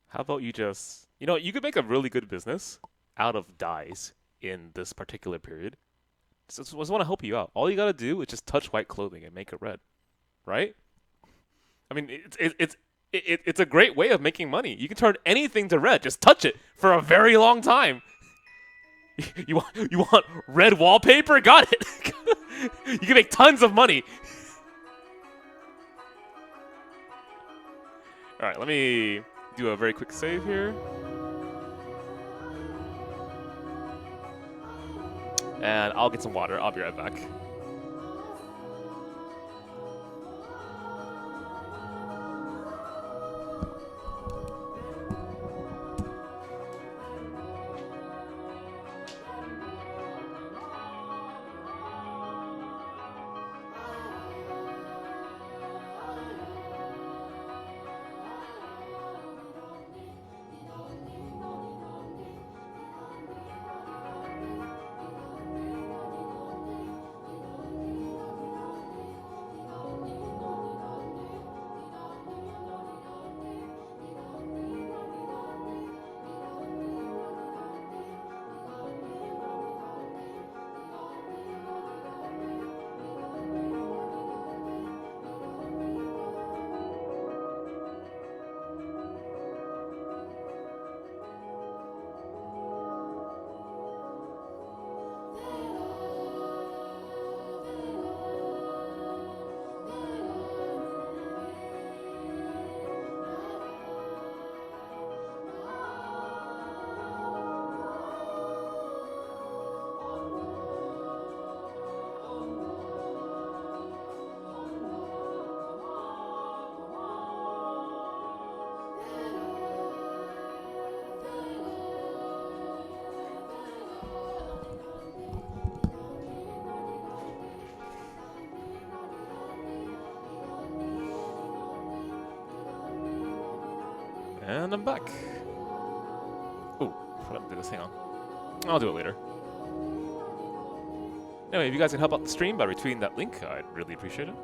How about you just, you know, you could make a really good business out of dyes in this particular period. So I just want to help you out. All you gotta do is just touch white clothing and make it red, right? I mean, it's a great way of making money. You can turn anything to red. Just touch it for a very long time. You want red wallpaper? Got it. You can make tons of money. All right, let me do a very quick save here. And I'll get some water. I'll be right back. And I'm back. Oh, forgot to do this. Hang on. I'll do it later. Anyway, if you guys can help out the stream by retweeting that link, I'd really appreciate it.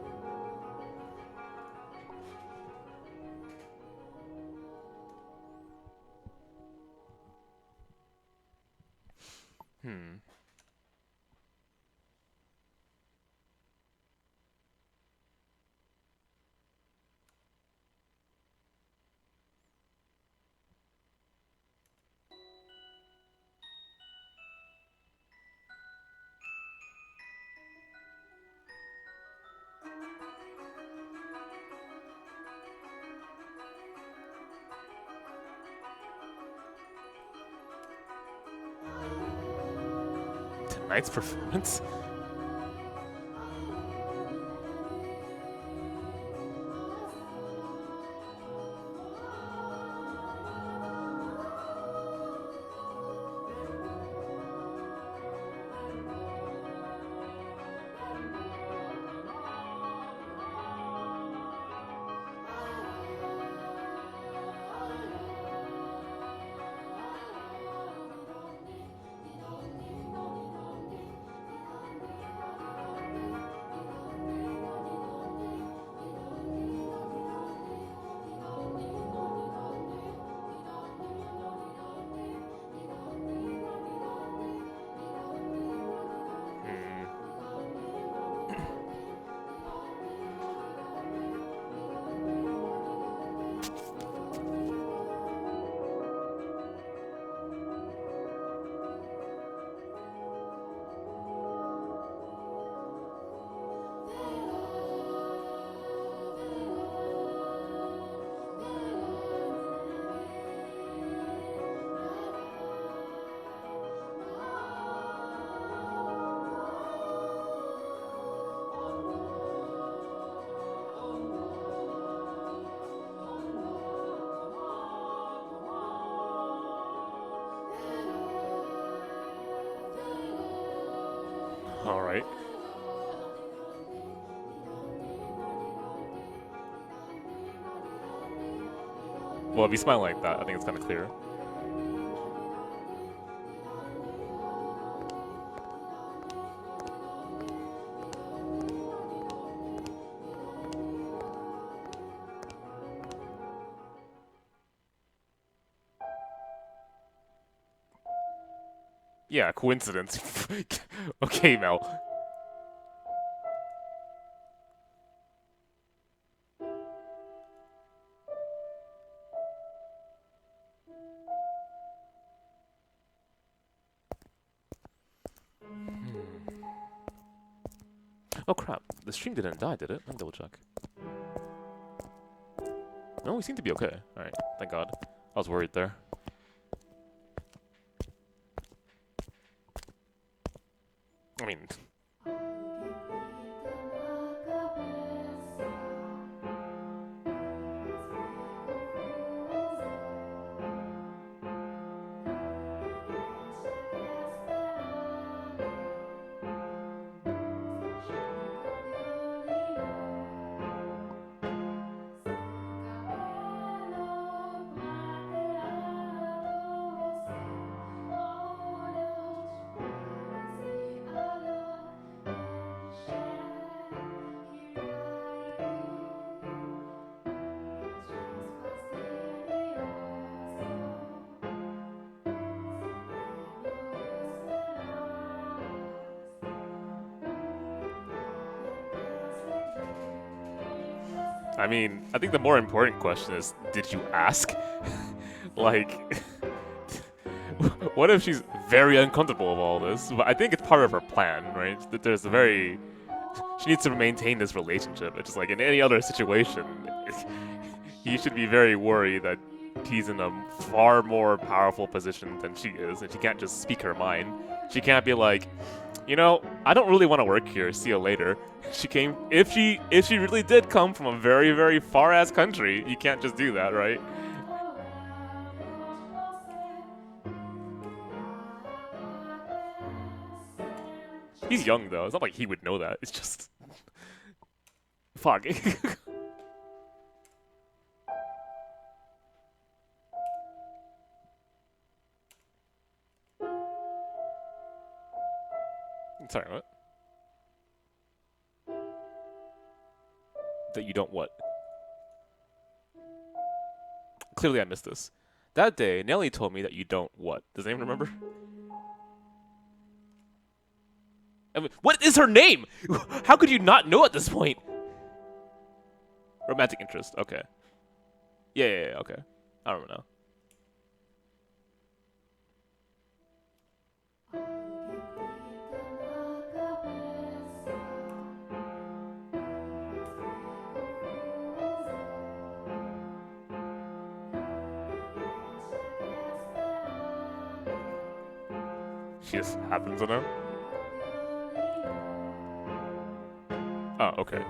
Tonight's performance? All right. Well, if you smile like that, I think it's kind of clear. Yeah, coincidence. Okay, Mel. Oh crap, the stream didn't die, did it? Let me double check. No, we seem to be okay. Alright, thank God. I was worried there. I mean... I mean, I think the more important question is, did you ask? Like, what if she's very uncomfortable with all this? But I think it's part of her plan, right? That there's a very... She needs to maintain this relationship. It's just like in any other situation, you should be very worried that he's in a far more powerful position than she is, and she can't just speak her mind. She can't be like, you know, I don't really want to work here. See you later. She came. If she really did come from a very, very far ass country, you can't just do that, right? He's young though. It's not like he would know that. It's just fuck. Sorry, what? That you don't what? Clearly I missed this. That day, Nelly told me that you don't what? Does anyone remember? I mean, what is her name? How could you not know at this point? Romantic interest. Okay. Yeah, okay. I don't know. She just happens to know? Oh, okay.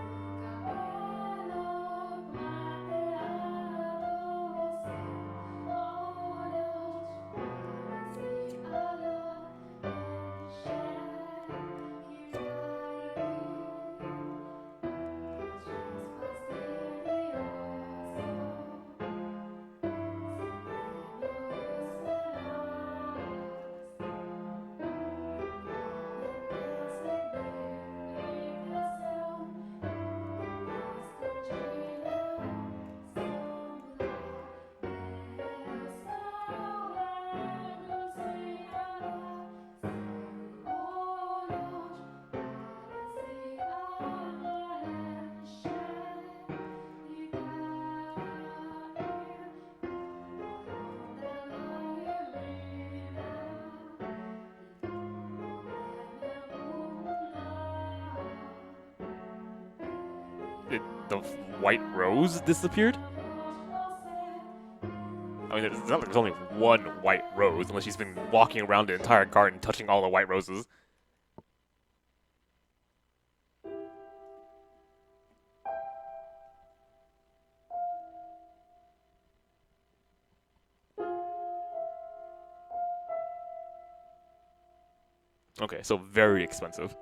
The white rose disappeared? I mean, it's not like there's only one white rose, unless she's been walking around the entire garden touching all the white roses. Okay, so very expensive.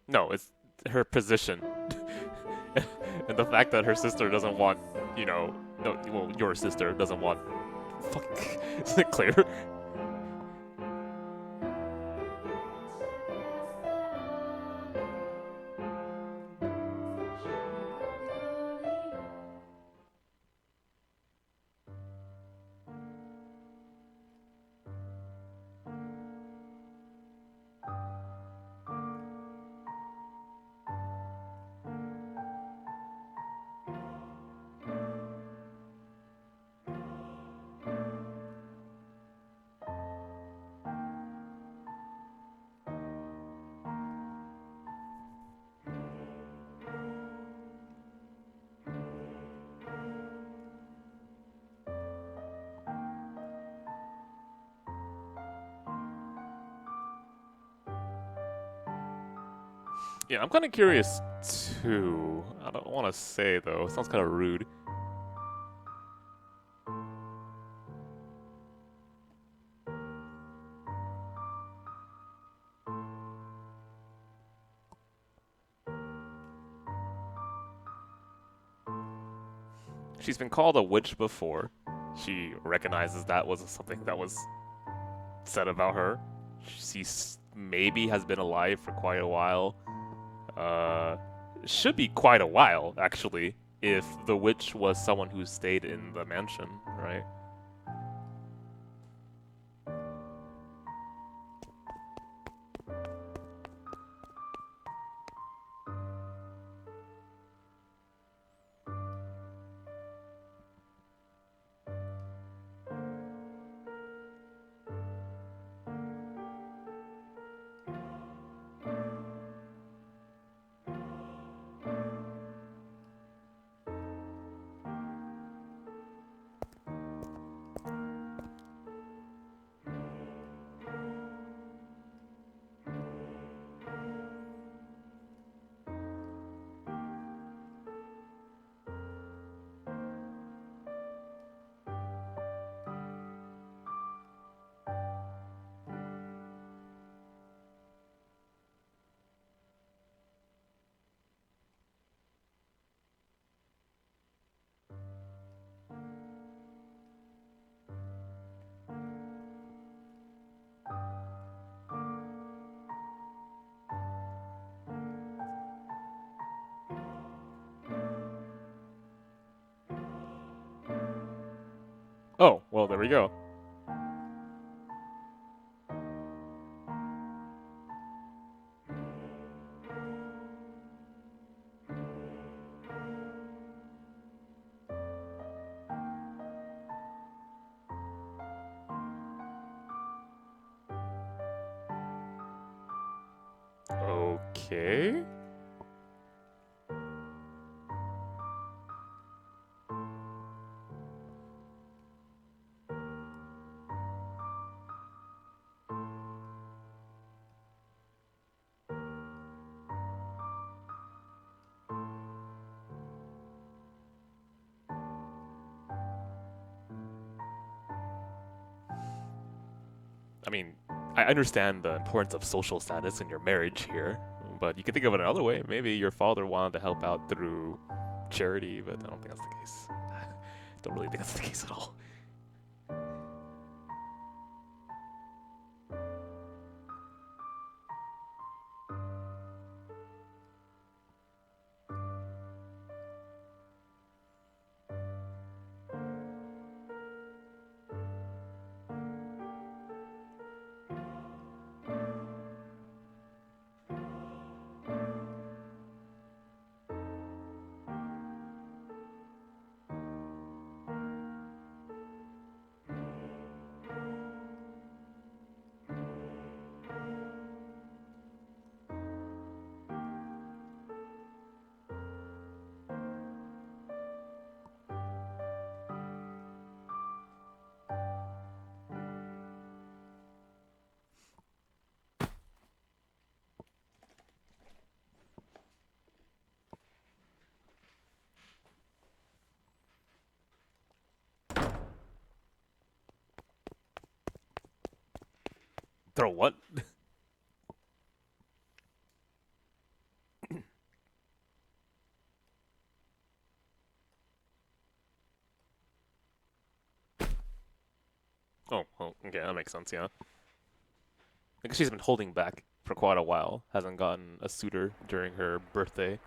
No, it's her position. And the fact that her sister doesn't want, you know, no, well, your sister doesn't want. Fuck, isn't it clear? Yeah, I'm kind of curious too. I don't want to say though. It sounds kind of rude. She's been called a witch before. She recognizes that was something that was said about her. She maybe has been alive for quite a while. Should be quite a while, actually, if the witch was someone who stayed in the mansion, right? Oh, well, there we go. Okay. I mean, I understand the importance of social status in your marriage here, but you can think of it another way. Maybe your father wanted to help out through charity, but I don't think that's the case. Don't really think that's the case at all. Throw what? Okay, that makes sense, yeah. I guess she's been holding back for quite a while. Hasn't gotten a suitor during her birthday.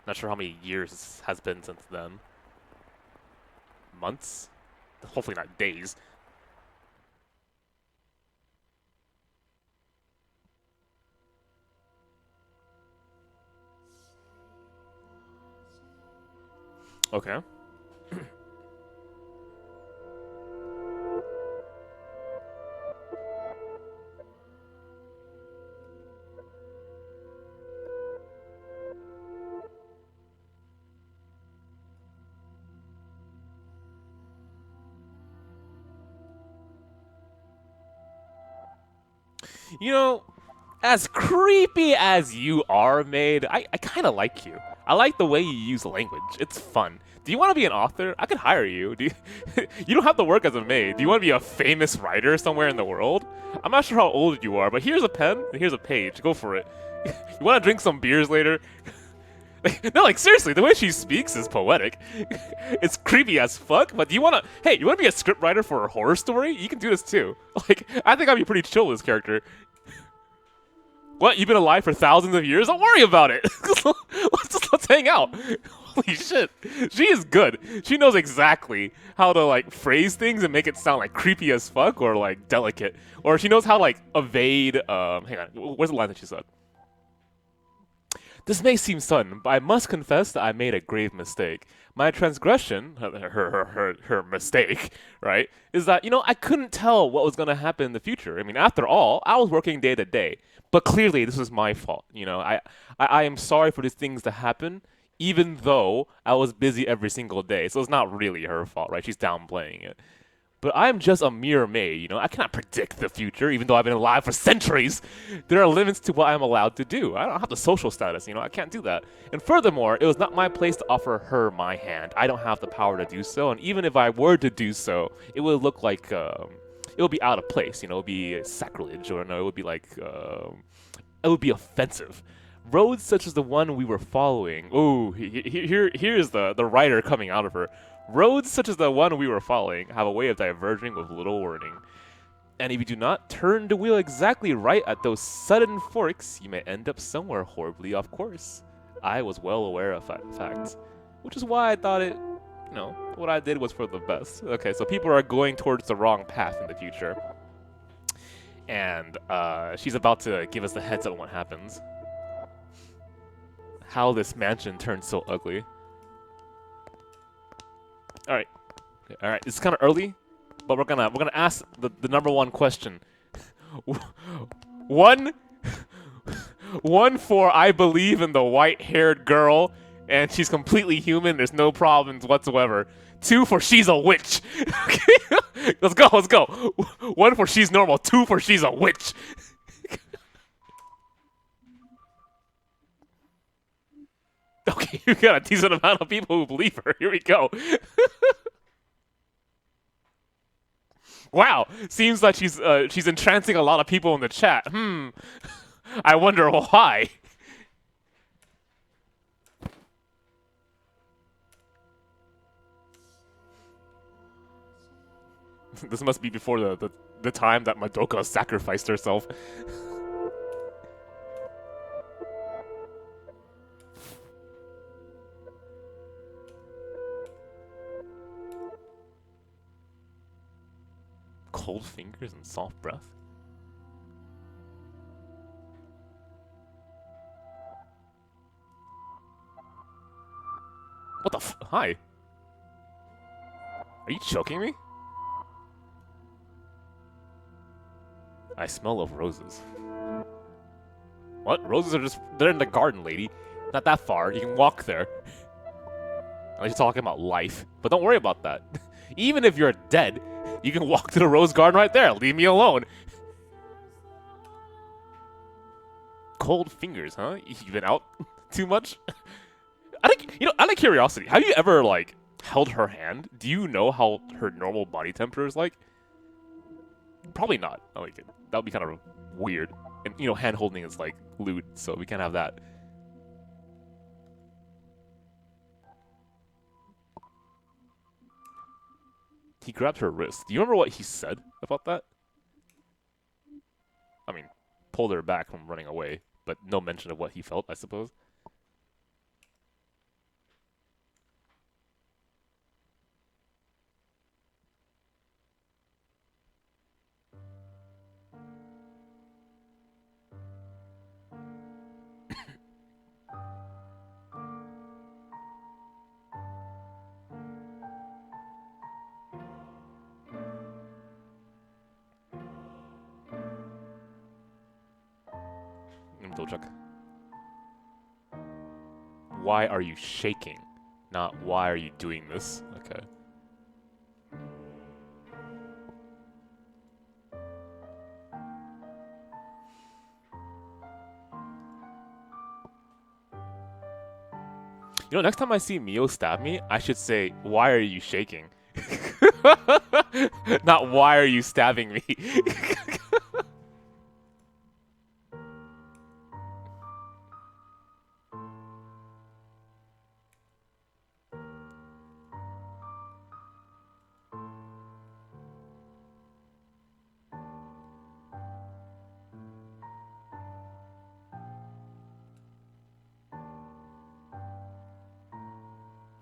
Not sure how many years it has been since then. Months? Hopefully not days. Okay. You know, as creepy as you are, Maid, I kind of like you. I like the way you use language. It's fun. Do you want to be an author? I could hire you. Do you, you don't have to work as a maid. Do you want to be a famous writer somewhere in the world? I'm not sure how old you are, but here's a pen and here's a page. Go for it. You want to drink some beers later? No, like seriously, the way she speaks is poetic. It's creepy as fuck, but do you wanna hey, you wanna be a scriptwriter for a horror story? You can do this too. Like, I think I'd be pretty chill with this character. What, you've been alive for thousands of years? Don't worry about it. let's hang out. Holy shit. She is good. She knows exactly how to like phrase things and make it sound like creepy as fuck or like delicate. Or she knows how like evade hang on, where's the line that she said? This may seem sudden, but I must confess that I made a grave mistake. My transgression, her mistake, right, is that, you know, I couldn't tell what was going to happen in the future. I mean, after all, I was working day to day. But clearly, this was my fault. You know, I am sorry for these things to happen, even though I was busy every single day. So it's not really her fault, right? She's downplaying it. But I'm just a mere maid, you know? I cannot predict the future, even though I've been alive for centuries. There are limits to what I'm allowed to do. I don't have the social status, you know? I can't do that. And furthermore, it was not my place to offer her my hand. I don't have the power to do so, and even if I were to do so, it would look like, it would be out of place, you know? It would be sacrilege, or no, it would be like, it would be offensive. Roads such as the one we were following. Ooh, here's the writer coming out of her. Roads such as the one we were following have a way of diverging with little warning. And if you do not turn the wheel exactly right at those sudden forks, you may end up somewhere horribly off course. I was well aware of that fact, which is why I thought it, you know, what I did was for the best. Okay, so people are going towards the wrong path in the future. And she's about to give us the heads up on what happens. How this mansion turned so ugly. All right, it's kind of early, but we're gonna ask the number one question. one for I believe in the white-haired girl, and she's completely human. There's no problems whatsoever. 2 for she's a witch. Okay, let's go. 1 for she's normal. 2 for she's a witch. Okay, you got a decent amount of people who believe her. Here we go. Wow, seems like she's entrancing a lot of people in the chat. I wonder why. This must be before the time that Madoka sacrificed herself. Cold fingers and soft breath? What the f- Hi. Are you choking me? I smell of roses. What? Roses are just... They're in the garden, lady. Not that far. You can walk there. Unless you're talking about life. But don't worry about that. Even if you're dead, you can walk to the rose garden right there. Leave me alone. Cold fingers, huh? You've been out too much? I think, you know, out of curiosity, have you ever, like, held her hand? Do you know how her normal body temperature is like? Probably not. Like, that would be kind of weird. And, you know, hand holding is, like, lewd, so we can't have that. He grabbed her wrist. Do you remember what he said about that? I mean, pulled her back from running away, but no mention of what he felt, I suppose. Let me double check. Why are you shaking? Not why are you doing this? Okay. You know, next time I see Mio stab me, I should say, why are you shaking? Not why are you stabbing me?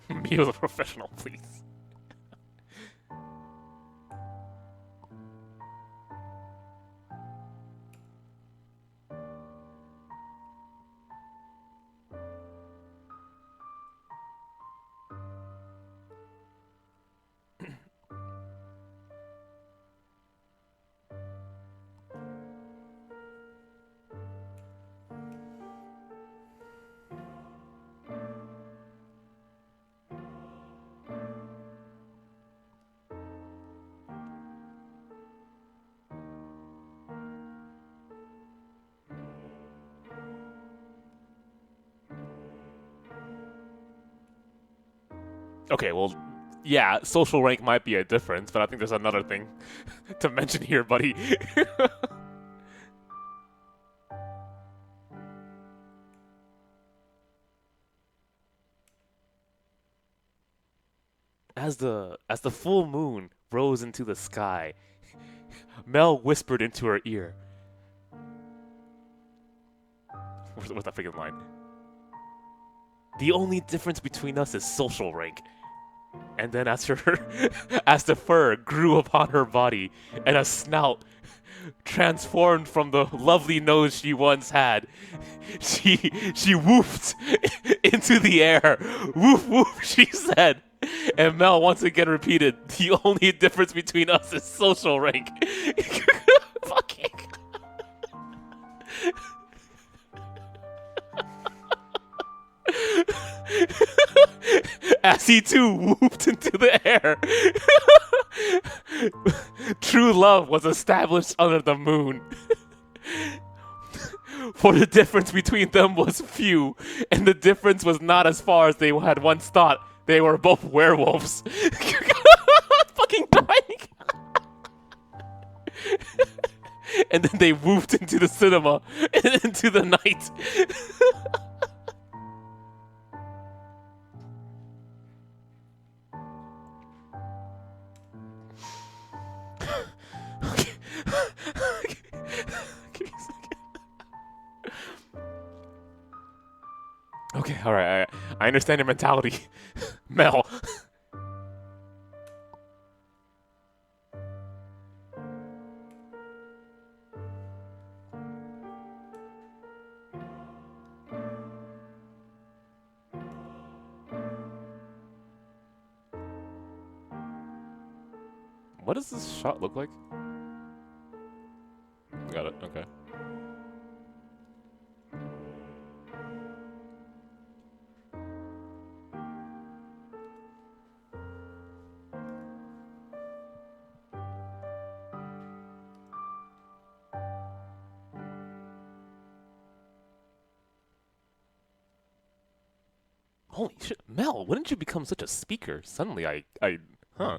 Mio's a professional, please. Okay, well, yeah, social rank might be a difference, but I think there's another thing to mention here, buddy. As the full moon rose into the sky, Mel whispered into her ear. What's that freaking line? The only difference between us is social rank. And then as as the fur grew upon her body and a snout transformed from the lovely nose she once had, she whooped into the air. Woof woof, she said. And Mel once again repeated, the only difference between us is social rank. Fucking. As he too whooped into the air. True love was established under the moon. For the difference between them was few, and the difference was not as far as they had once thought. They were both werewolves. Fucking dying. And then they whooped into the cinema and into the night. Okay, alright, I understand your mentality, Mel. What does this shot look like? Got it, okay. Holy shit, Mel, when did you become such a speaker? Suddenly huh.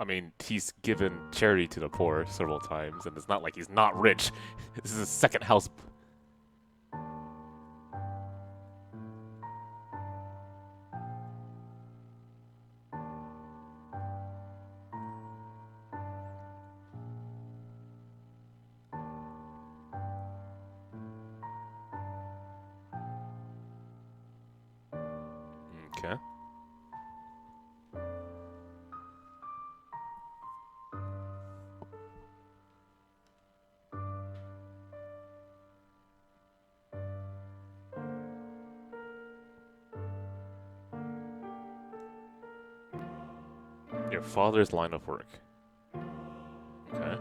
I mean, he's given charity to the poor several times, and it's not like he's not rich. This is his second house. Okay. Your father's line of work. Okay.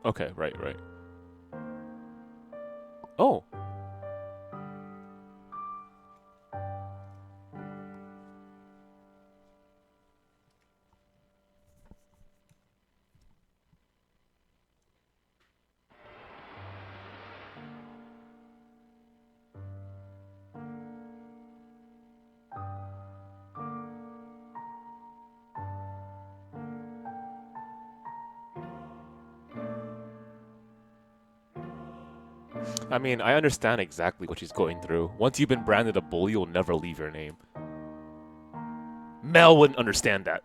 Okay, right. Oh! I mean, I understand exactly what she's going through. Once you've been branded a bully, you'll never leave your name. Mel wouldn't understand that.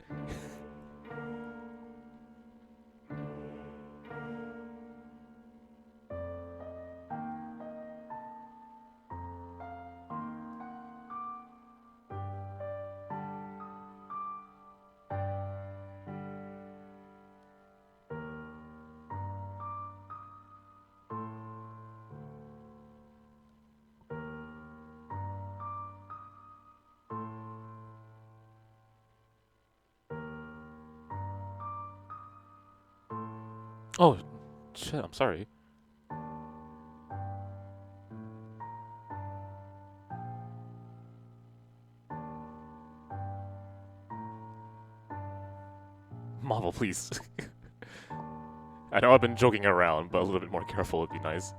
Oh, shit, I'm sorry. Marvel, please. I know I've been joking around, but a little bit more careful would be nice.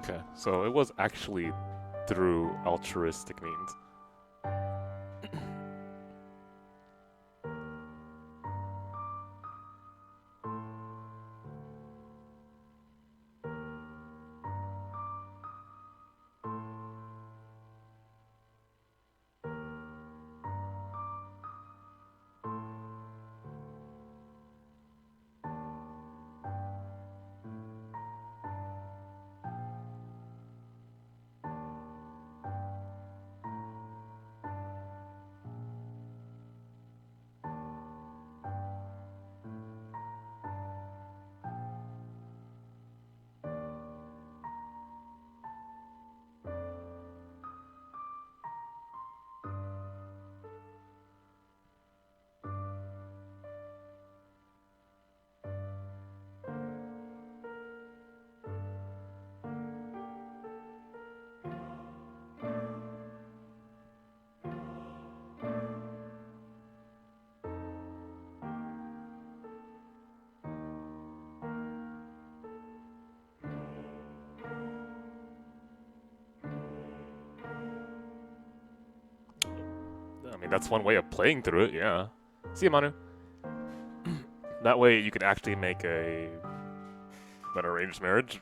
Okay, so it was actually through altruistic means. I mean, that's one way of playing through it, yeah. See you, Manu. That way you can actually make an arranged marriage.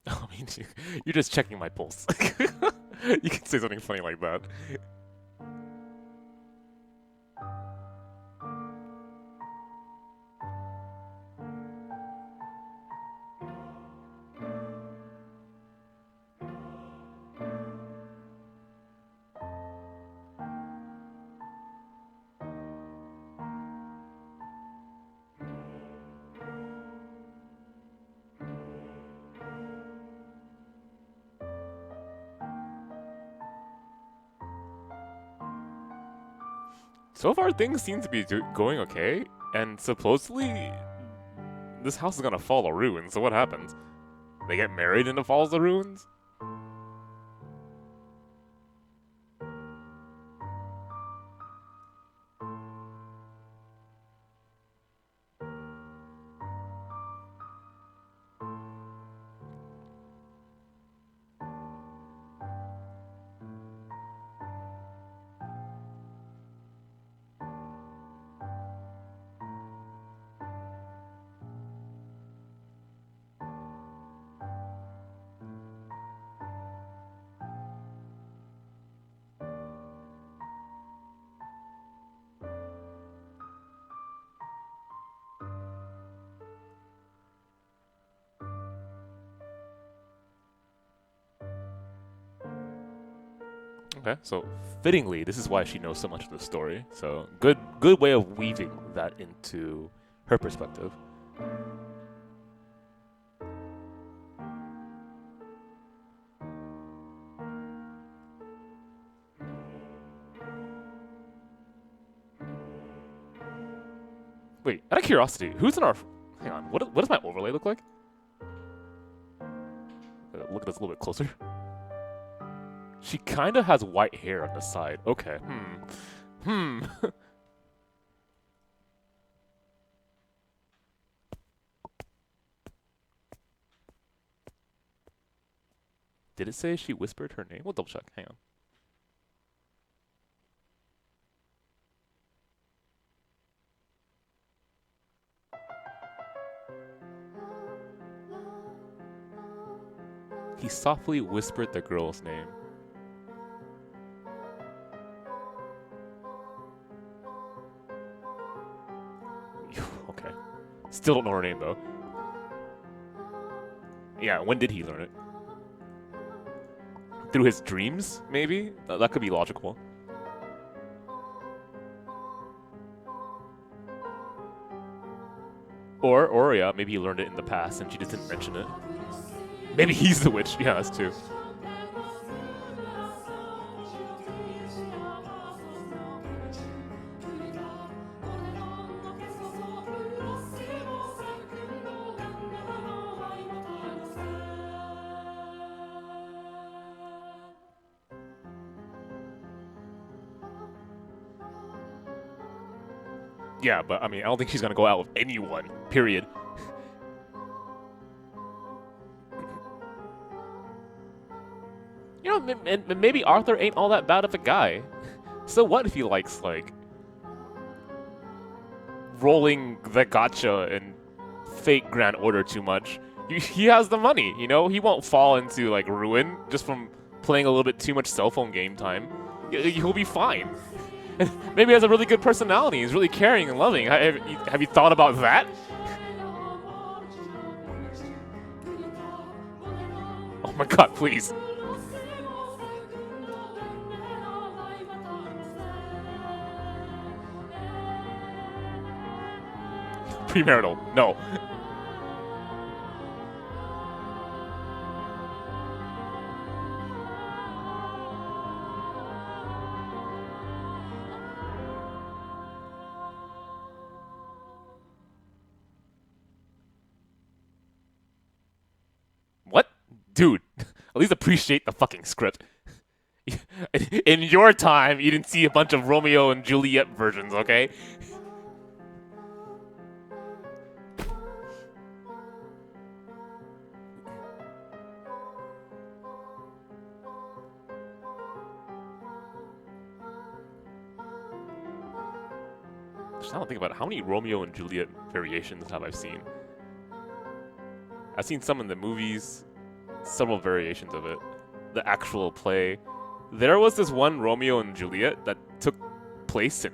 I mean, you're just checking my pulse. You can say something funny like that. So far, things seem to be going okay, and supposedly this house is gonna fall to ruins. So what happens? They get married and it falls to ruins? Okay, so fittingly, this is why she knows so much of the story. So good way of weaving that into her perspective. Wait, out of curiosity, who's in our... Hang on, what does my overlay look like? Look at this a little bit closer. She kind of has white hair on the side. Okay, Did it say she whispered her name? We'll double check, hang on. He softly whispered the girl's name. Okay. Still don't know her name, though. Yeah, when did he learn it? Through his dreams, maybe? That could be logical. Or yeah, maybe he learned it in the past and she just didn't mention it. Maybe he's the witch. Yeah, that's true. Yeah, but I mean, I don't think she's gonna go out with anyone, period. You know, maybe Arthur ain't all that bad of a guy. So what if he likes, like, rolling the gacha and fake Grand Order too much? He has the money, you know? He won't fall into, like, ruin just from playing a little bit too much cell phone game time. He'll be fine. Maybe he has a really good personality. He's really caring and loving. Have you thought about that? Oh my god, please. Premarital, no. What? Dude, at least appreciate the fucking script. In your time, you didn't see a bunch of Romeo and Juliet versions, okay? Just now I think about it, how many Romeo and Juliet variations have I seen? I've seen some in the movies, several variations of it. The actual play. There was this one Romeo and Juliet that took place in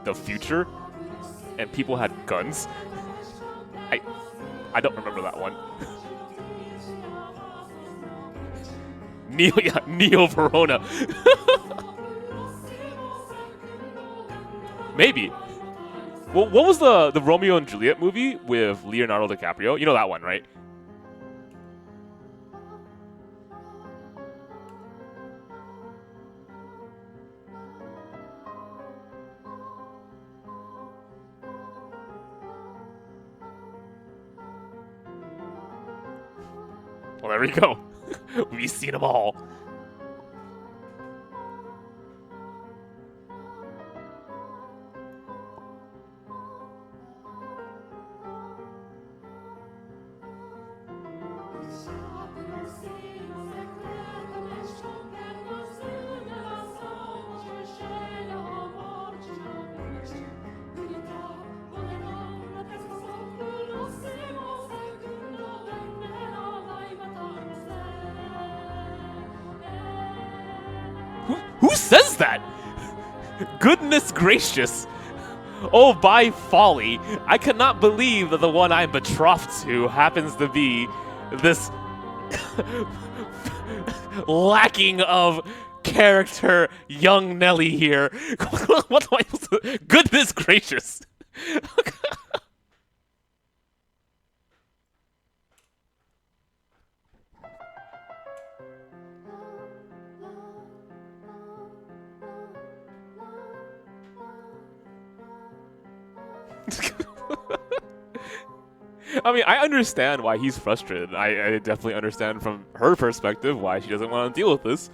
the future, and people had guns. I don't remember that one. Neo Verona. Maybe. Well, what was the Romeo and Juliet movie with Leonardo DiCaprio? You know that one, right? Well, there we go. We've seen them all. Who says that? Goodness gracious. Oh, by folly, I cannot believe that the one I'm betrothed to happens to be this lacking of character young Nelly here. What am I supposed to... Goodness gracious. I mean, I understand why he's frustrated. I definitely understand from her perspective why she doesn't want to deal with this.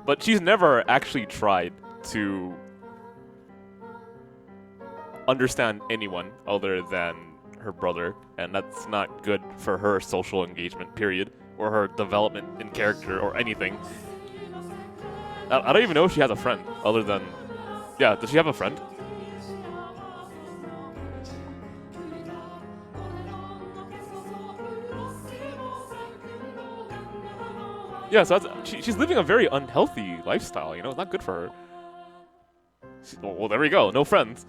But she's never actually tried to understand anyone other than her brother, and that's not good for her social engagement, period, or her development in character or anything. I don't even know if she has a friend other than... Yeah, does she have a friend? Yeah, so she's living a very unhealthy lifestyle, you know? It's not good for her. Well, there we go. No friends.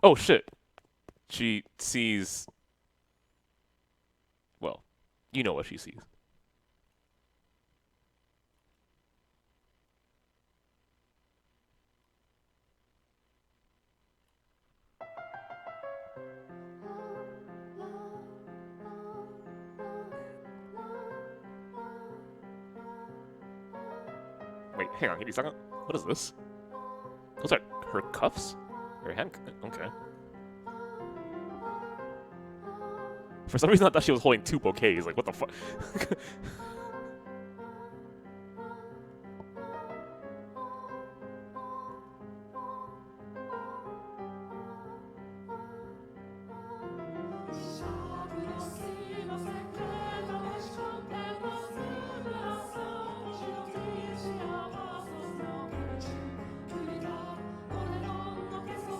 Oh, shit. She sees... Well, you know what she sees. Wait, hang on, give me a second. What is this? Those are her cuffs? Her hand... Okay. For some reason I thought she was holding two bouquets, like what the fuck?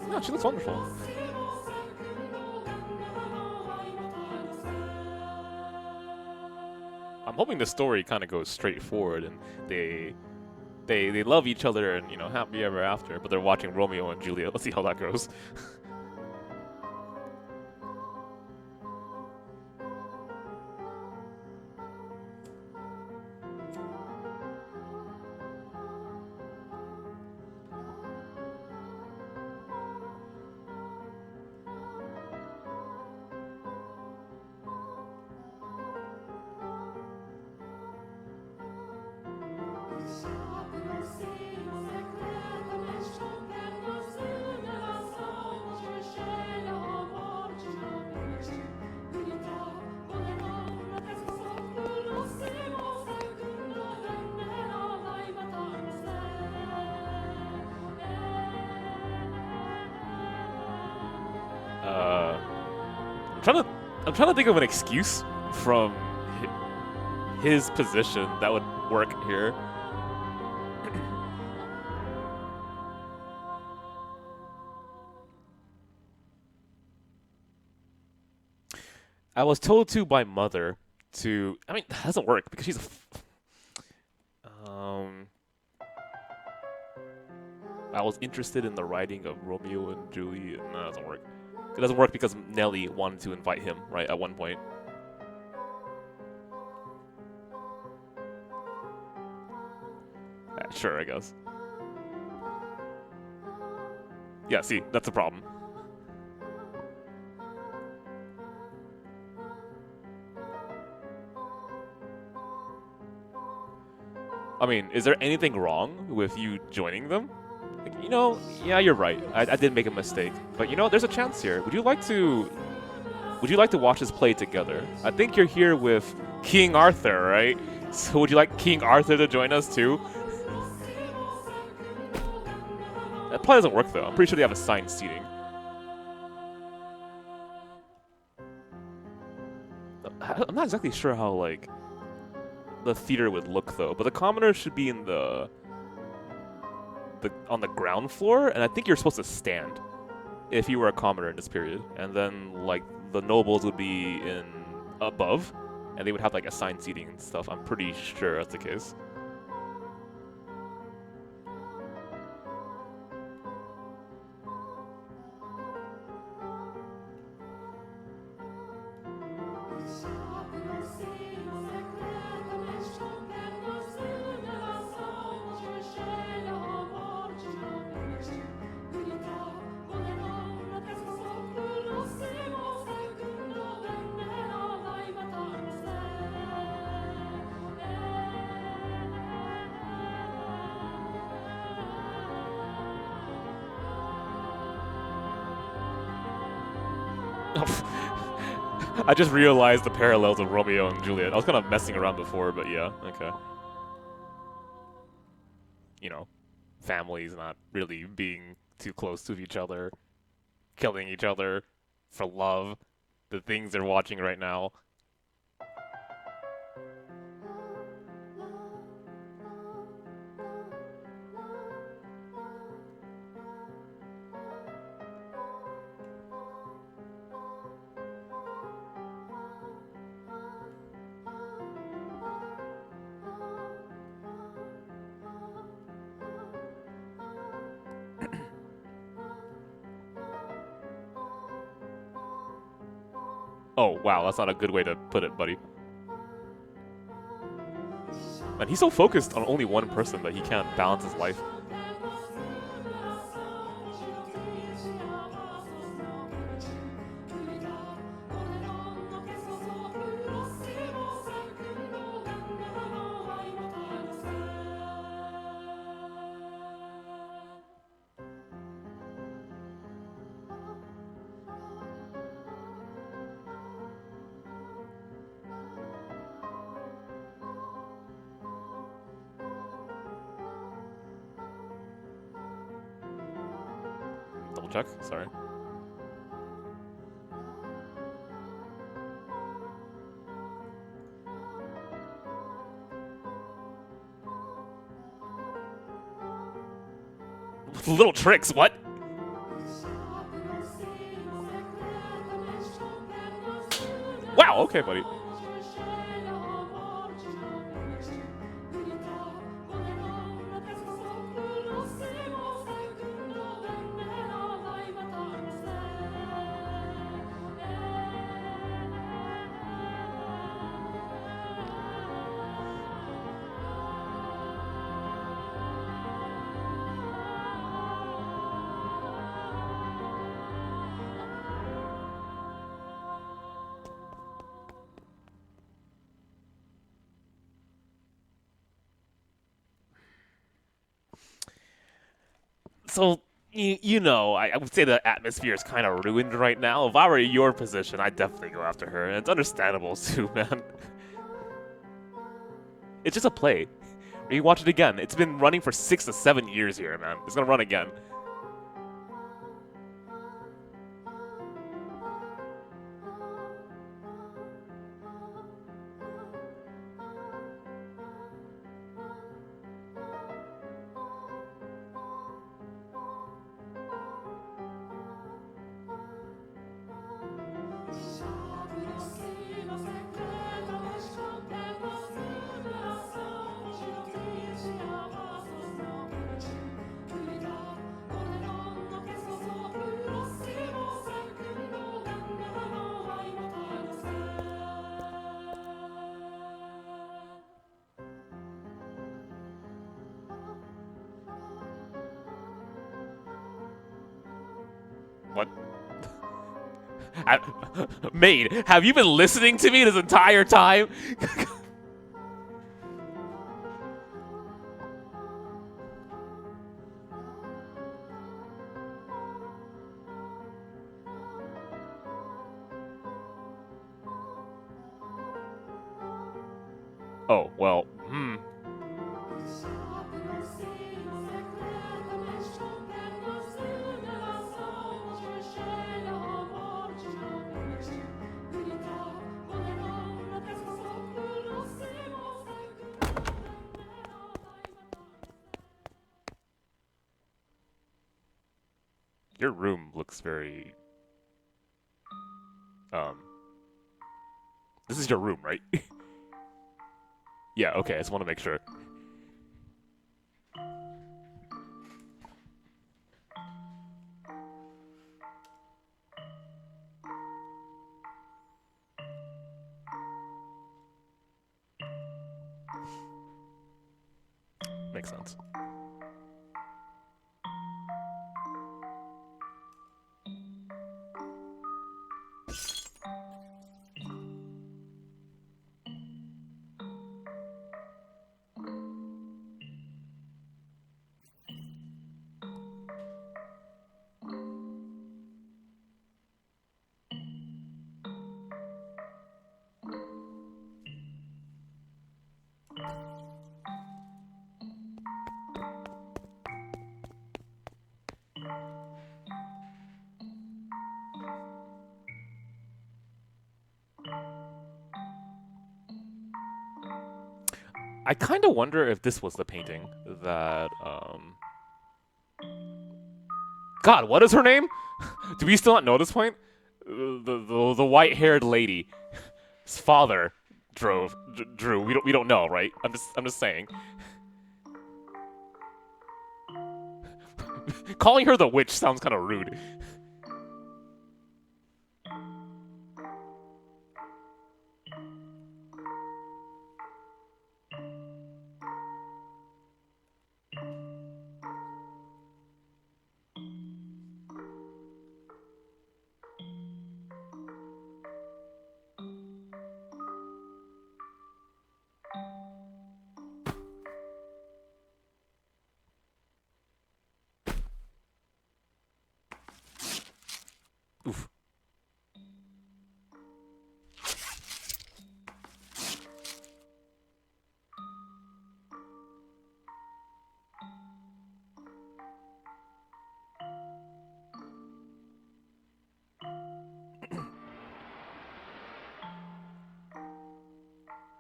No, she looks wonderful. I'm hoping the story kind of goes straight forward and they love each other and, you know, happy ever after, but they're watching Romeo and Juliet. Let's see how that goes. I'm trying to think of an excuse from his position that would work here. I was told to by mother to. I mean, that doesn't work because she's a. I was interested in the writing of Romeo and Juliet. No, that doesn't work. It doesn't work because Nelly wanted to invite him, right, at one point. Sure, I guess. Yeah, see, that's the problem. I mean, is there anything wrong with you joining them? Like, you know, yeah, you're right. I did make a mistake. But you know, there's a chance here. Would you like to watch us play together? I think you're here with King Arthur, right? So would you like King Arthur to join us too? That probably doesn't work though. I'm pretty sure they have assigned seating. I'm not exactly sure how like the theater would look though, but the commoners should be in on the ground floor, and I think you're supposed to stand if you were a commoner in this period, and then like the nobles would be in above, and they would have like assigned seating and stuff. I'm pretty sure that's the case. I just realized the parallels of Romeo and Juliet. I was kind of messing around before, but yeah, okay. You know, families not really being too close to each other, killing each other for love, the things they're watching right now. Oh, wow, that's not a good way to put it, buddy. And he's so focused on only one person that he can't balance his life. Double check, sorry. Little tricks, what? Wow, okay, buddy. So, you know, I would say the atmosphere is kind of ruined right now. If I were in your position, I'd definitely go after her. And it's understandable, too, man. It's just a play. You watch it again. It's been running for 6 to 7 years here, man. It's gonna run again. What? Maid, have you been listening to me this entire time? Oh, well, Your room looks very... This is your room, right? Yeah, okay, I just want to make sure. Makes sense. I kind of wonder if this was the painting that, God, what is her name? Do we still not know this point? The white-haired lady. His father drew. We don't know, right? I'm just saying. Calling her the witch sounds kind of rude. Oof.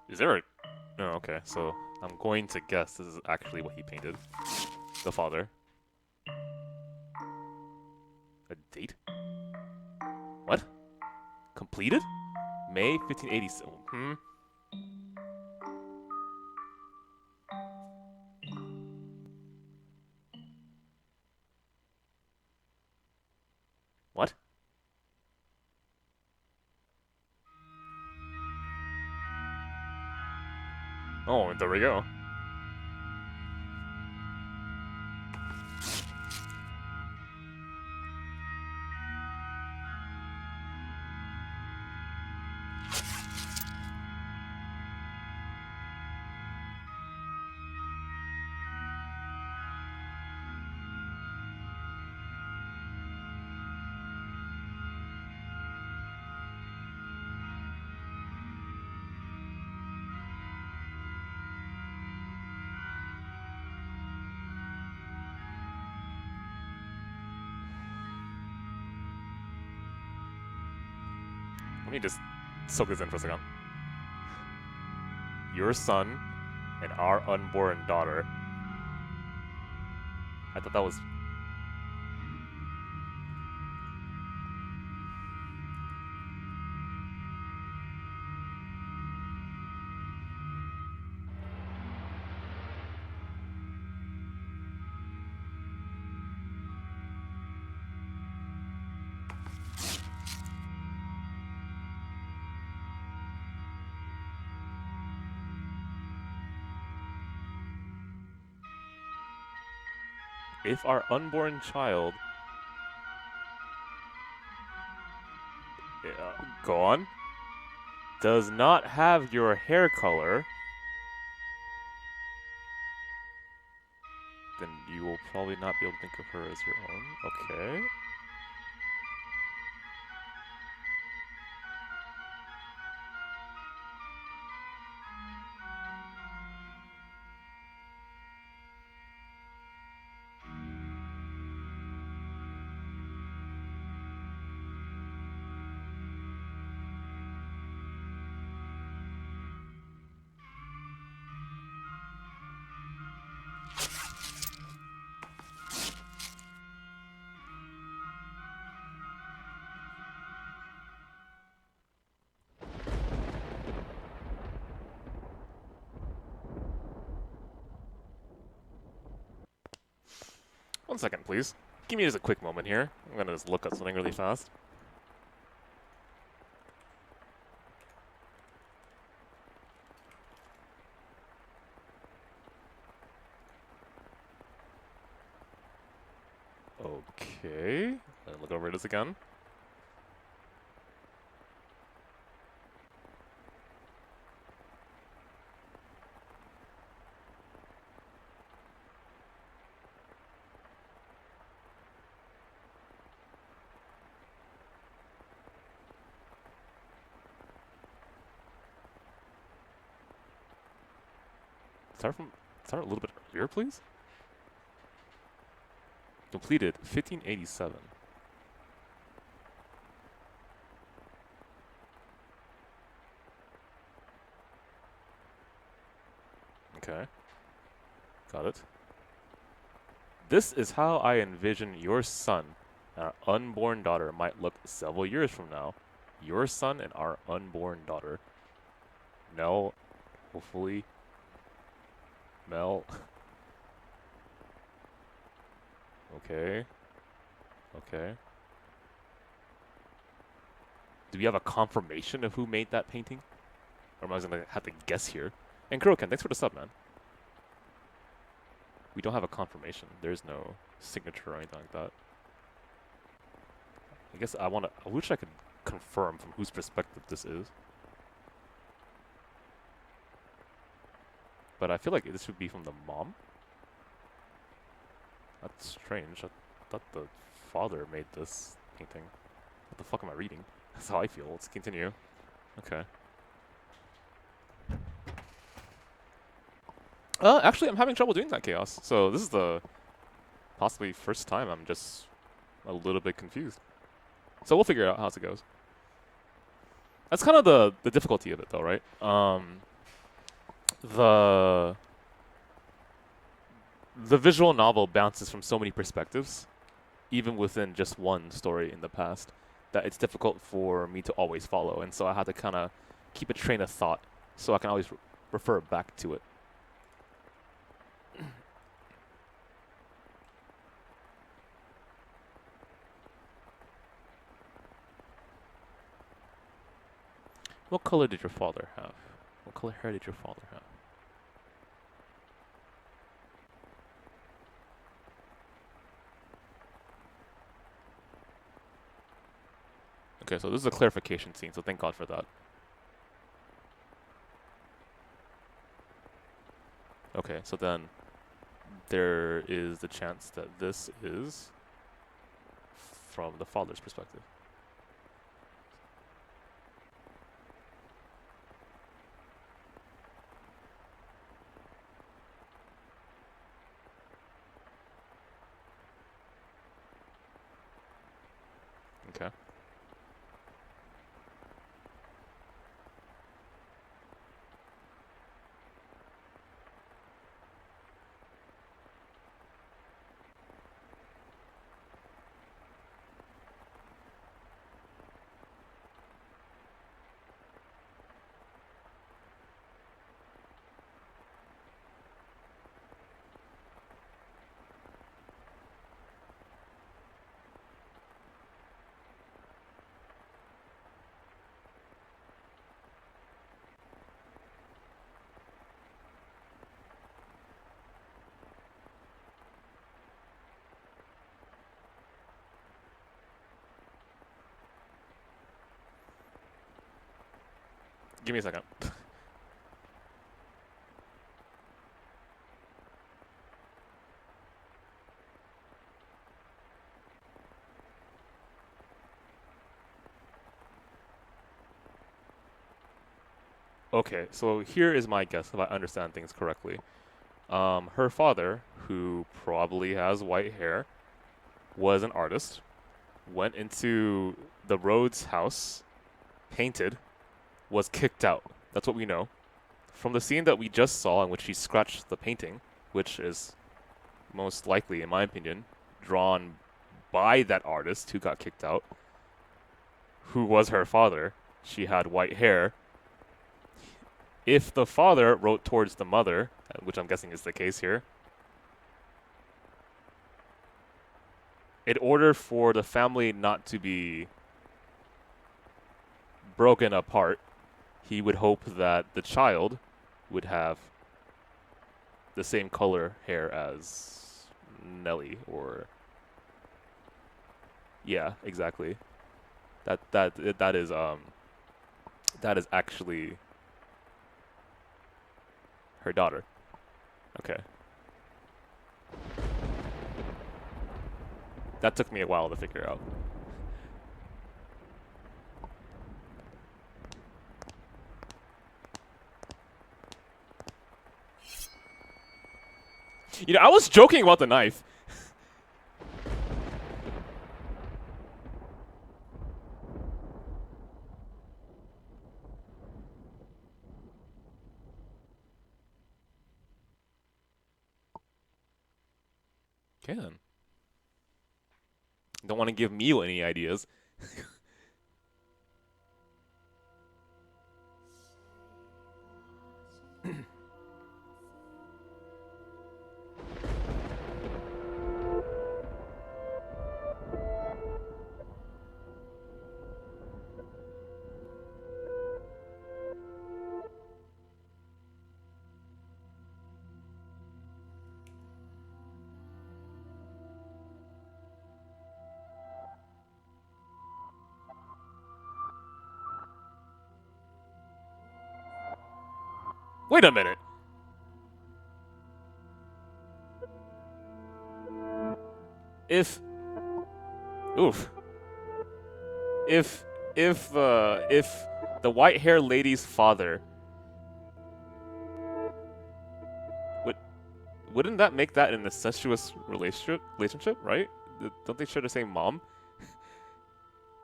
Is there a... No, okay, so I'm going to guess this is actually what he painted. The father. A date? What? Completed? May 1587. What? Oh, there we go. Let me just soak this in for a second. Your son and our unborn daughter. I thought that was... If our unborn child Go on. Does not have your hair color. Then you will probably not be able to think of her as your own. Okay. One second, please. Give me just a quick moment here. I'm gonna just look at something really fast. Okay. Let me look over this again. Start a little bit earlier, please. Completed 1587. Okay. Got it. This is how I envision your son and our unborn daughter might look several years from now. Your son and our unborn daughter. Mel, hopefully. Mel. Okay. Okay. Do we have a confirmation of who made that painting? Or am I gonna have to guess here? And Kuroken, thanks for the sub, man. We don't have a confirmation. There's no signature or anything like that. I guess I wish I could confirm from whose perspective this is. But I feel like this would be from the mom. That's strange. I thought the father made this painting. What the fuck am I reading? That's how I feel. Let's continue. Okay. Actually, I'm having trouble doing that, Chaos. So this is the possibly first time I'm just a little bit confused. So we'll figure out how it goes. That's kind of the difficulty of it, though, right? The visual novel bounces from so many perspectives, even within just one story in the past, that it's difficult for me to always follow. And so I have to kind of keep a train of thought so I can always refer back to it. What color did your father have? What color hair did your father have? Okay, so this is a clarification scene, so thank God for that. Okay, so then there is the chance that this is from the father's perspective. Okay. Give me a second. Okay, so here is my guess if I understand things correctly. Her father, who probably has white hair, was an artist, went into the Rhodes house, painted, was kicked out. That's what we know. From the scene that we just saw in which she scratched the painting, which is most likely, in my opinion, drawn by that artist who got kicked out, who was her father. She had white hair. If the father wrote towards the mother, which I'm guessing is the case here, in order for the family not to be broken apart, he would hope that the child would have the same color hair as Nelly, or yeah, exactly. That is actually her daughter. Okay. That took me a while to figure out. You know, I was joking about the knife. Okay then. Don't want to give me any ideas. Wait a minute. If oof. If the white hair lady's father wouldn't that make that an incestuous relationship, right? Don't they share the same mom?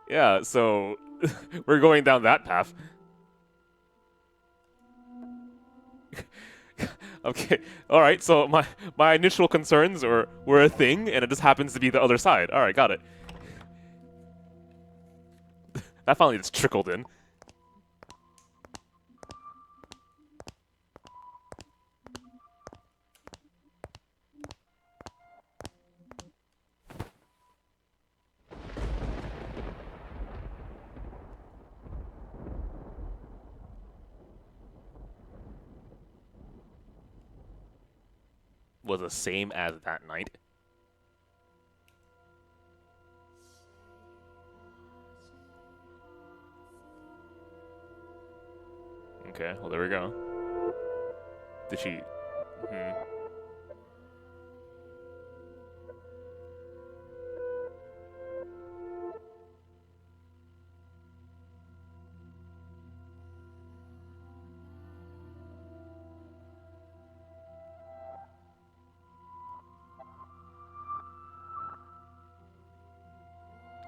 Yeah, so we're going down that path. Okay, all right. So my initial concerns were a thing, and it just happens to be the other side. All right, got it. That finally just trickled in. Was the same as that night. Okay, well there we go. Did she? Hmm.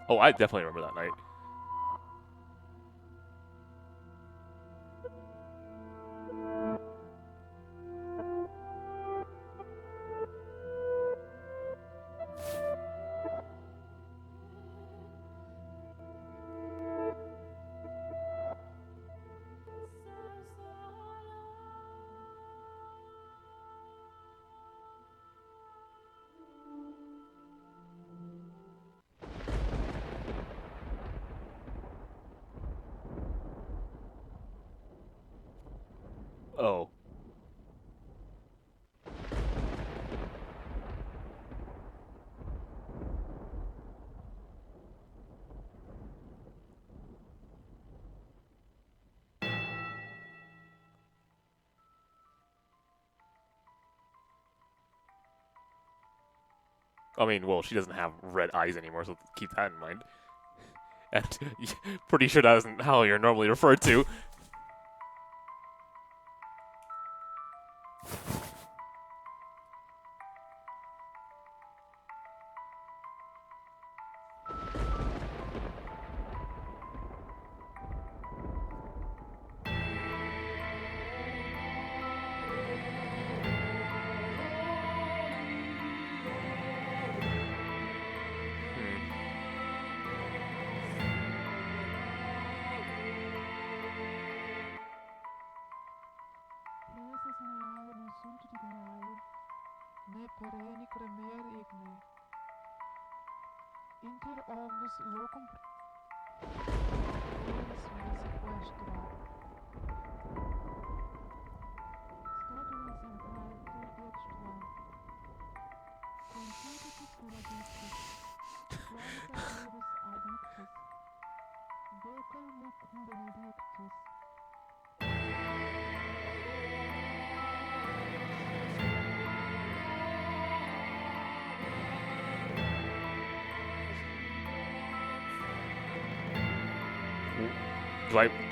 Oh, I definitely remember that night. Oh. I mean, well, she doesn't have red eyes anymore, so keep that in mind. And pretty sure that isn't how you're normally referred to.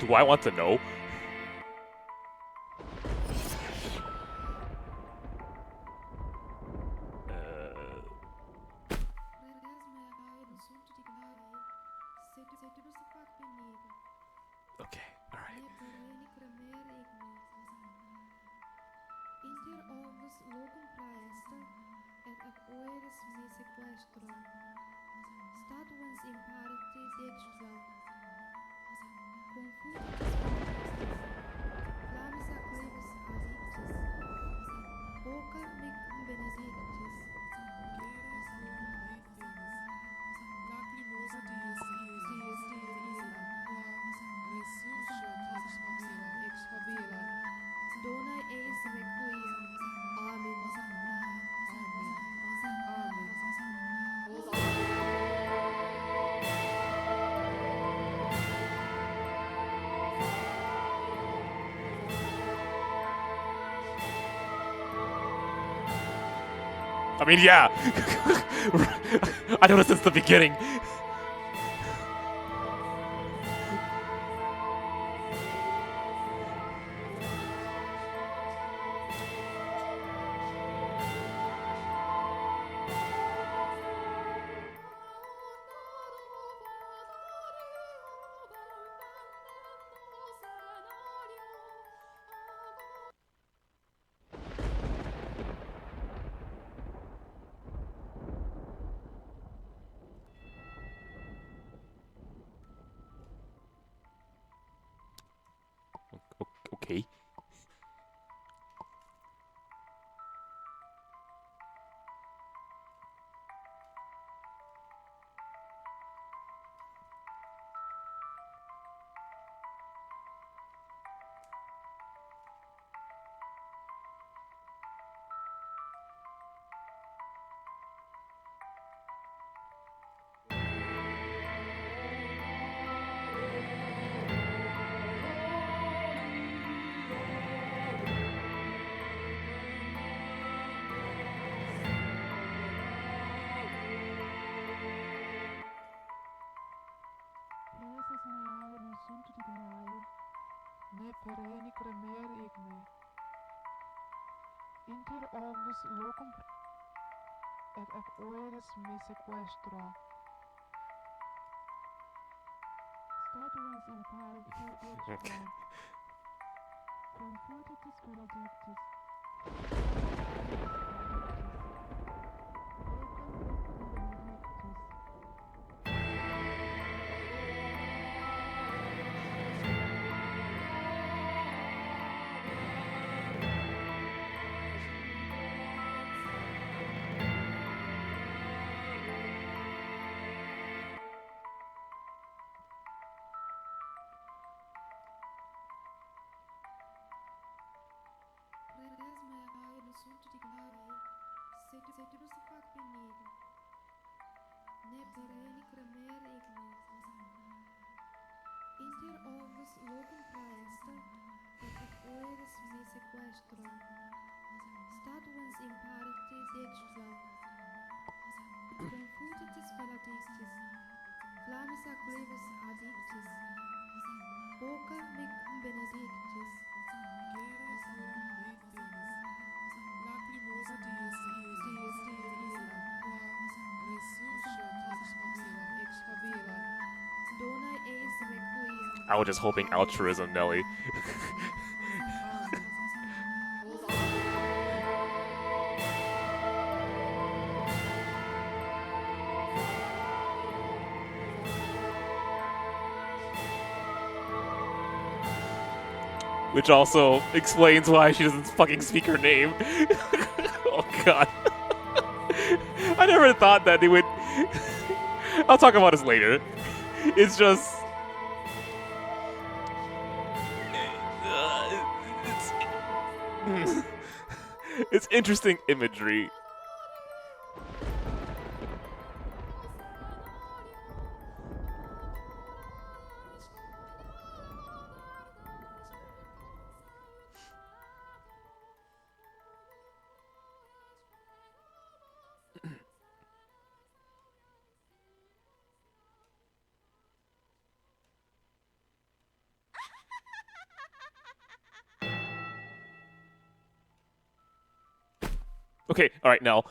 Do I want to know? Okay, alright. I mean, yeah. I noticed since the beginning. Okay. Okay. I was just hoping altruism, Nelly. Which also explains why she doesn't fucking speak her name. Oh god. I never thought that they would... I'll talk about this later. It's just... It's interesting imagery. Okay, alright, now.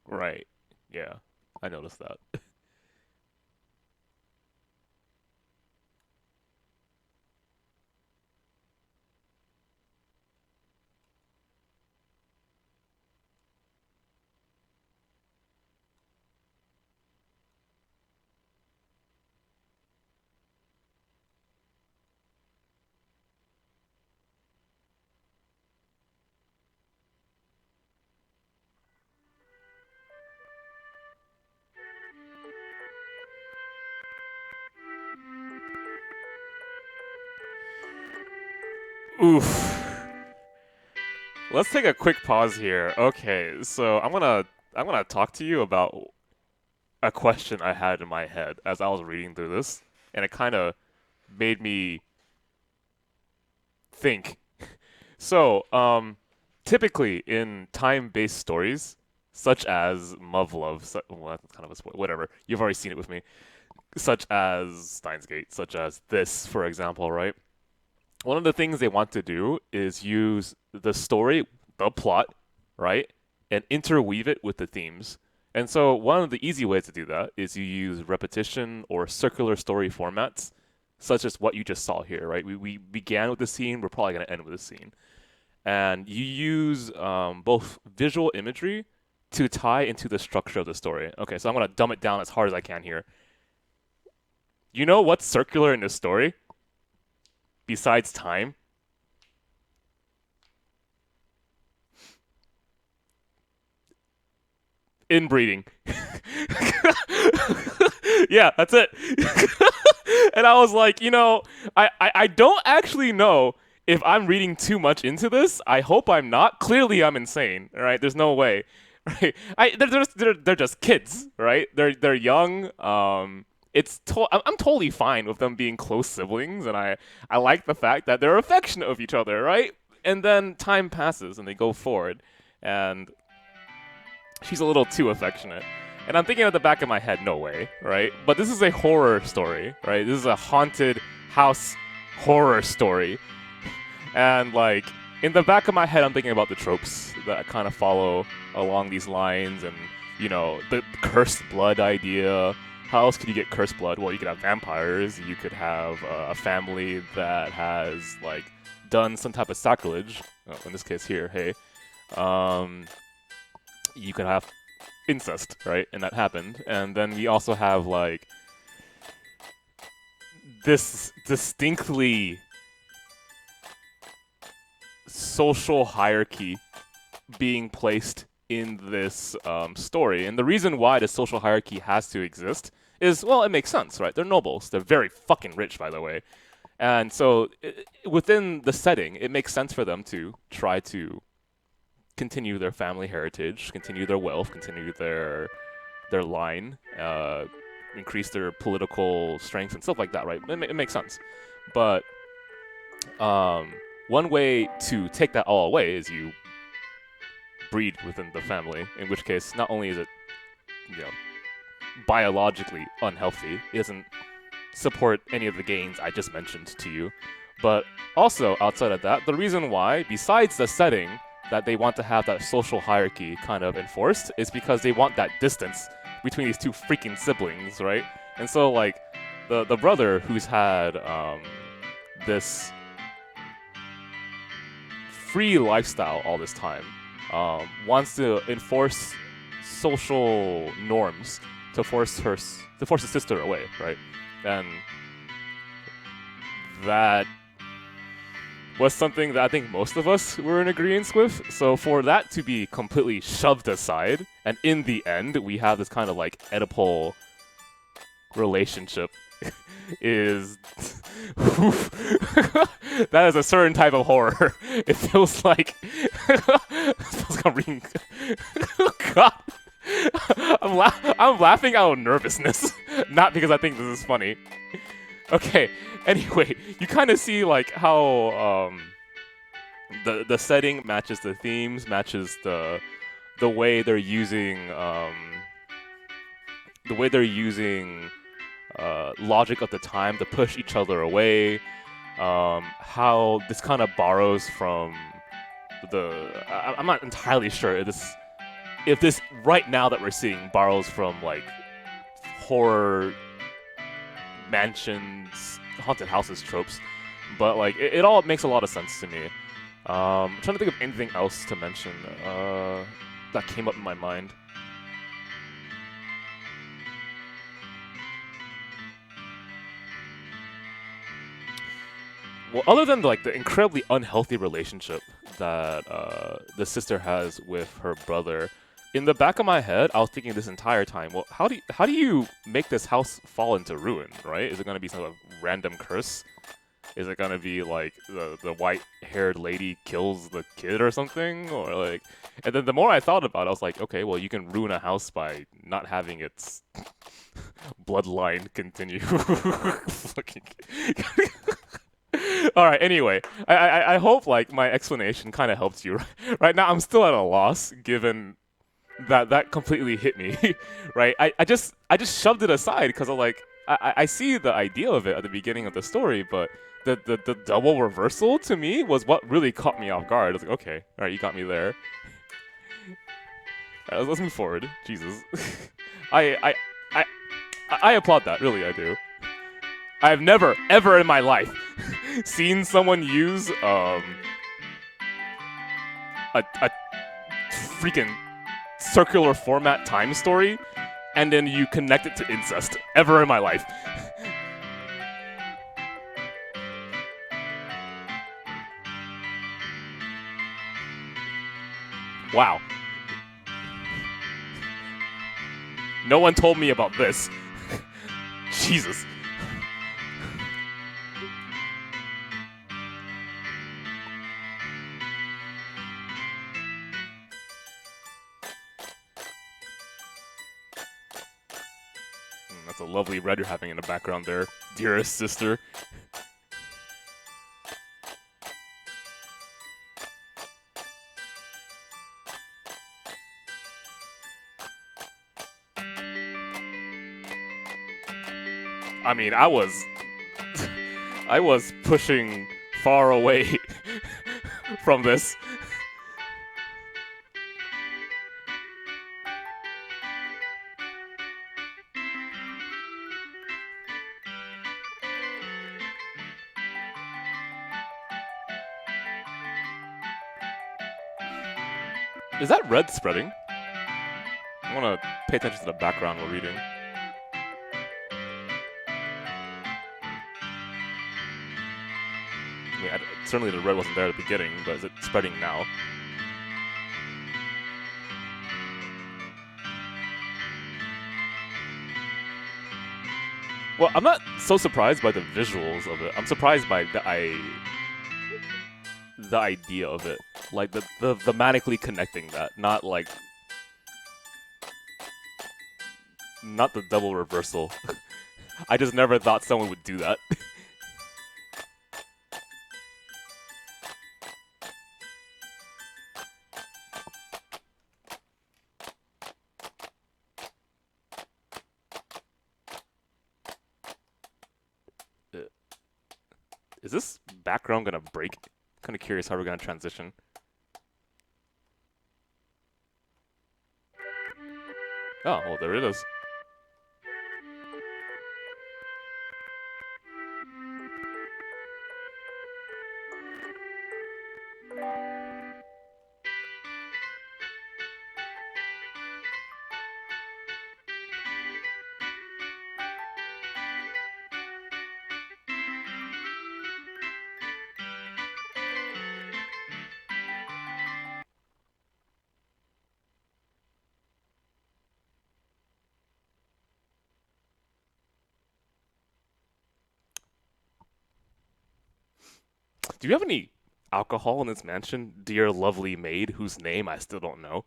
Right. Yeah, I noticed that. Oof. Let's take a quick pause here. Okay, so I'm gonna talk to you about a question I had in my head as I was reading through this, and it kind of made me think. So, typically in time-based stories, such as Muv-Love, well, that's kind of a spoiler, whatever, you've already seen it with me, such as Steins Gate, such as this, for example, right? One of the things they want to do is use the story, the plot, right, and interweave it with the themes. And so one of the easy ways to do that is you use repetition or circular story formats, such as what you just saw here, right? We began with the scene, we're probably going to end with a scene. And you use both visual imagery to tie into the structure of the story. Okay, so I'm going to dumb it down as hard as I can here. You know what's circular in this story? Besides time? Inbreeding. Yeah, that's it. And I was like, you know, I don't actually know if I'm reading too much into this. I hope I'm not. Clearly, I'm insane. Right? There's no way. Right? They're just kids. Right? They're young. I'm totally fine with them being close siblings, and I like the fact that they're affectionate of each other. Right? And then time passes, and they go forward, and she's a little too affectionate. And I'm thinking at the back of my head, no way, right? But this is a horror story, right? This is a haunted house horror story. And, like, in the back of my head, I'm thinking about the tropes that kind of follow along these lines and, you know, the cursed blood idea. How else could you get cursed blood? Well, you could have vampires. You could have a family that has, like, done some type of sacrilege. Oh, in this case here, hey. You could have incest, right? And that happened. And then we also have like this distinctly social hierarchy being placed in this story. And the reason why the social hierarchy has to exist is, well, it makes sense, right? They're nobles. They're very fucking rich, by the way. And so within the setting, it makes sense for them to try to continue their family heritage, continue their wealth, continue their line, increase their political strength and stuff like that, right? It makes sense. But one way to take that all away is you breed within the family, in which case not only is it, you know, biologically unhealthy, it doesn't support any of the gains I just mentioned to you, but also outside of that, the reason why, besides the setting, that they want to have that social hierarchy kind of enforced is because they want that distance between these two freaking siblings, right? And so like the brother who's had this free lifestyle all this time wants to enforce social norms to force his sister away, right? And that was something that I think most of us were in agreement with. So for that to be completely shoved aside, and in the end, we have this kind of like Oedipal relationship is that is a certain type of horror. It feels like I'm reading. God, I'm laughing out of nervousness, not because I think this is funny. Okay. Anyway, you kind of see like how the setting matches the themes, matches the way they're using logic of the time to push each other away. How this kind of borrows from I'm not entirely sure if this right now that we're seeing borrows from like horror mansions, haunted houses tropes, but like it all makes a lot of sense to me. I'm trying to think of anything else to mention that came up in my mind. Well, other than like the incredibly unhealthy relationship that the sister has with her brother, in the back of my head, I was thinking this entire time, well, how do you make this house fall into ruin, right? Is it gonna be some sort of random curse? Is it gonna be like the white-haired lady kills the kid or something, or like? And then the more I thought about it, I was like, okay, well, you can ruin a house by not having its bloodline continue. All right. Anyway, I hope like my explanation kind of helps you. Right now, I'm still at a loss given that completely hit me. Right. I just shoved it aside because I'm like I see the idea of it at the beginning of the story, but the double reversal to me was what really caught me off guard. I was like, okay, all right, you got me there. All right, let's move forward. Jesus, I applaud that. Really, I do. I have never, ever in my life seen someone use a freaking circular format time story and then you connect it to incest. Ever in my life. Wow. No one told me about this. Jesus. That's a lovely red you're having in the background there, dearest sister. I mean, I was pushing far away from this. Is that red spreading? I want to pay attention to the background we're reading. I mean, certainly the red wasn't there at the beginning, but is it spreading now? Well, I'm not so surprised by the visuals of it. I'm surprised by the idea of it, like the thematically connecting that, not the double reversal. I just never thought someone would do that. Is this background gonna break? Kind of curious how we're gonna transition. Oh, well, there it is. Do you have any alcohol in this mansion, dear lovely maid whose name I still don't know?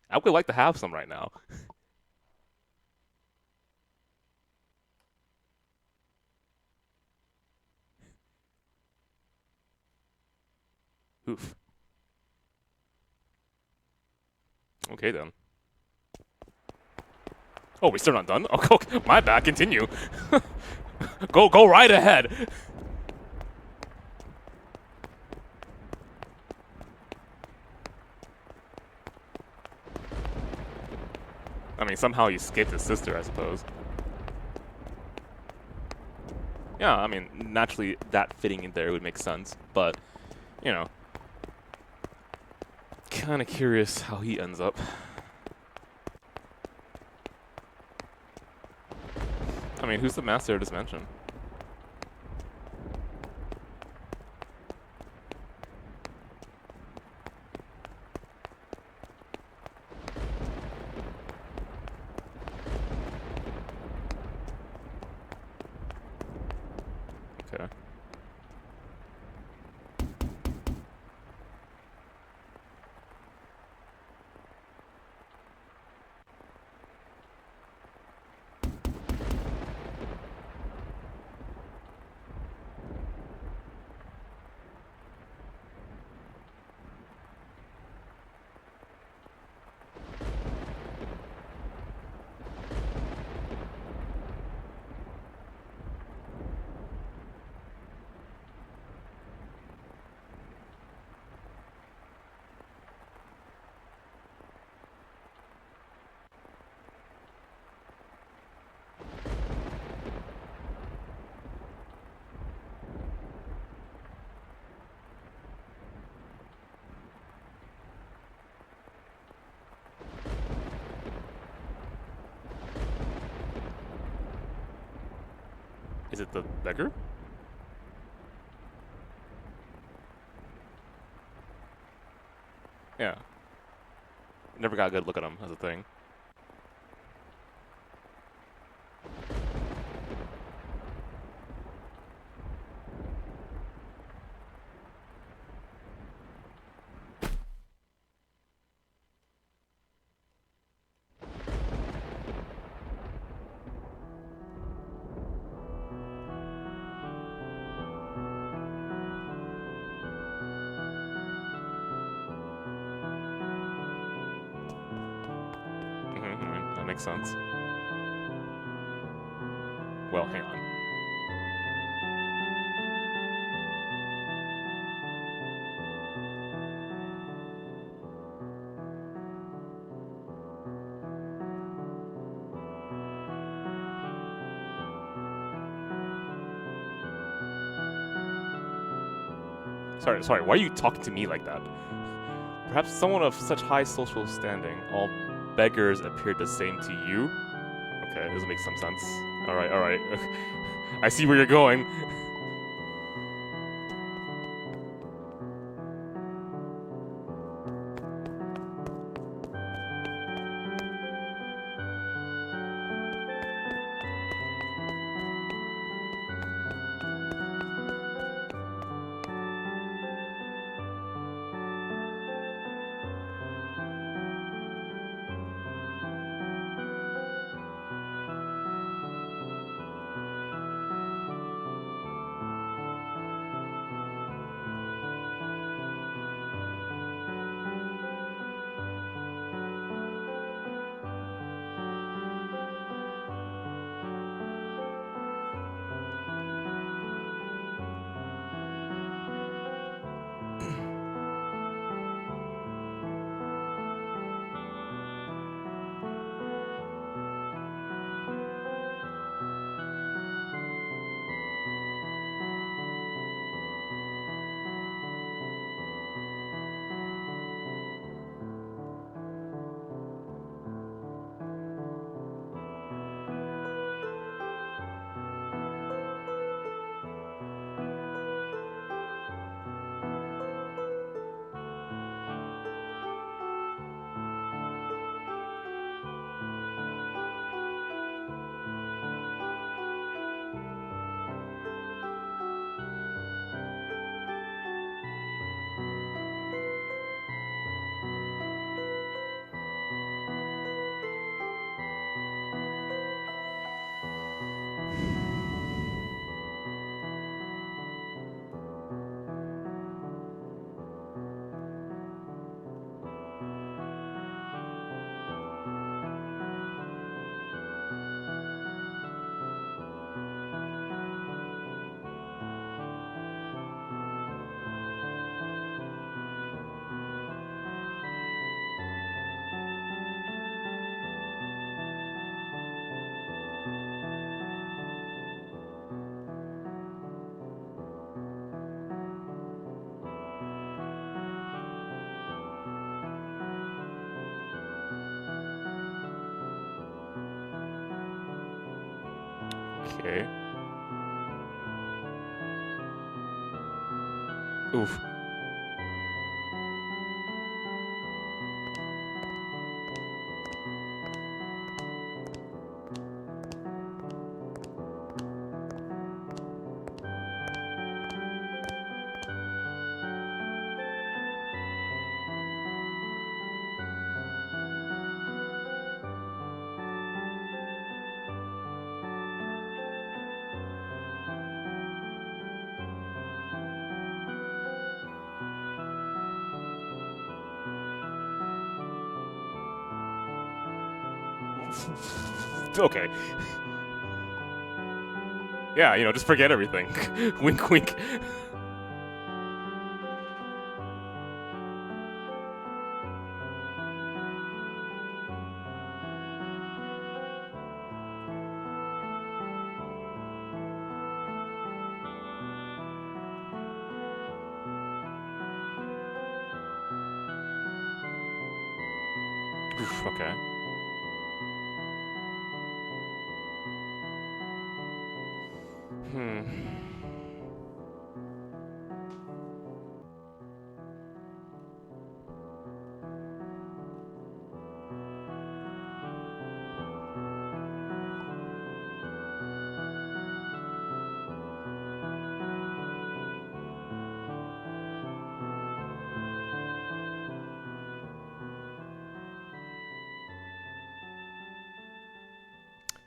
I would like to have some right now. Oof. Okay then. Oh, we're still not done? Oh, okay. My bad. Continue. Go right ahead. I mean, somehow he escaped his sister, I suppose. Yeah, I mean, naturally, that fitting in there would make sense, but, you know, kind of curious how he ends up. I mean, who's the master of this mansion? Okay. Is it the beggar? Yeah. Never got a good look at him as a thing. That makes sense. Well, hang on. Sorry, why are you talking to me like that? Perhaps someone of such high social standing, all beggars appeared the same to you. Okay, this makes some sense. Alright, alright. I see where you're going. Okay. Oof. Okay. Yeah, you know, just forget everything. Wink, wink. Oof, okay. Hmm.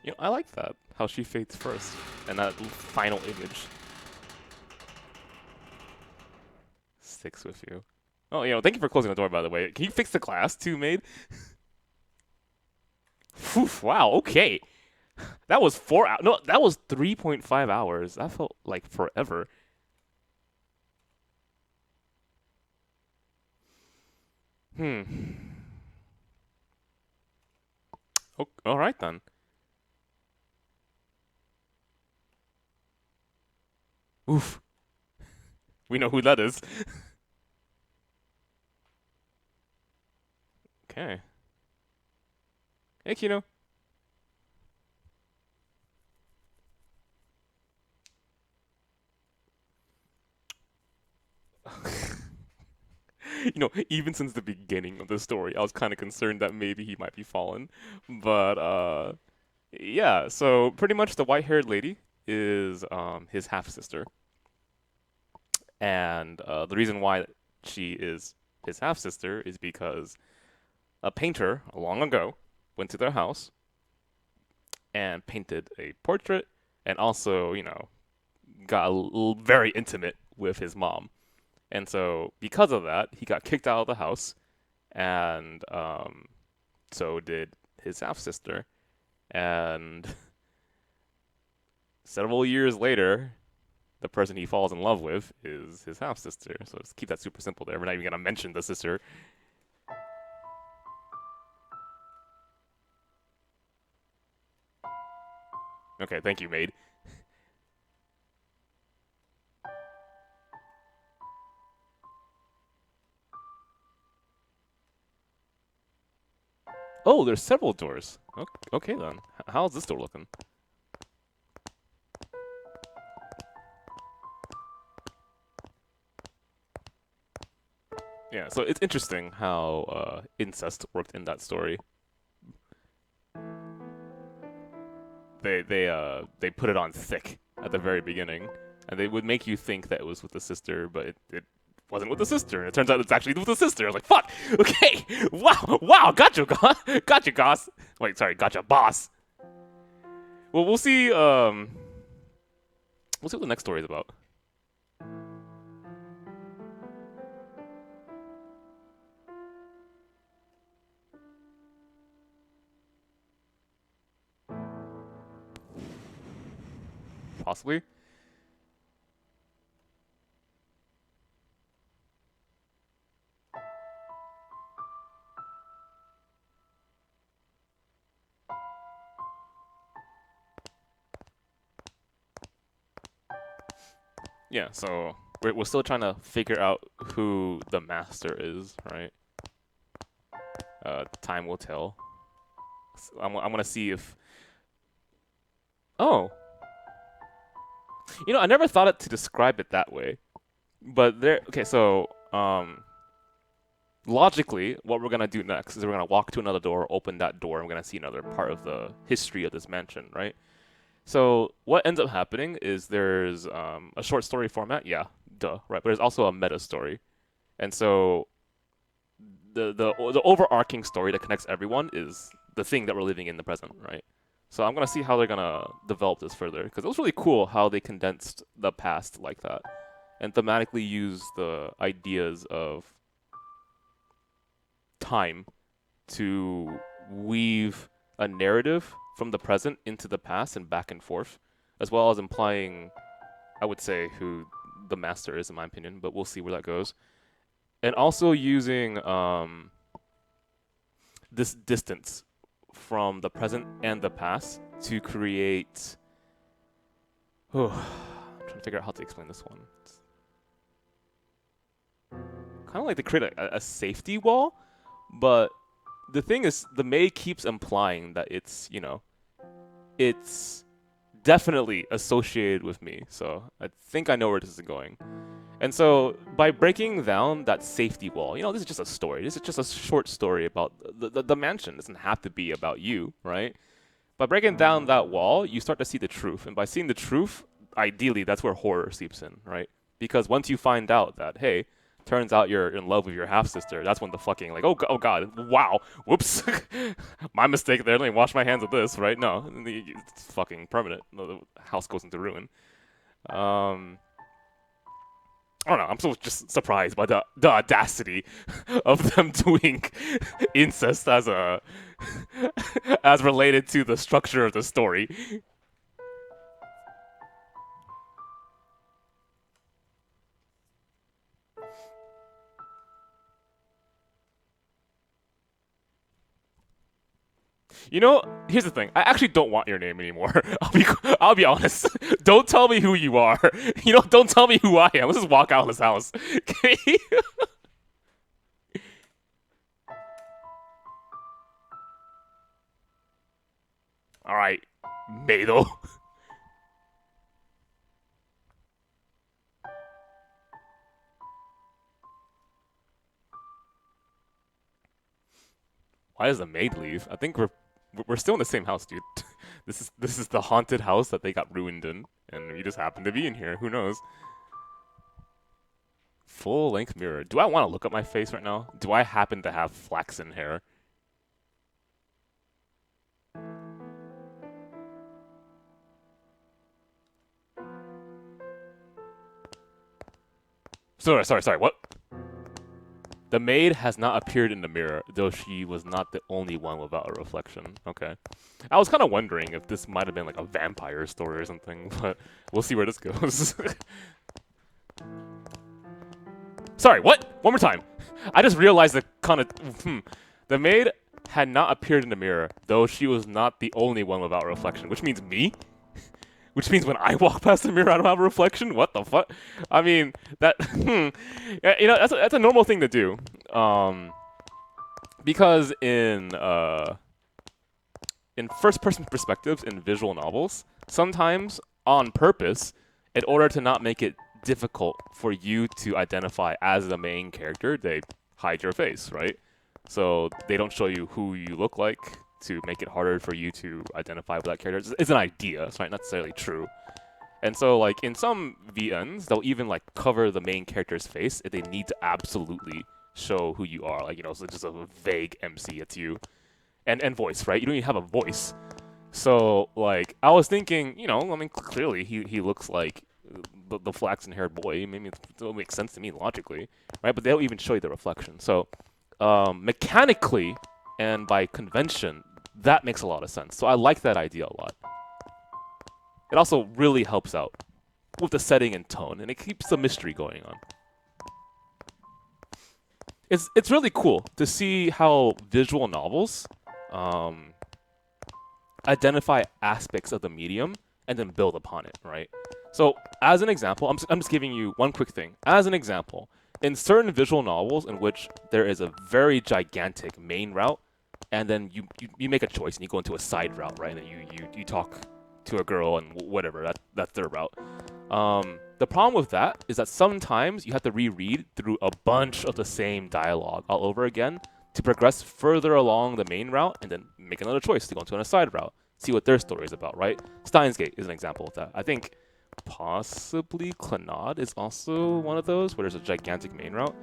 You know, I like that. How she fades first. And that final image sticks with you. Oh, you know, thank you for closing the door, by the way. Can you fix the glass too, Maid? Phew, wow, okay. That was 4 hours. No, that was 3.5 hours. That felt like forever. Hmm. Oh, all right, then. Oof. We know who that is. Okay. Hey, Kino. You know, even since the beginning of the story, I was kind of concerned that maybe he might be fallen. But yeah. So pretty much the white-haired lady is his half sister, and the reason why she is his half sister is because a painter long ago went to their house and painted a portrait, and also got very intimate with his mom. And so because of that, he got kicked out of the house, and so did his half sister. And several years later, the person he falls in love with is his half sister. So just keep that super simple there. We're not even gonna mention the sister. Okay, thank you, maid. Oh, there's several doors. Okay then. How's this door looking? Yeah, so it's interesting how incest worked in that story. They put it on thick at the very beginning, and they would make you think that it was with the sister, but it wasn't with the sister, and it turns out it's actually with the sister. I was like, fuck, okay, wow, gotcha, gotcha, goss. Wait, sorry, gotcha, boss. Well, we'll see what the next story is about. Possibly. Yeah, so we're still trying to figure out who the master is, right? Time will tell. So I'm gonna see if. Oh, I never thought it to describe it that way, but there. Okay, so logically, what we're gonna do next is we're gonna walk to another door, open that door, and we're gonna see another part of the history of this mansion, right? So what ends up happening is there's a short story format, yeah, duh, right? But there's also a meta story, and so the overarching story that connects everyone is the thing that we're living in the present, right? So I'm gonna see how they're gonna develop this further because it was really cool how they condensed the past like that, and thematically used the ideas of time to weave a narrative from the present into the past and back and forth, as well as implying, I would say, who the master is in my opinion, but we'll see where that goes. And also using this distance from the present and the past to create. Oh, I'm trying to figure out how to explain this one. Kind of like to create a safety wall, but the thing is, the maid keeps implying that it's definitely associated with me. So I think I know where this is going. And so by breaking down that safety wall, this is just a story. This is just a short story about the mansion. It doesn't have to be about you, right? By breaking down that wall, you start to see the truth. And by seeing the truth, ideally, that's where horror seeps in, right? Because once you find out that, hey, turns out you're in love with your half-sister, that's when the fucking, like, oh god, wow, whoops, my mistake there, let me wash my hands of this, right? No, it's fucking permanent. The house goes into ruin. I don't know, I'm so just surprised by the audacity of them doing incest as as related to the structure of the story. Here's the thing. I actually don't want your name anymore. I'll be honest. Don't tell me who you are. Don't tell me who I am. Let's just walk out of this house. Okay? All right, Mado. Why does the maid leave? I think we're still in the same house, dude. This is the haunted house that they got ruined in, and we just happen to be in here. Who knows? Full length mirror. Do I want to look at my face right now? Do I happen to have flaxen hair? Sorry. What? The maid has not appeared in the mirror, though she was not the only one without a reflection. Okay. I was kind of wondering if this might have been like a vampire story or something, but we'll see where this goes. Sorry, what? One more time. I just realized the kind of... The maid had not appeared in the mirror, though she was not the only one without a reflection, which means me? Which means when I walk past the mirror, I don't have a reflection? What the fuck? I mean, that... You know, that's a normal thing to do. Because in first-person perspectives in visual novels, sometimes, on purpose, in order to not make it difficult for you to identify as the main character, they hide your face, right? So they don't show you who you look like to make it harder for you to identify with that character. It's an idea, it's not necessarily true. And so, like, in some VNs, they'll even, like, cover the main character's face if they need to absolutely show who you are. Like, you know, so just a vague MC, it's you. And voice, right? You don't even have a voice. So, like, I was thinking, you know, I mean, clearly he looks like the flaxen-haired boy. Maybe it'll make sense to me logically, right? But they'll even show you the reflection. So, mechanically and by convention, that makes a lot of sense. So I like that idea a lot. It also really helps out with the setting and tone, and it keeps the mystery going on. It's really cool to see how visual novels identify aspects of the medium and then build upon it, right? So, as an example, I'm just giving you one quick thing. As an example, in certain visual novels in which there is a very gigantic main route, and then you make a choice and you go into a side route, right? And you talk to a girl and whatever, that's their route. The problem with that is that sometimes you have to reread through a bunch of the same dialogue all over again to progress further along the main route and then make another choice to go into a side route, see what their story is about, right? Steins Gate is an example of that. I think possibly Clannad is also one of those where there's a gigantic main route.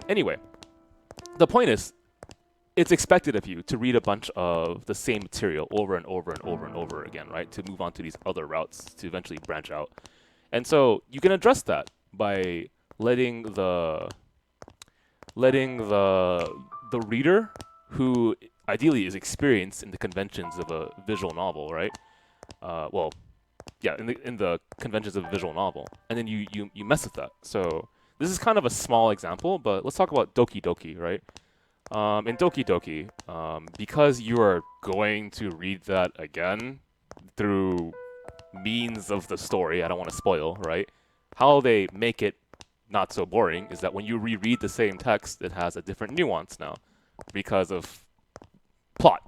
Anyway, the point is, it's expected of you to read a bunch of the same material over and over and over and over again, right? To move on to these other routes to eventually branch out. And so you can address that by letting the reader, who ideally is experienced in the conventions of a visual novel, right? Well, yeah, in the conventions of a visual novel, and then you mess with that. So this is kind of a small example, but let's talk about Doki Doki, right? In Doki Doki, because you are going to read that again through means of the story, I don't want to spoil, right? How they make it not so boring is that when you reread the same text, it has a different nuance now because of plot.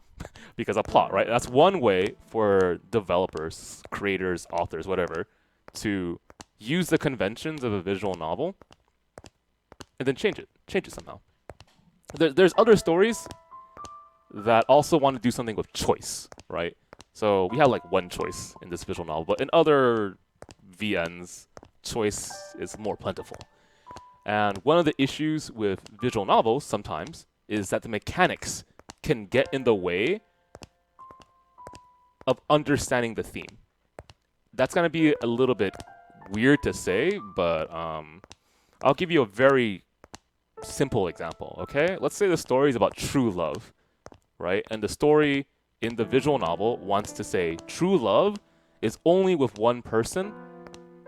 Because of plot, right? That's one way for developers, creators, authors, whatever, to use the conventions of a visual novel and then change it somehow. There's other stories that also want to do something with choice, right? So we have like one choice in this visual novel, but in other VNs, choice is more plentiful. And one of the issues with visual novels sometimes is that the mechanics can get in the way of understanding the theme. That's going to be a little bit weird to say, but I'll give you a very simple example, okay? Let's say the story is about true love, right? And the story in the visual novel wants to say true love is only with one person,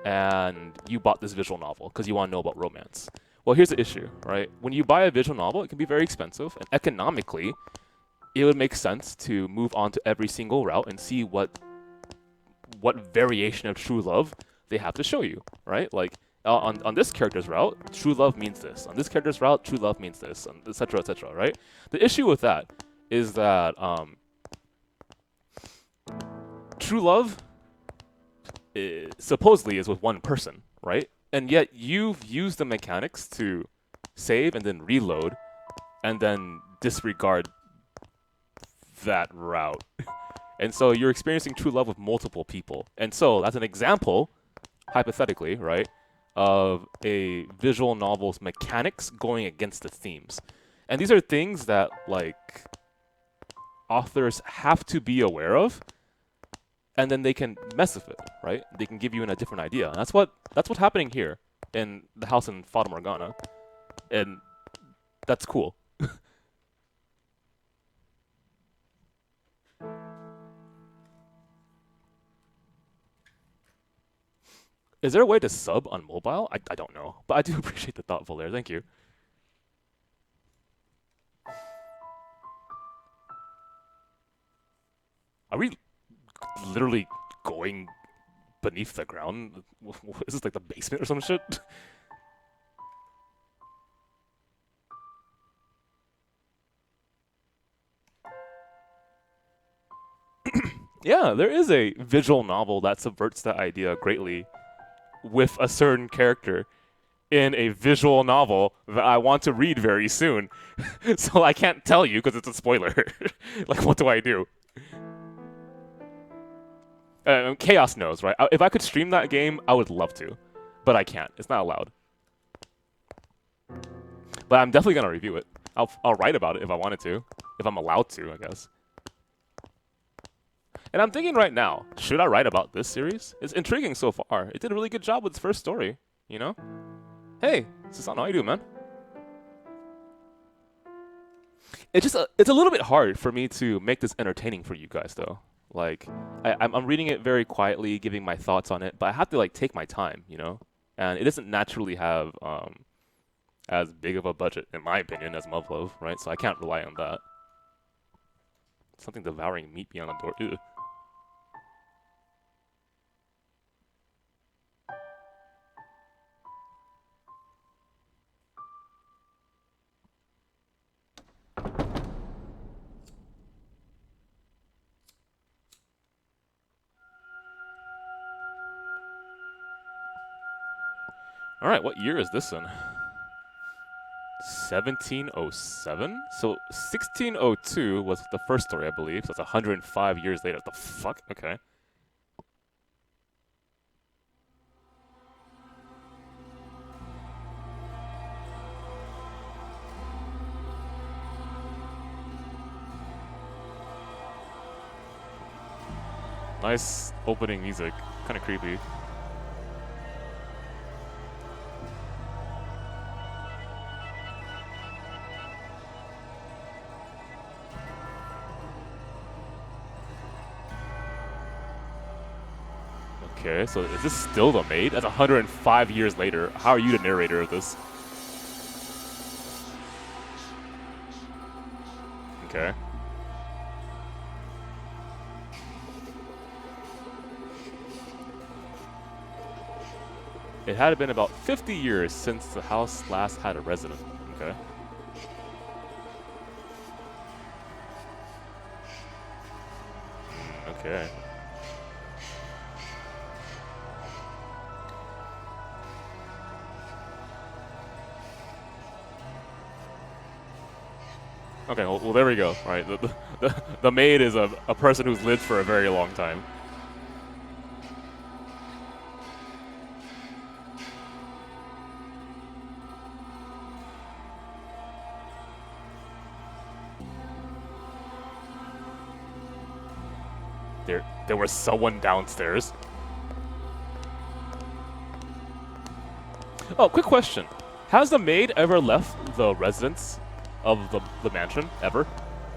and you bought this visual novel because you want to know about romance. Well, here's the issue, right? When you buy a visual novel, it can be very expensive, and economically, it would make sense to move on to every single route and see what variation of true love they have to show you, right? Like, on this character's route, true love means this. On this character's route, true love means this, etc., right? The issue with that is that true love supposedly is with one person, right? And yet you've used the mechanics to save and then reload and then disregard that route. And so you're experiencing true love with multiple people. And so that's an example, hypothetically, right, of a visual novel's mechanics going against the themes. And these are things that, like, authors have to be aware of, and then they can mess with it, right? They can give you a different idea. And that's what's happening here in the house in Fata Morgana. And that's cool. Is there a way to sub on mobile? I don't know, but I do appreciate the thoughtful there. Thank you. Are we literally going beneath the ground? Is this like the basement or some shit? Yeah, there is a visual novel that subverts that idea greatly with a certain character in a visual novel that I want to read very soon. So I can't tell you because it's a spoiler. Like, what do I do? Chaos knows, right? If I could stream that game, I would love to. But I can't. It's not allowed. But I'm definitely going to review it. I'll write about it if I wanted to. If I'm allowed to, I guess. And I'm thinking right now, should I write about this series? It's intriguing so far. It did a really good job with its first story, you know? Hey, Susanoo, how you doing, man? It's a little bit hard for me to make this entertaining for you guys, though. Like, I'm reading it very quietly, giving my thoughts on it, but I have to, like, take my time, you know? And it doesn't naturally have as big of a budget, in my opinion, as Muv-Love, right? So I can't rely on that. Something devouring meat beyond the door. Ew. All right, what year is this in? 1707? So 1602 was the first story, I believe. So that's 105 years later. What the fuck? Okay. Nice opening music. Kind of creepy. Okay, so is this still the maid? That's 105 years later. How are you the narrator of this? Okay. It had been about 50 years since the house last had a resident. Okay. Okay. Okay, well there we go. All right, the maid is a person who's lived for a very long time. There was someone downstairs. Oh, quick question. Has the maid ever left the residence of the mansion, ever?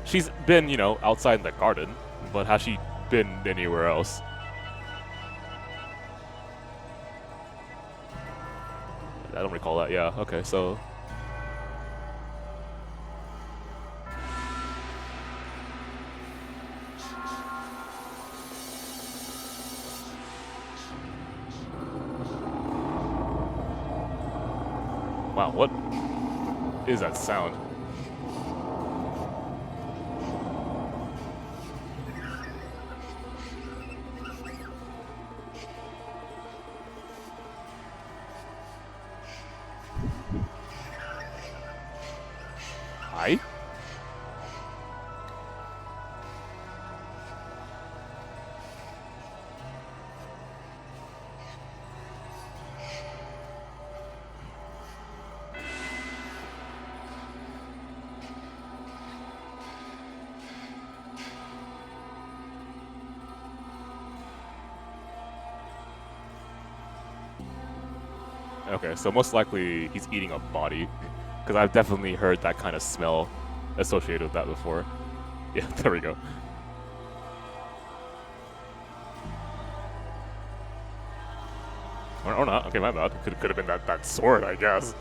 She's been, you know, outside in the garden, but has she been anywhere else? I don't recall that, yeah. Okay, so... Wow, what is that sound? die? Okay, so most likely he's eating a body, because I've definitely heard that kind of smell associated with that before. Yeah, there we go. Or not. Okay, my bad. Could have been that sword, I guess.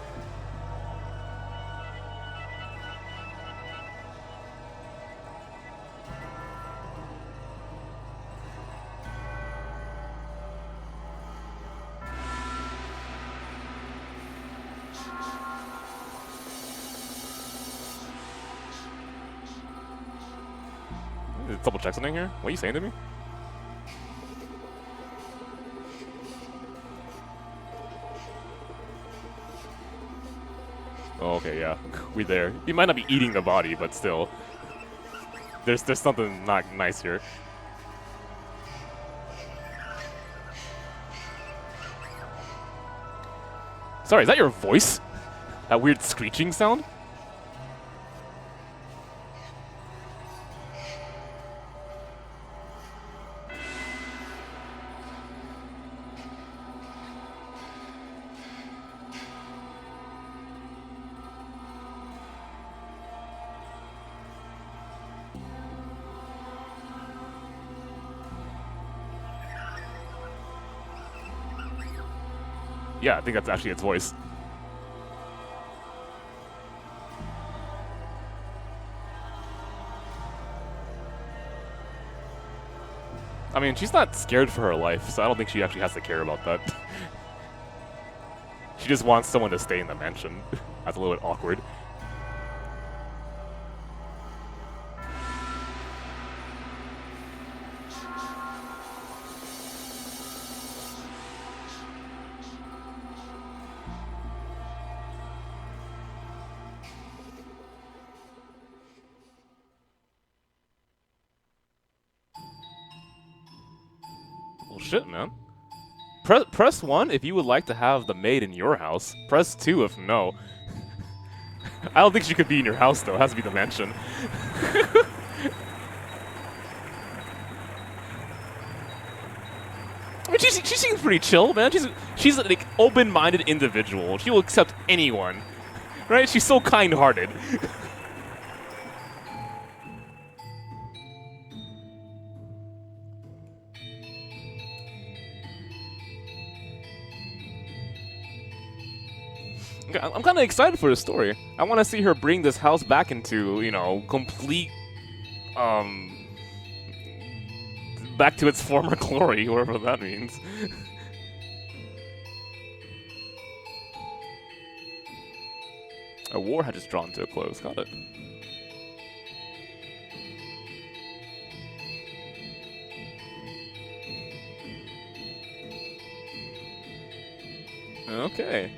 Double check something here? What are you saying to me? Oh, okay, yeah. We're there. He might not be eating the body, but still. There's something not nice here. Sorry, is that your voice? That weird screeching sound? Yeah, I think that's actually its voice. I mean, she's not scared for her life, so I don't think she actually has to care about that. She just wants someone to stay in the mansion. That's a little bit awkward. Well, shit, man. Press 1 if you would like to have the maid in your house. Press 2 if no. I don't think she could be in your house, though. It has to be the mansion. I mean, she seems pretty chill, man. She's an like, open-minded individual. She will accept anyone. Right? She's so kind-hearted. I'm kind of excited for the story. I want to see her bring this house back into, you know, complete, back to its former glory, whatever that means. A war had just drawn to a close. Got it. Okay.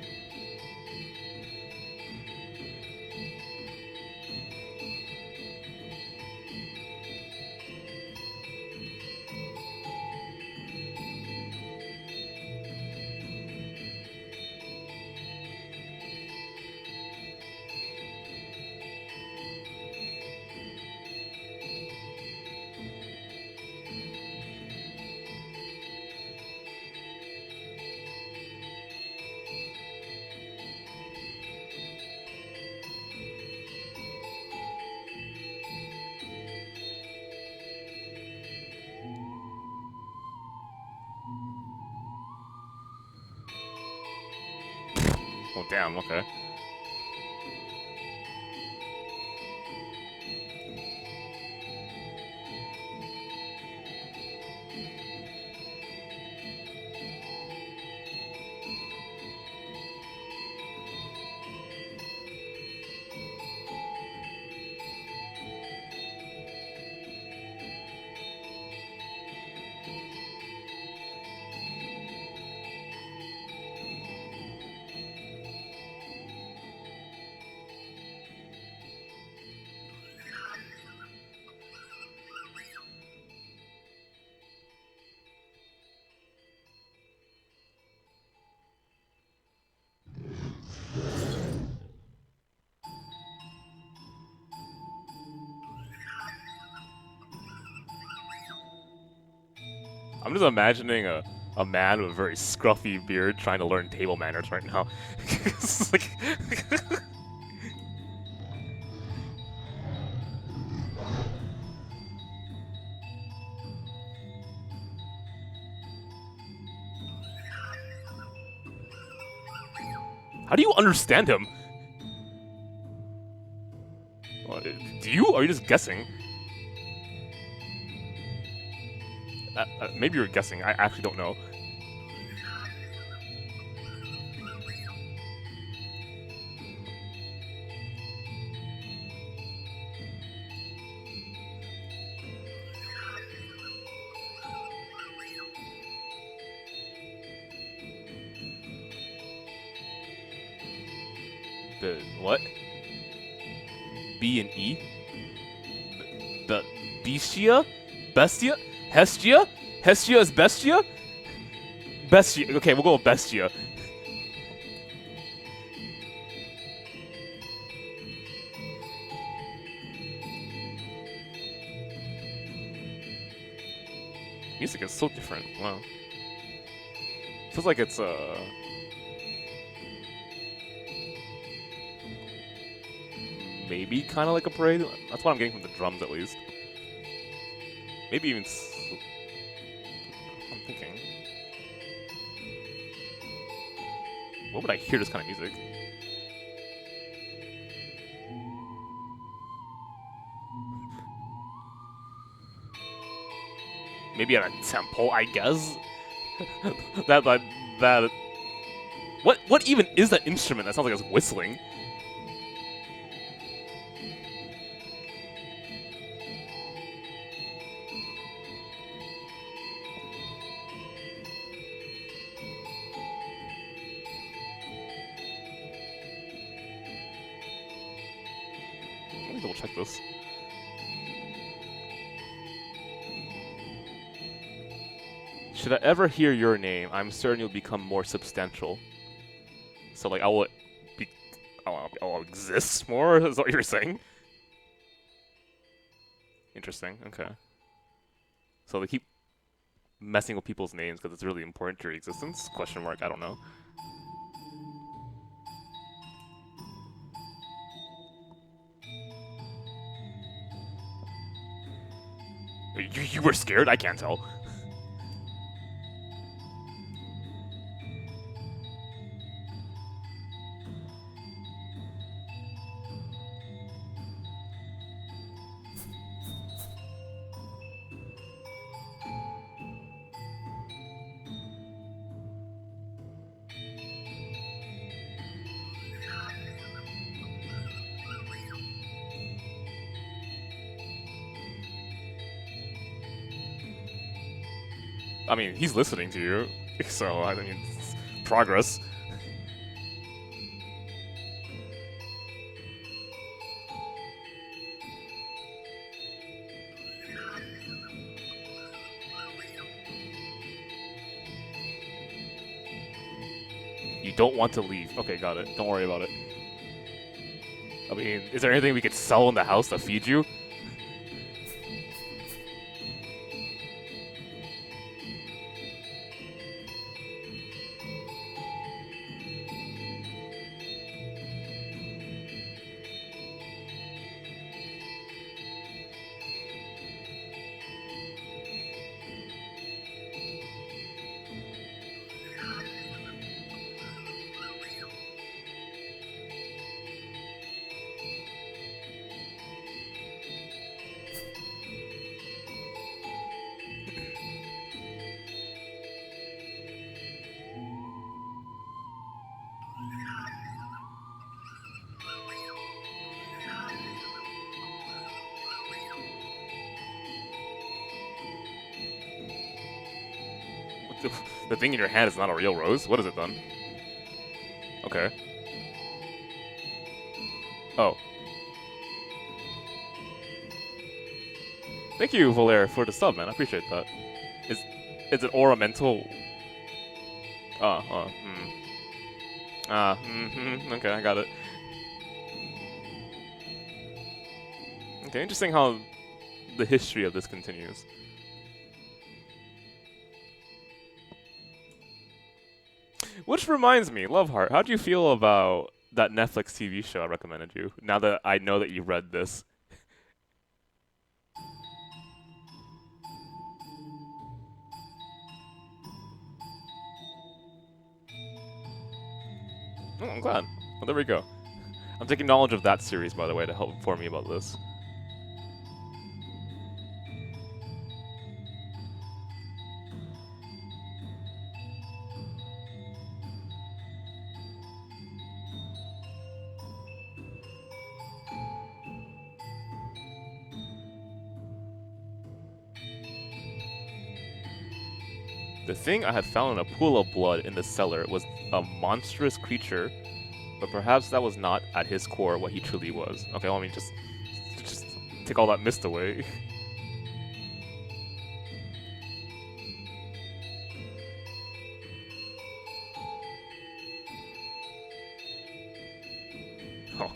Oh, damn, okay. I'm just imagining a man with a very scruffy beard trying to learn table manners right now. It's like how do you understand him? Do you? Or are you just guessing? Maybe you're guessing. I actually don't know. The what? B and E? The Bestia? Bestia? Hestia? Hestia is Bestia? Bestia. Okay, we'll go with Bestia. Music is so different. Wow. Feels like it's maybe kind of like a parade. That's what I'm getting from the drums, at least. Maybe even. I'm thinking. What would I hear this kind of music? Maybe at a temple, I guess. that. What even is that instrument? That sounds like it's whistling. Let me double check this. Should I ever hear your name, I'm certain you'll become more substantial. So, like, I'll exist more? Is that what you're saying? Interesting. Okay. So they keep messing with people's names because it's really important to your existence? Question mark. I don't know. You were scared? I can't tell. I mean, he's listening to you, so I mean, progress. You don't want to leave. Okay, got it. Don't worry about it. I mean, is there anything we could sell in the house to feed you? The thing in your hand is not a real rose? What is it then? Okay. Oh. Thank you, Volaire, for the sub, man. I appreciate that. Is it ornamental? Okay, I got it. Okay, interesting how the history of this continues. Which reminds me, Loveheart, how do you feel about that Netflix TV show I recommended you? Now that I know that you read this. Oh, I'm glad. Well, there we go. I'm taking knowledge of that series, by the way, to help inform me about this. The thing I had found in a pool of blood in the cellar was a monstrous creature, but perhaps that was not, at his core, what he truly was. Okay, well, I mean, just take all that mist away. Oh,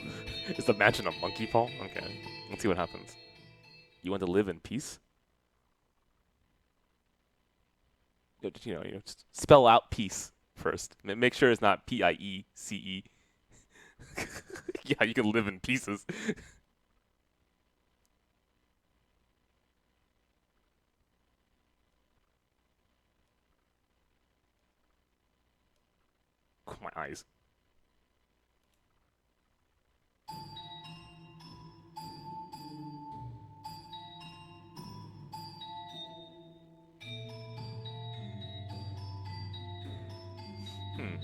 is the mansion a monkey paw? Okay, let's see what happens. You want to live in peace? You know, just spell out peace first. Make sure it's not P-I-E-C-E. Yeah, you can live in pieces. Oh, my eyes.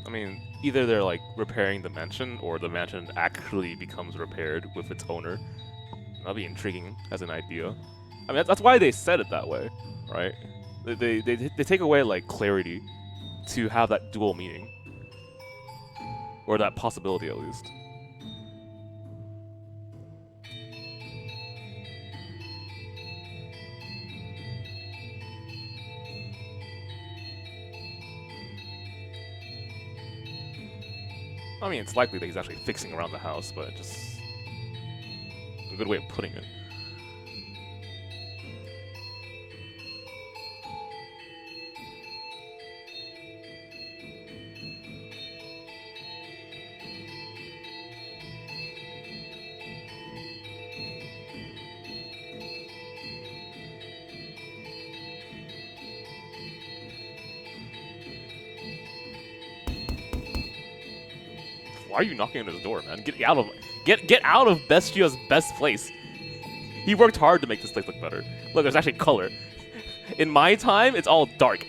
I mean, either they're like repairing the mansion, or the mansion actually becomes repaired with its owner. That'd be intriguing as an idea. I mean, that's why they said it that way, right? They take away like clarity to have that dual meaning, or that possibility at least. I mean, it's likely that he's actually fixing around the house, but just a good way of putting it. Why are you knocking on his door, man? Get out of Bestio's best place. He worked hard to make this place look better. Look, there's actually color. In my time, it's all dark.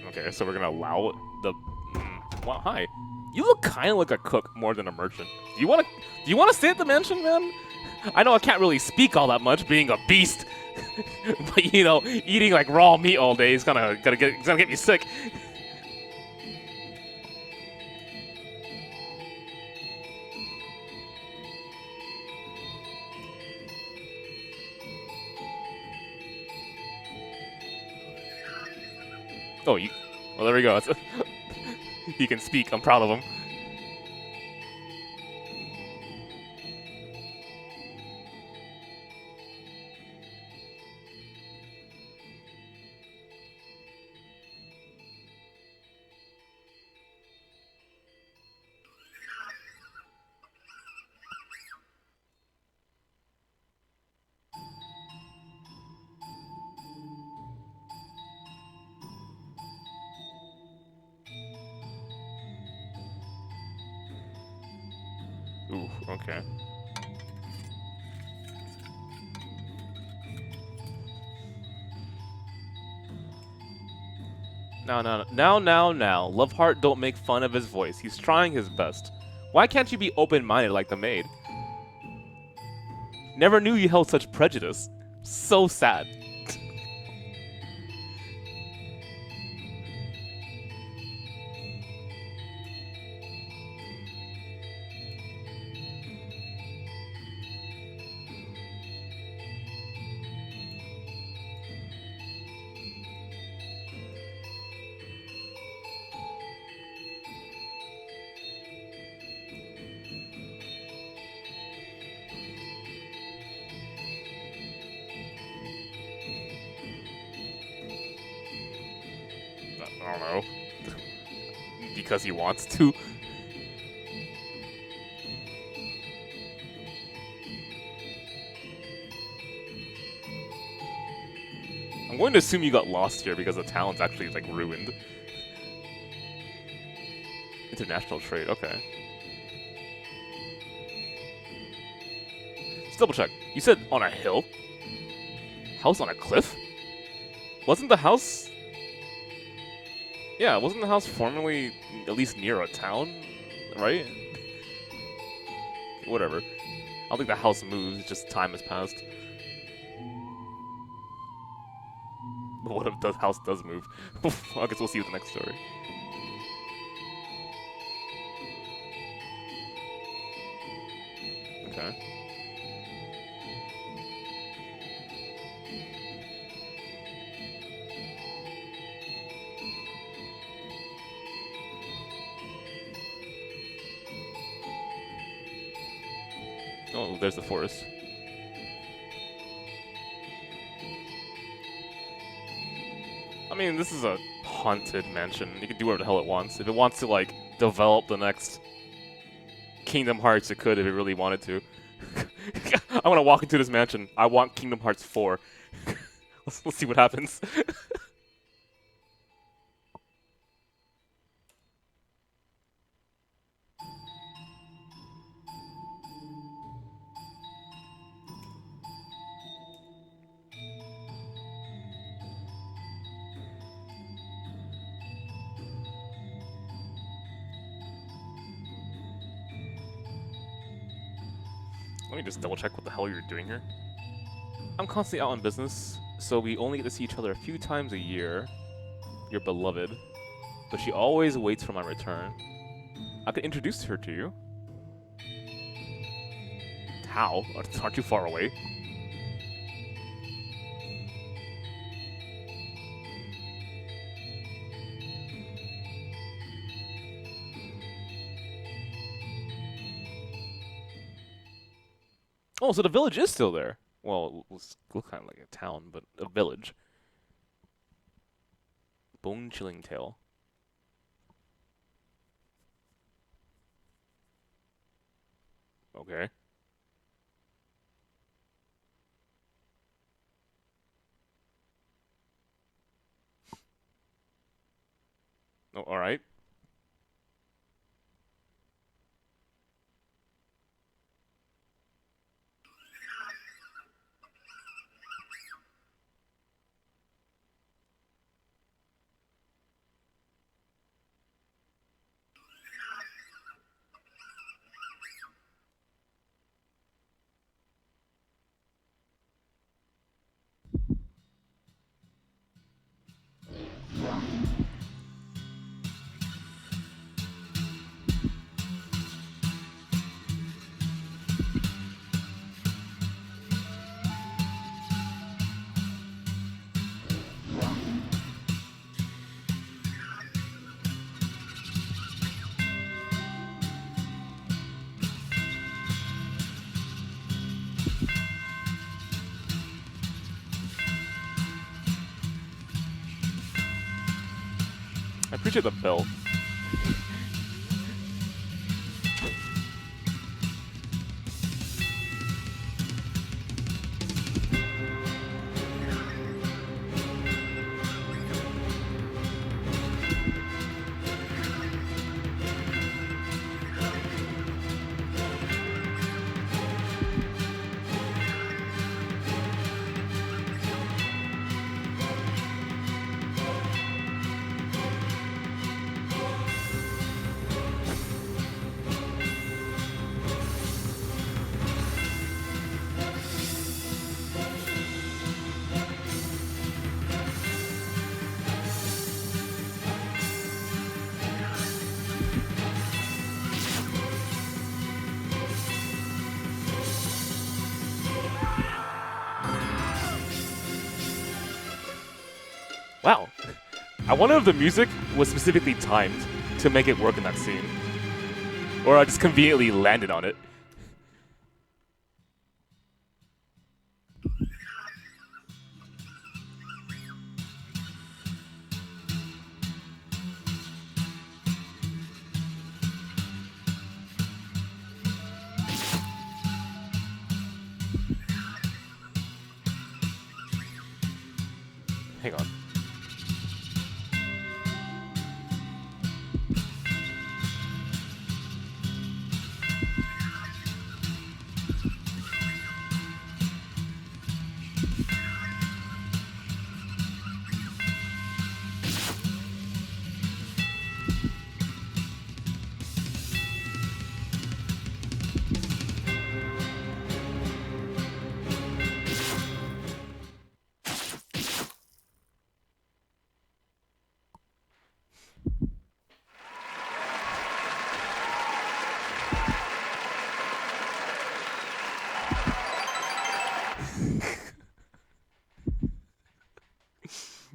Okay, so we're gonna allow the. Wow, hi. You look kind of like a cook more than a merchant. Do you wanna stay at the mansion, man? I know I can't really speak all that much, being a beast, but you know, eating like raw meat all day is gonna get me sick. Oh, well, there we go. He can speak. I'm proud of him. Ooh, okay. Now. Loveheart, don't make fun of his voice. He's trying his best. Why can't you be open-minded like the maid? Never knew you held such prejudice. So sad. don't know. Because he wants to. I'm going to assume you got lost here because the town's actually like ruined. International trade, okay. Just double check. You said on a hill? House on a cliff? Wasn't the house... Yeah, wasn't the house formerly at least near a town? Right? Whatever. I don't think the house moves, it's just time has passed. But what if the house does move? I guess we'll see with the next story. Okay. Oh, there's the forest. I mean, this is a haunted mansion. You can do whatever the hell it wants. If it wants to, like, develop the next Kingdom Hearts, it could if it really wanted to. I want to walk into this mansion. I want Kingdom Hearts 4. Let's see what happens. Let me just double check what the hell you're doing here. I'm constantly out on business, so we only get to see each other a few times a year. Your beloved. But she always waits for my return. I could introduce her to you. How? Aren't you far away? Oh, so the village is still there. Well, it looks kind of like a town, but a village. Bone chilling tale. Okay. Oh, all right. I appreciate the belt. Wow. I wonder if the music was specifically timed to make it work in that scene. Or I just conveniently landed on it.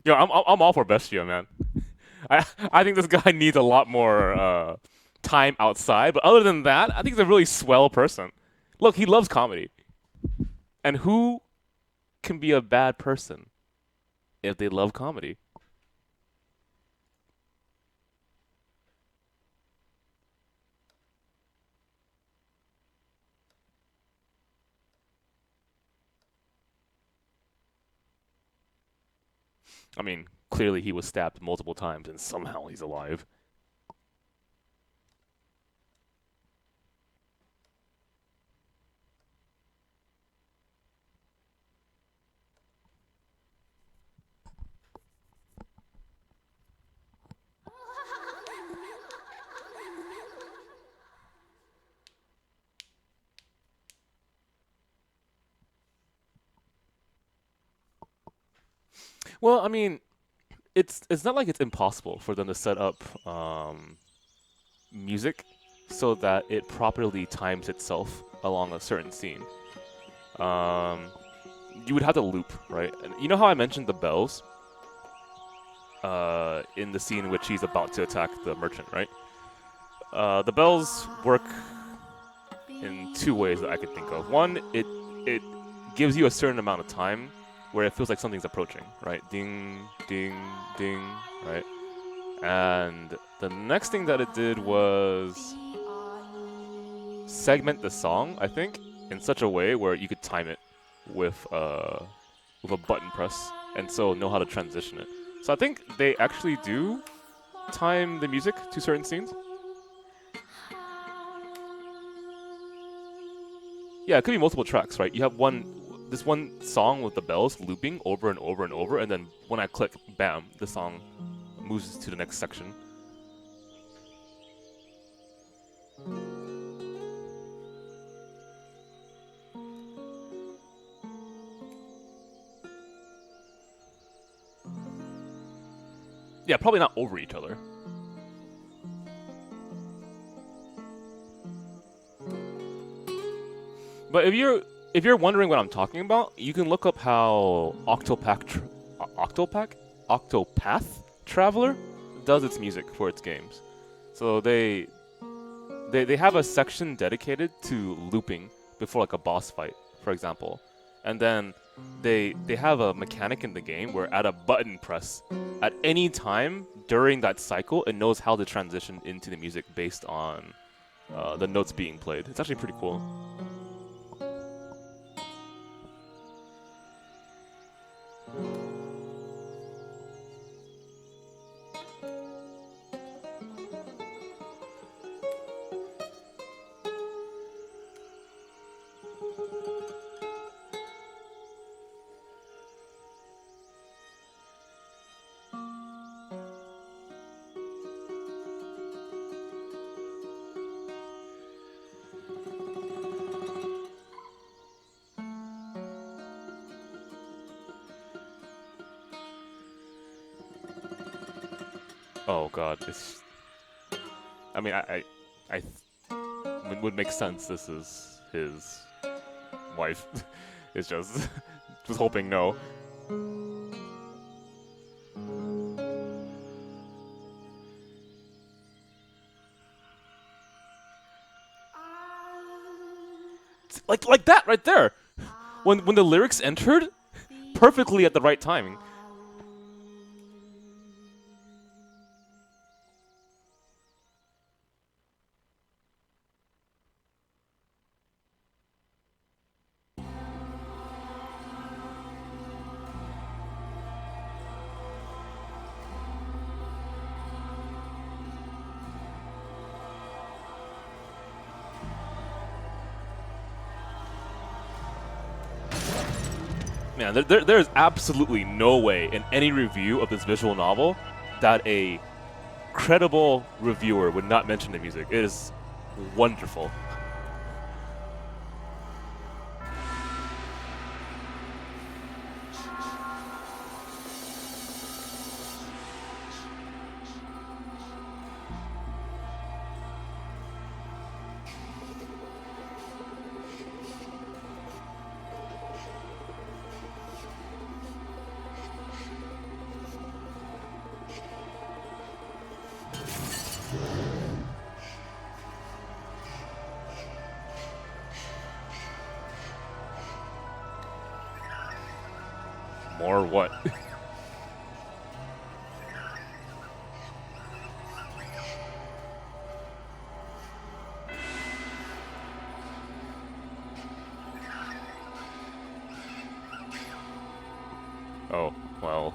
Yo, I'm all for Bestia, man. I think this guy needs a lot more time outside. But other than that, I think he's a really swell person. Look, he loves comedy. And who can be a bad person if they love comedy? I mean, clearly he was stabbed multiple times and somehow he's alive. Well, I mean, it's not like it's impossible for them to set up music so that it properly times itself along a certain scene. You would have to loop, right? And you know how I mentioned the bells in the scene in which he's about to attack the merchant, right? The bells work in two ways that I could think of. One, it gives you a certain amount of time where it feels like something's approaching, right? Ding, ding, ding, right? And the next thing that it did was segment the song, I think, in such a way where you could time it with a button press, and so know how to transition it. So I think they actually do time the music to certain scenes. Yeah, it could be multiple tracks, right? You have this one song with the bells looping over and over and over, and then when I click, bam, the song moves to the next section. Yeah, probably not over each other. But if you're wondering what I'm talking about, you can look up how Octopath Traveler does its music for its games. So they have a section dedicated to looping before like a boss fight, for example. And then they have a mechanic in the game where at a button press at any time during that cycle, it knows how to transition into the music based on the notes being played. It's actually pretty cool. Oh god, it's. I mean, it would make sense. This is his wife. It's just hoping no. Like that right there. When the lyrics entered, perfectly at the right timing. Man, there is absolutely no way in any review of this visual novel that a credible reviewer would not mention the music. It is wonderful. more or what? Oh, well,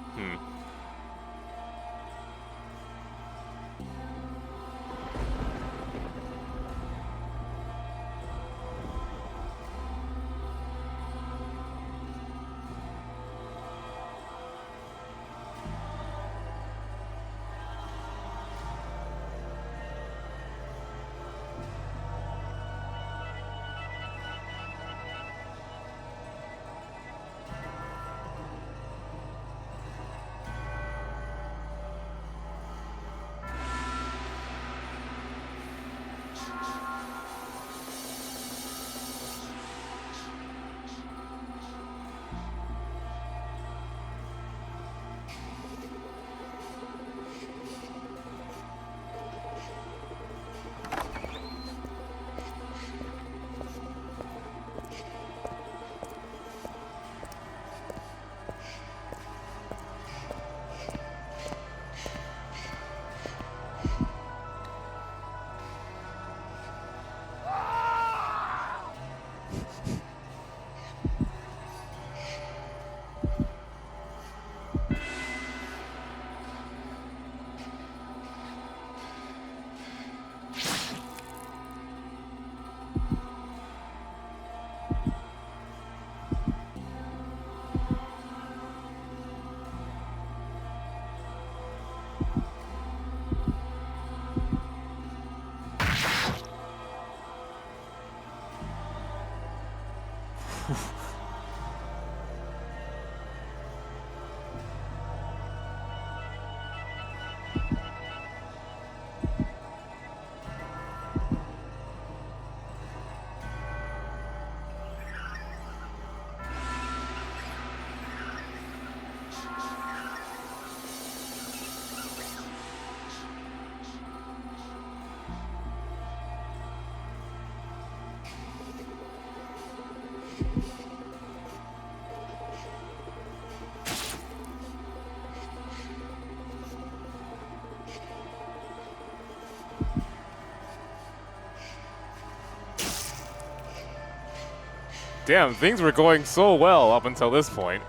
damn, things were going so well up until this point.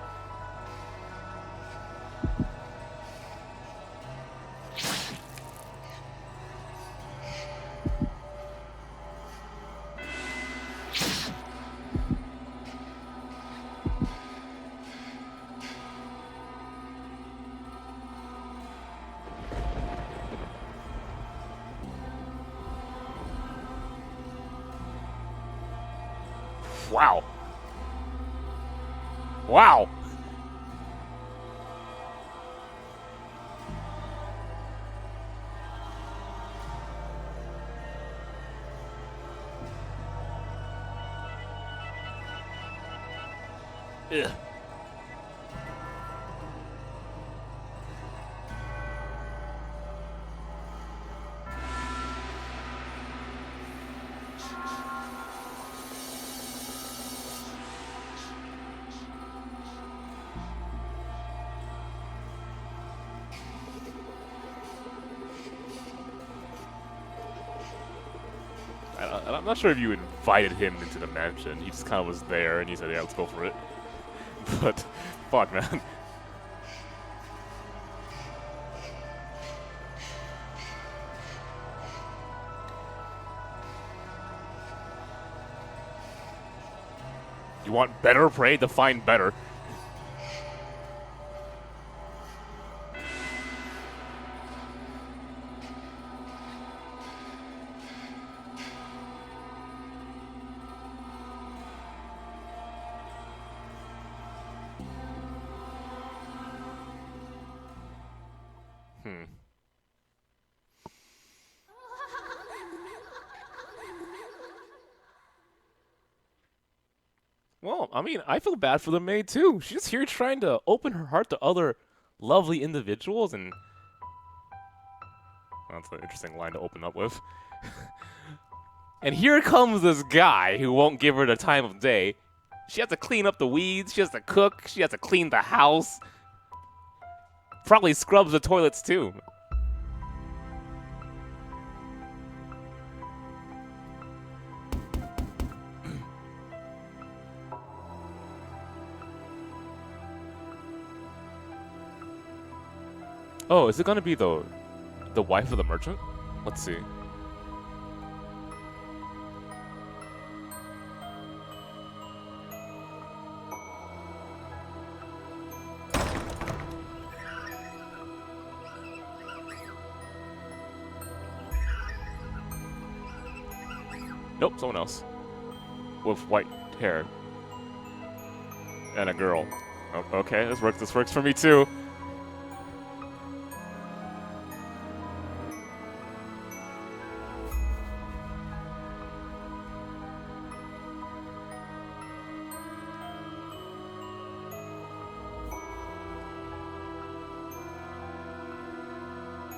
Wow. Wow. Ugh. I'm not sure if you invited him into the mansion. He just kind of was there, and he said, yeah, let's go for it. But, fuck, man. You want better prey? Define better. Well, I mean, I feel bad for the maid, too. She's here trying to open her heart to other lovely individuals, and... Well, that's an interesting line to open up with. And here comes this guy who won't give her the time of day. She has to clean up the weeds. She has to cook. She has to clean the house. Probably scrubs the toilets too. Oh, is it gonna be the wife of the merchant? Let's see. Nope, someone else. With white hair. And a girl. Oh, okay, this works for me too.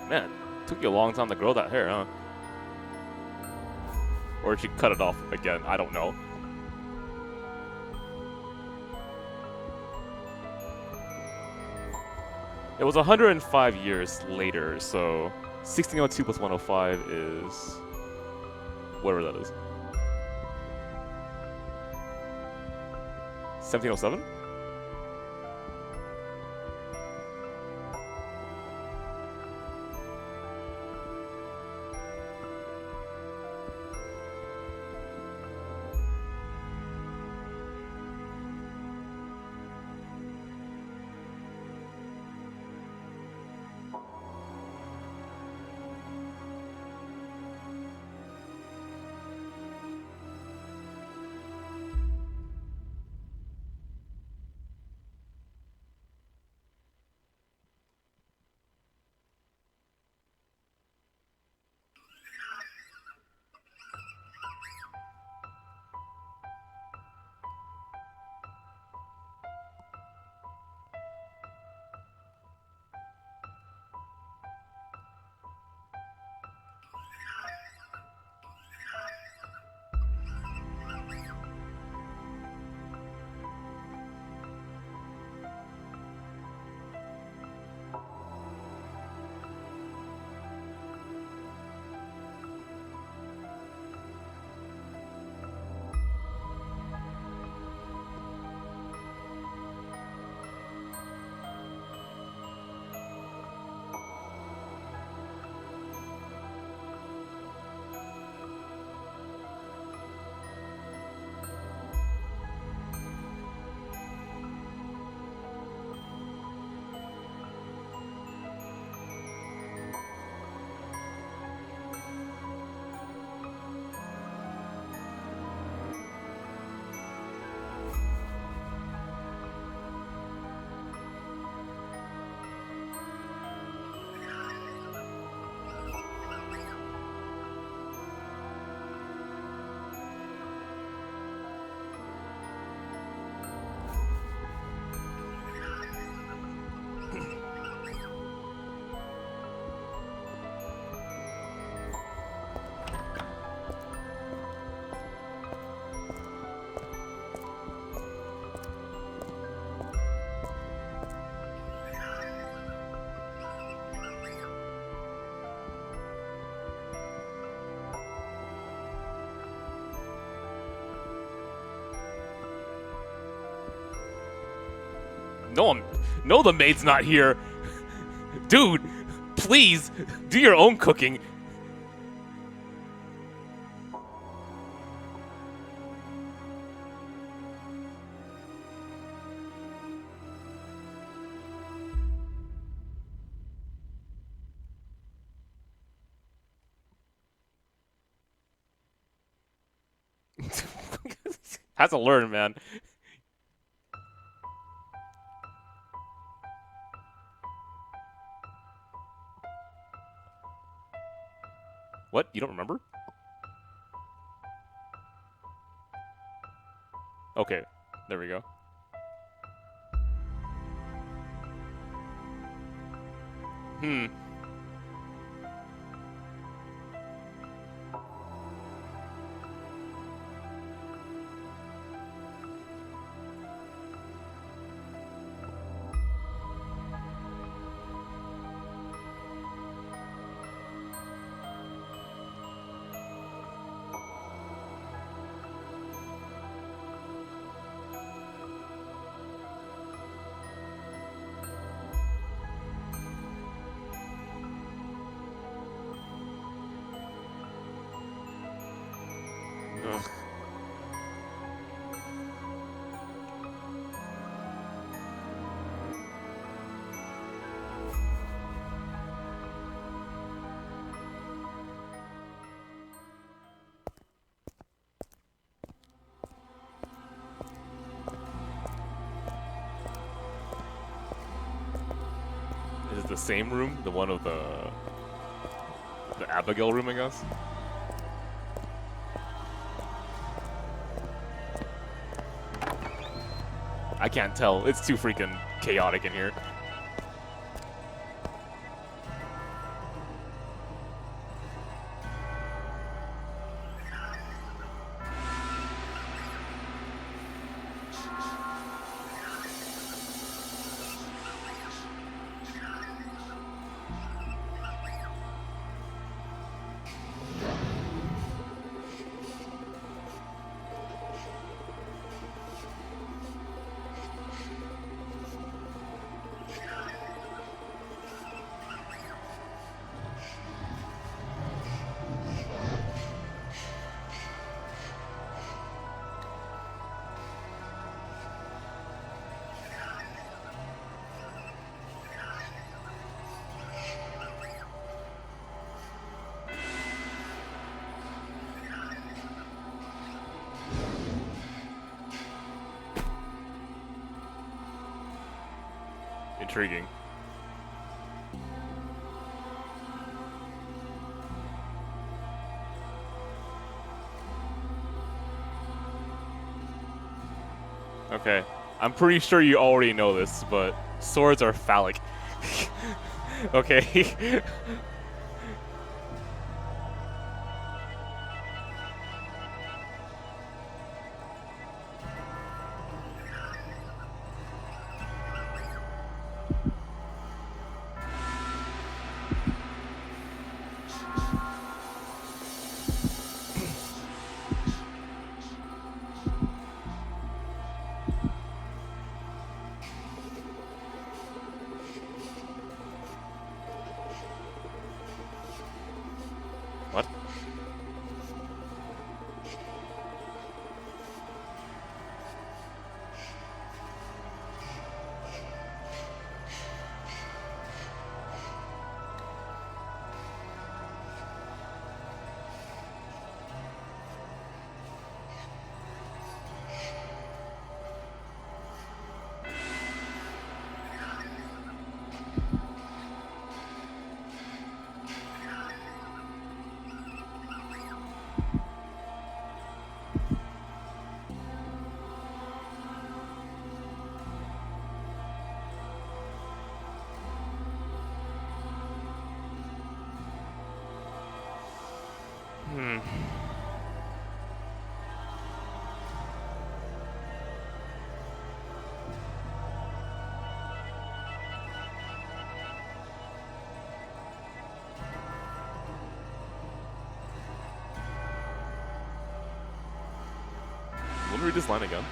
Man, took you a long time to grow that hair, huh? Or did she cut it off again? I don't know. It was 105 years later, so 1602 plus 105 is whatever that is. 1707? No, the maid's not here. Dude, please, do your own cooking. Has to learn, man. What? You don't remember? Okay, there we go. Ugh. Is it the same room? The one of the Abigail room, I guess? I can't tell. It's too freaking chaotic in here. Intriguing. Okay, I'm pretty sure you already know this, but swords are phallic. Okay. What? Let me read this line again.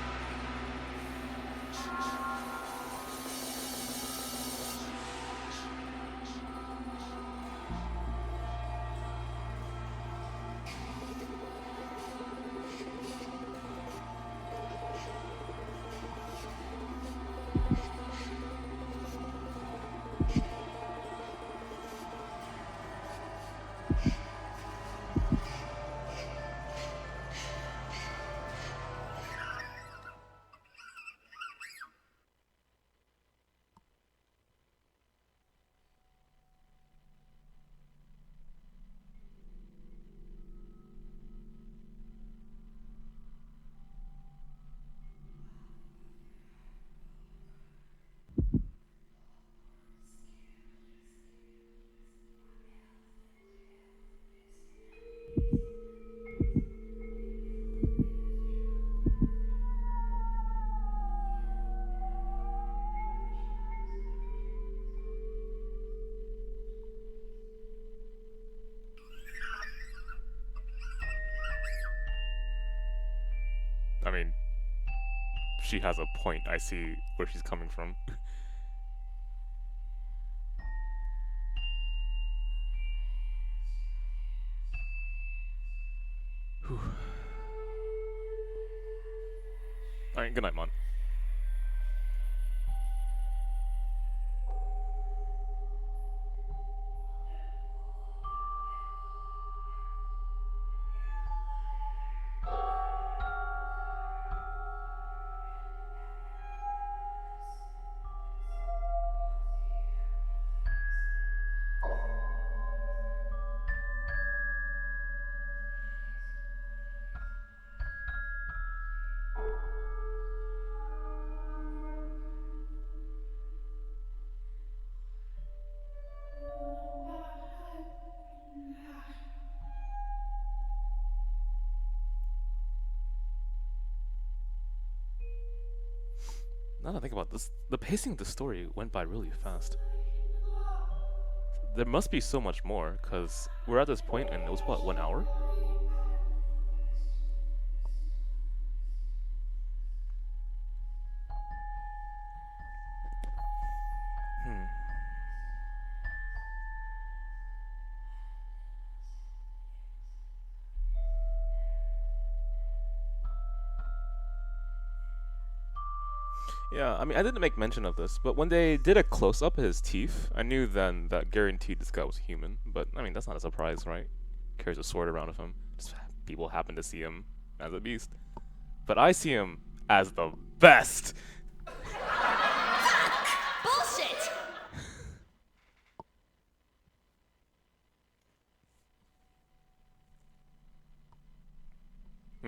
I mean, she has a point. I see where she's coming from. Whew. Alright, good night, Mon. Now that I think about this, the pacing of the story went by really fast. There must be so much more, because we're at this point and it was what, 1 hour? Hmm. Yeah, I mean, I didn't make mention of this, but when they did a close-up of his teeth, I knew then that guaranteed this guy was human. But, I mean, that's not a surprise, right? Carries a sword around with him. Just people happen to see him as a beast. But I see him as the best! Bullshit!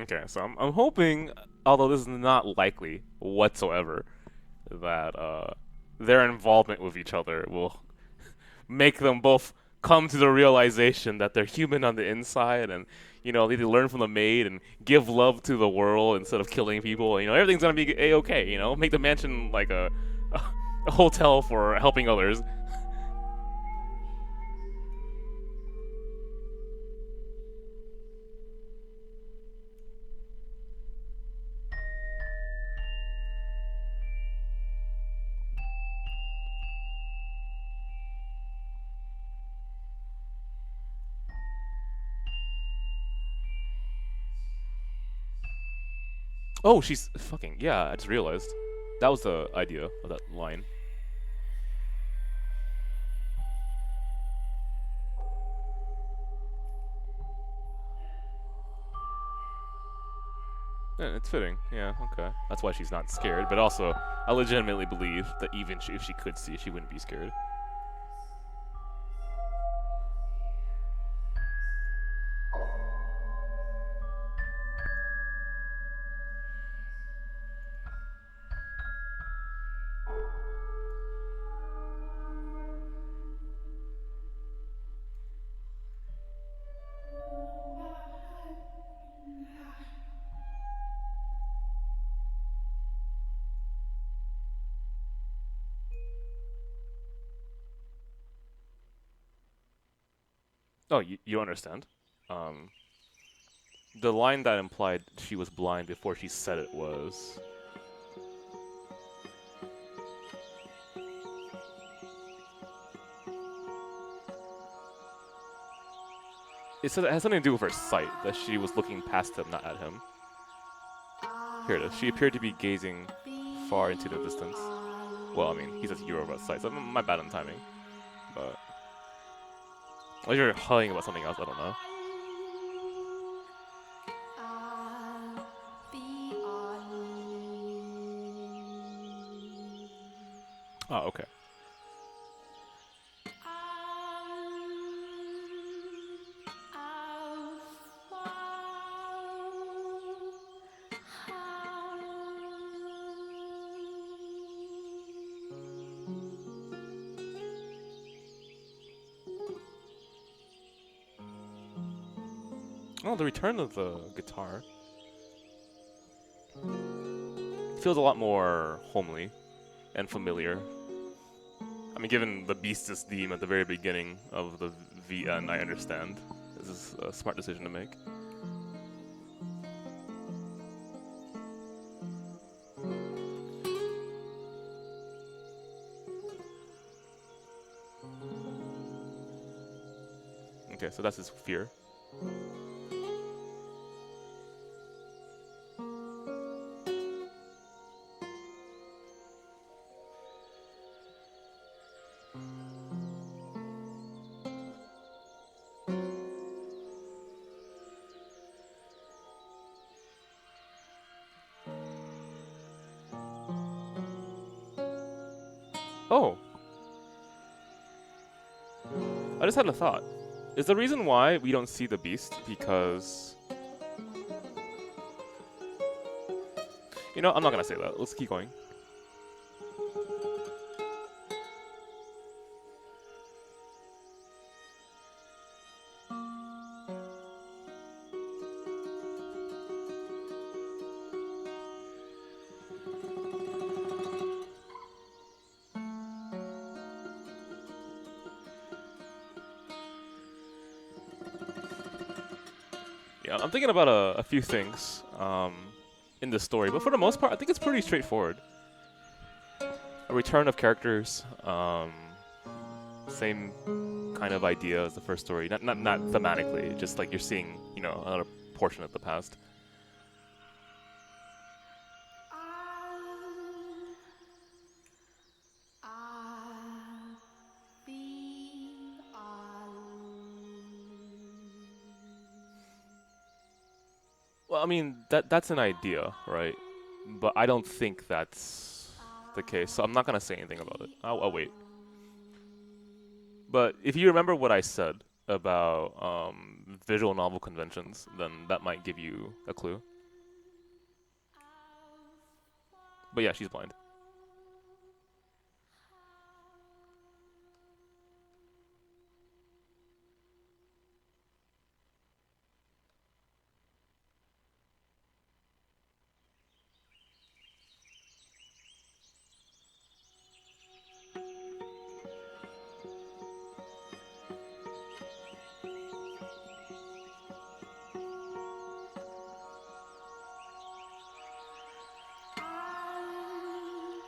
Okay, so I'm hoping, although this is not likely whatsoever, that their involvement with each other will make them both come to the realization that they're human on the inside, and you know, need to learn from the maid and give love to the world instead of killing people. You know, everything's gonna be a-okay. You know, make the mansion like a hotel for helping others. Oh, she's fucking yeah. I just realized that was the idea of that line. Yeah, it's fitting. Yeah, okay. That's why she's not scared. But also, I legitimately believe that even if she could see, she wouldn't be scared. Oh, you understand? Um, the line that implied she was blind before she said it was. It said it has something to do with her sight, that she was looking past him, not at him. Here it is. She appeared to be gazing far into the distance. Well, I mean, he says you're about sight, so my bad on timing. But. Unless you're hugging about something else, I don't know. Oh, okay. Oh, the return of the guitar. It feels a lot more homely and familiar. I mean, given the Beast's theme at the very beginning of the VN, I understand. This is a smart decision to make. Okay, so that's his fear. Oh. I just had a thought. Is the reason why we don't see the beast because... You know, I'm not gonna say that. Let's keep going. Yeah, I'm thinking about a few things in the story, but for the most part, I think it's pretty straightforward. A return of characters, same kind of idea as the first story. Not thematically, just like you're seeing, you know, another portion of the past. Well, I mean, that's an idea, right? But I don't think that's the case, so I'm not gonna say anything about it. I'll wait. But if you remember what I said about visual novel conventions, then that might give you a clue. But yeah, she's blind.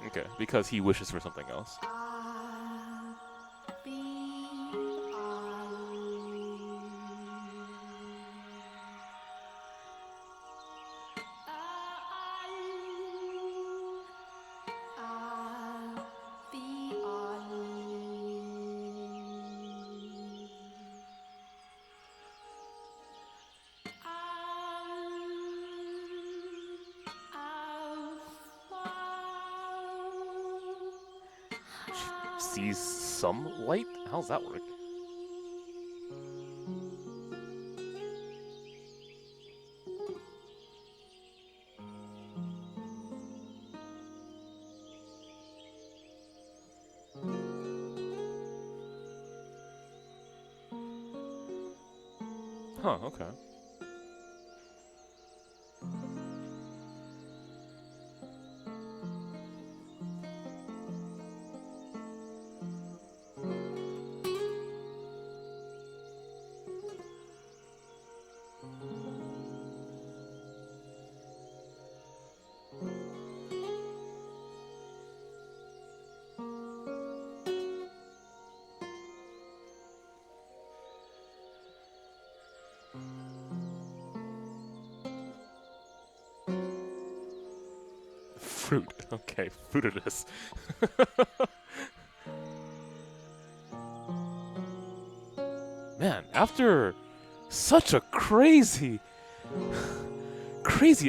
Okay, because he wishes for something else. Sees some light? How's that work? Huh, okay. Fruit. Okay, fruit it is. Man, after such a crazy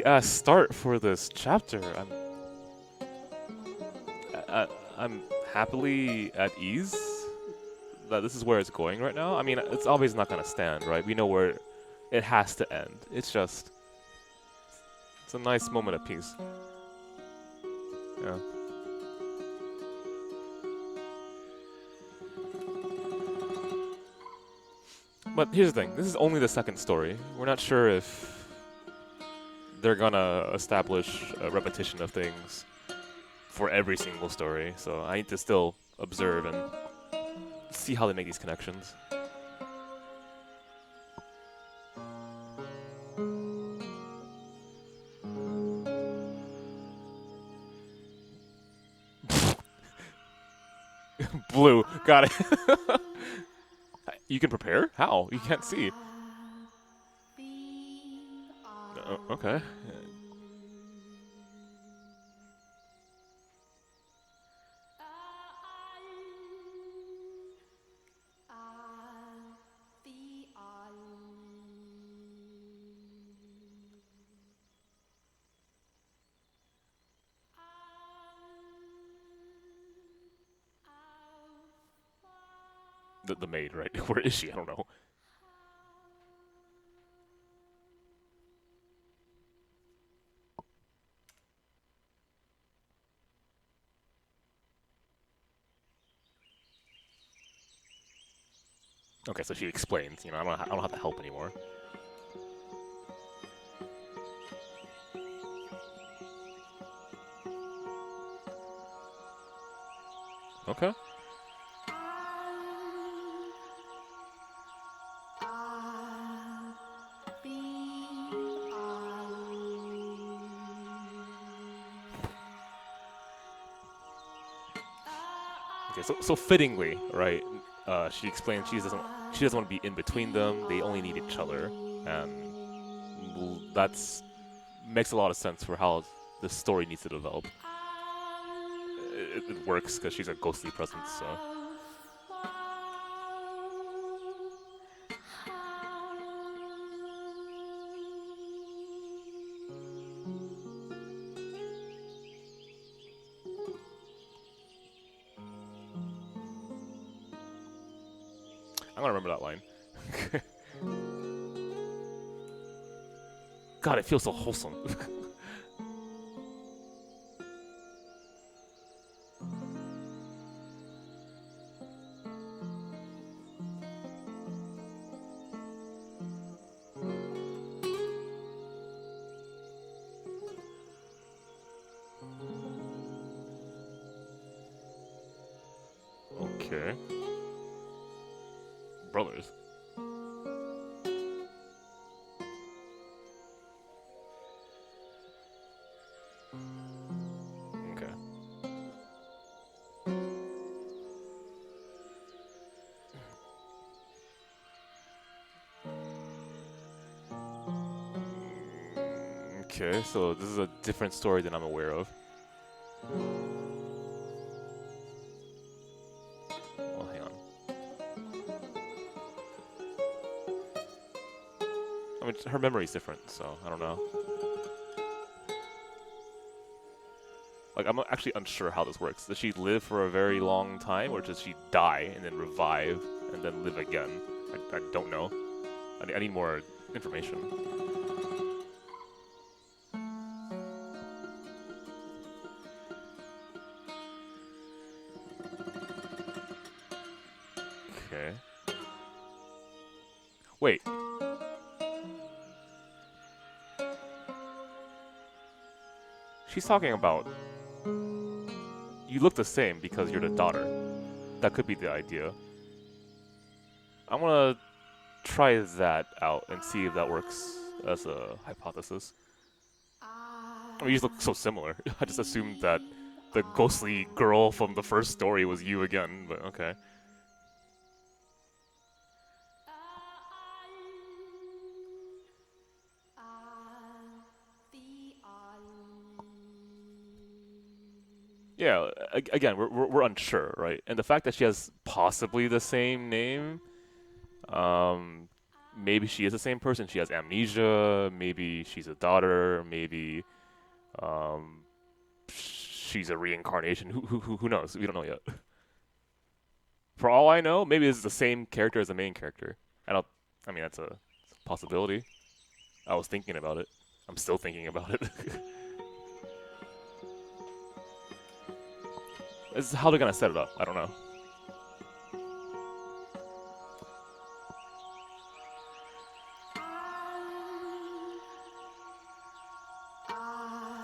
ass start for this chapter, I'm happily at ease that this is where it's going right now. I mean, it's obviously not gonna stand, right? We know where it has to end. It's just, it's a nice moment of peace. Yeah. But here's the thing, this is only the second story. We're not sure if they're gonna establish a repetition of things for every single story, so I need to still observe and see how they make these connections. Blue, got it. You can prepare? How? You can't see. Okay. the maid, right? Where is she? I don't know. Okay, so she explains. You know, I don't have to help anymore. Okay. Okay, so fittingly, right? She explains she doesn't want to be in between them. They only need each other, and that's makes a lot of sense for how the story needs to develop. It works because she's a ghostly presence. So I'm gonna remember that line. God, it feels so wholesome. Okay. Brothers. Okay. Okay, so this is a different story than I'm aware of. Well, hang on. I mean, her memory's different, so I don't know. Like, I'm actually unsure how this works. Does she live for a very long time, or does she die and then revive and then live again? I don't know. I need more information. Okay. Wait. She's talking about you look the same because you're the daughter. That could be the idea. I'm gonna try that out and see if that works as a hypothesis. I mean, you just look so similar. I just assumed that the ghostly girl from the first story was you again, but okay. Yeah, again, we're unsure, right? And the fact that she has possibly the same name, maybe she is the same person. She has amnesia. Maybe she's a daughter. Maybe, she's a reincarnation. Who knows? We don't know yet. For all I know, maybe it's the same character as the main character. I mean, that's a possibility. I was thinking about it. I'm still thinking about it. This is how they're gonna set it up. I don't know.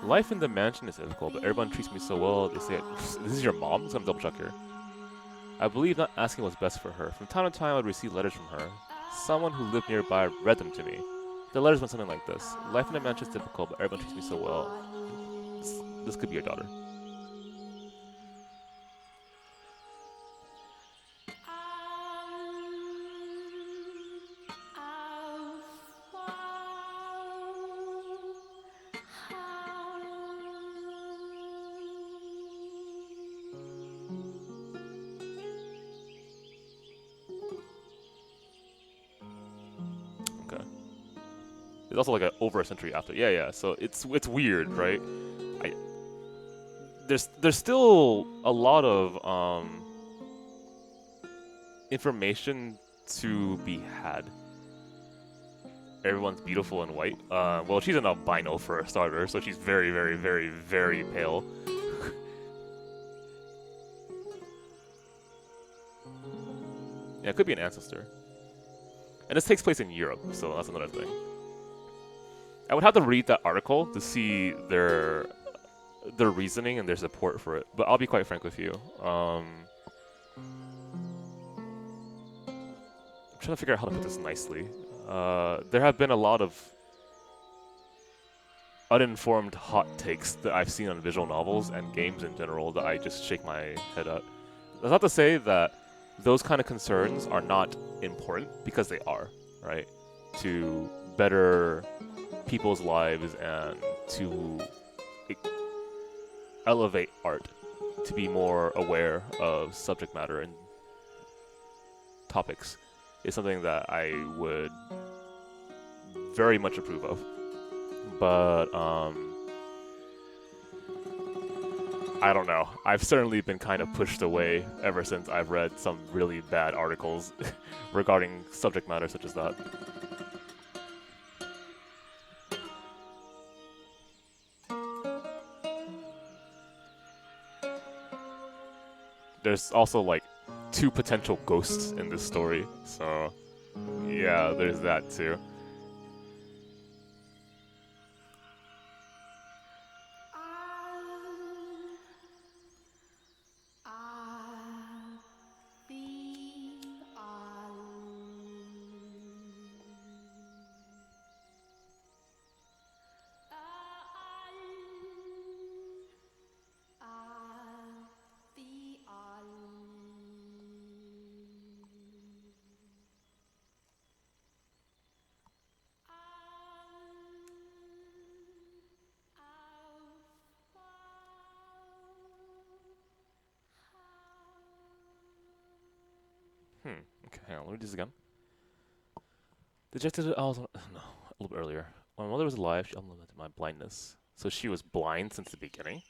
Life in the mansion is difficult, but everyone treats me so well. They say, "This is your mom?" So I'm double check here. I believe not asking what's best for her. From time to time, I would receive letters from her. Someone who lived nearby read them to me. The letters went something like this: "Life in the mansion is difficult, but everyone treats me so well." This could be your daughter. It's also like over a century after. Yeah. So it's weird, right? There's still a lot of information to be had. Everyone's beautiful and white. Well, she's an albino for a starter, so she's very, very, very, very pale. Yeah, it could be an ancestor. And this takes place in Europe, so that's another thing. I would have to read that article to see their reasoning and their support for it, but I'll be quite frank with you. I'm trying to figure out how to put this nicely. There have been a lot of uninformed hot takes that I've seen on visual novels and games in general that I just shake my head at. That's not to say that those kind of concerns are not important, because they are, right? To better people's lives and to elevate art, to be more aware of subject matter and topics is something that I would very much approve of. But I don't know. I've certainly been kind of pushed away ever since I've read some really bad articles regarding subject matter such as that. There's also like 2 potential ghosts in this story, so yeah, there's that too. Okay, hang on, let me do this again. Dejected, no, a little bit earlier. When my mother was alive, she unlimited my blindness. So she was blind since the beginning?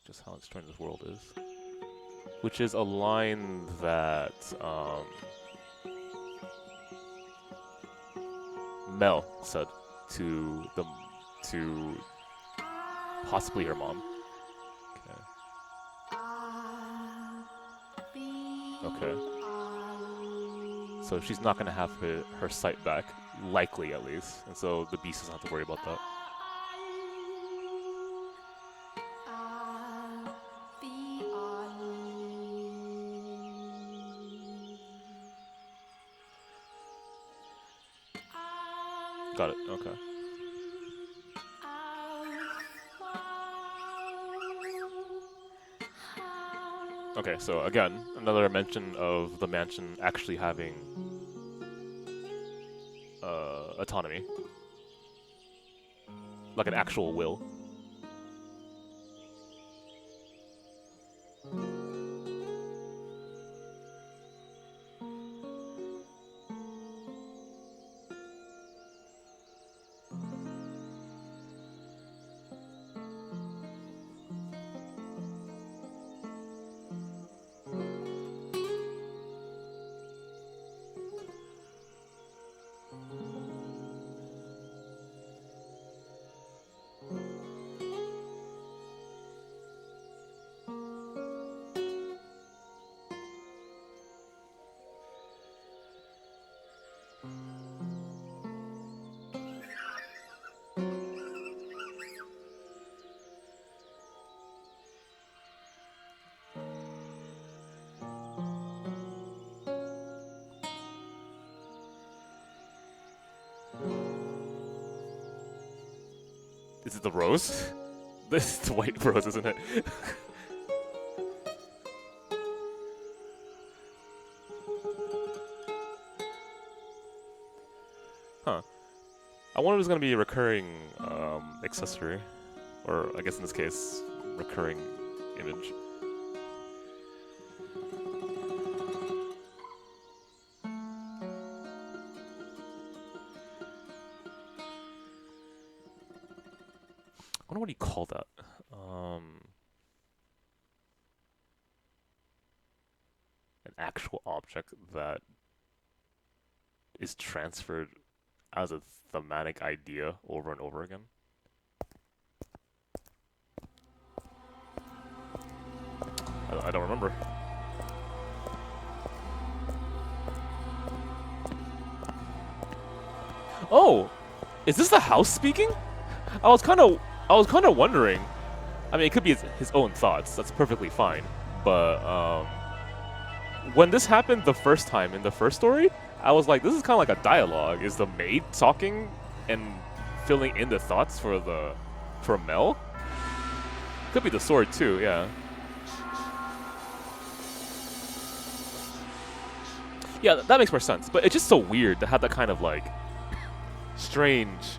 Just how strange this world is. Which is a line that, Mel said to possibly her mom. Okay. So she's not gonna have her sight back, likely at least, and so the beast doesn't have to worry about that. Got it. Okay. Okay, so again, another mention of the mansion actually having autonomy. Like an actual will. Is it the rose? This is the white rose, isn't it? Huh. I wonder if it's going to be a recurring accessory. Or, I guess in this case, recurring image. I wonder what do you call that? An actual object that is transferred as a thematic idea over and over again? I don't remember. Oh, is this the house speaking? I was kind of wondering. I mean, it could be his own thoughts. That's perfectly fine. But when this happened the first time in the first story, I was like, this is kind of like a dialogue. Is the maid talking and filling in the thoughts for Mel? Could be the sword too. Yeah. Yeah, that makes more sense. But it's just so weird to have that kind of like strange,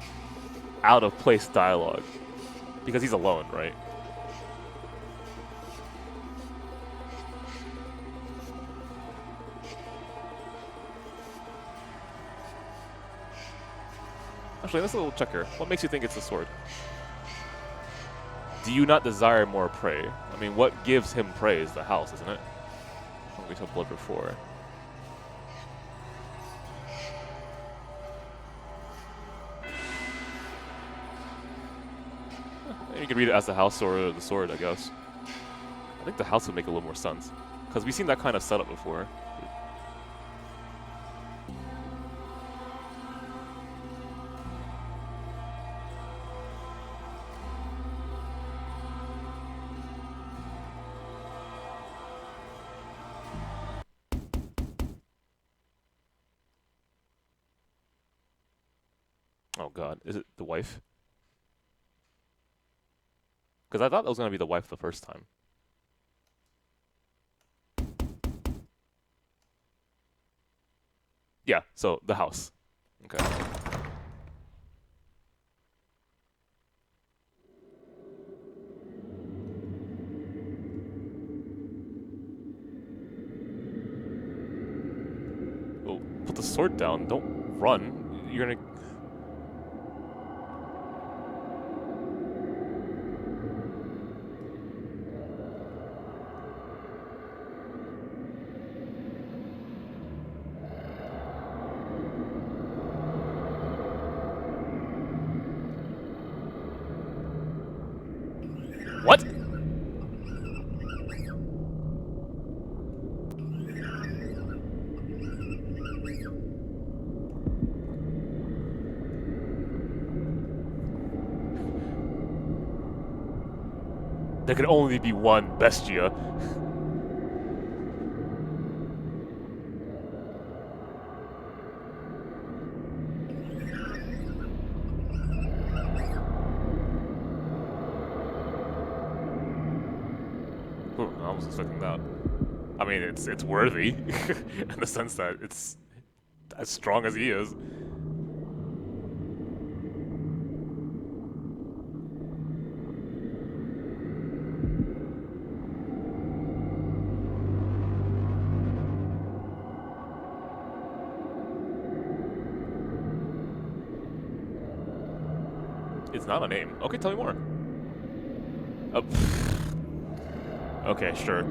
out of place dialogue because he's alone, right? Actually, let's a little check here. What makes you think it's a sword? Do you not desire more prey? I mean, what gives him prey is the house, isn't it? We took blood before. You could read it as the house or the sword, I guess. I think the house would make a little more sense. Because we've seen that kind of setup before. Oh god, is it the wife? Because I thought that was going to be the wife the first time. Yeah, so the house. Okay. Oh, put the sword down. Don't run. You're going to... What? There could only be one Bestia. Ooh, I was expecting that. I mean, it's worthy in the sense that it's as strong as he is. It's not a name. Okay, tell me more. Oh, okay, sure.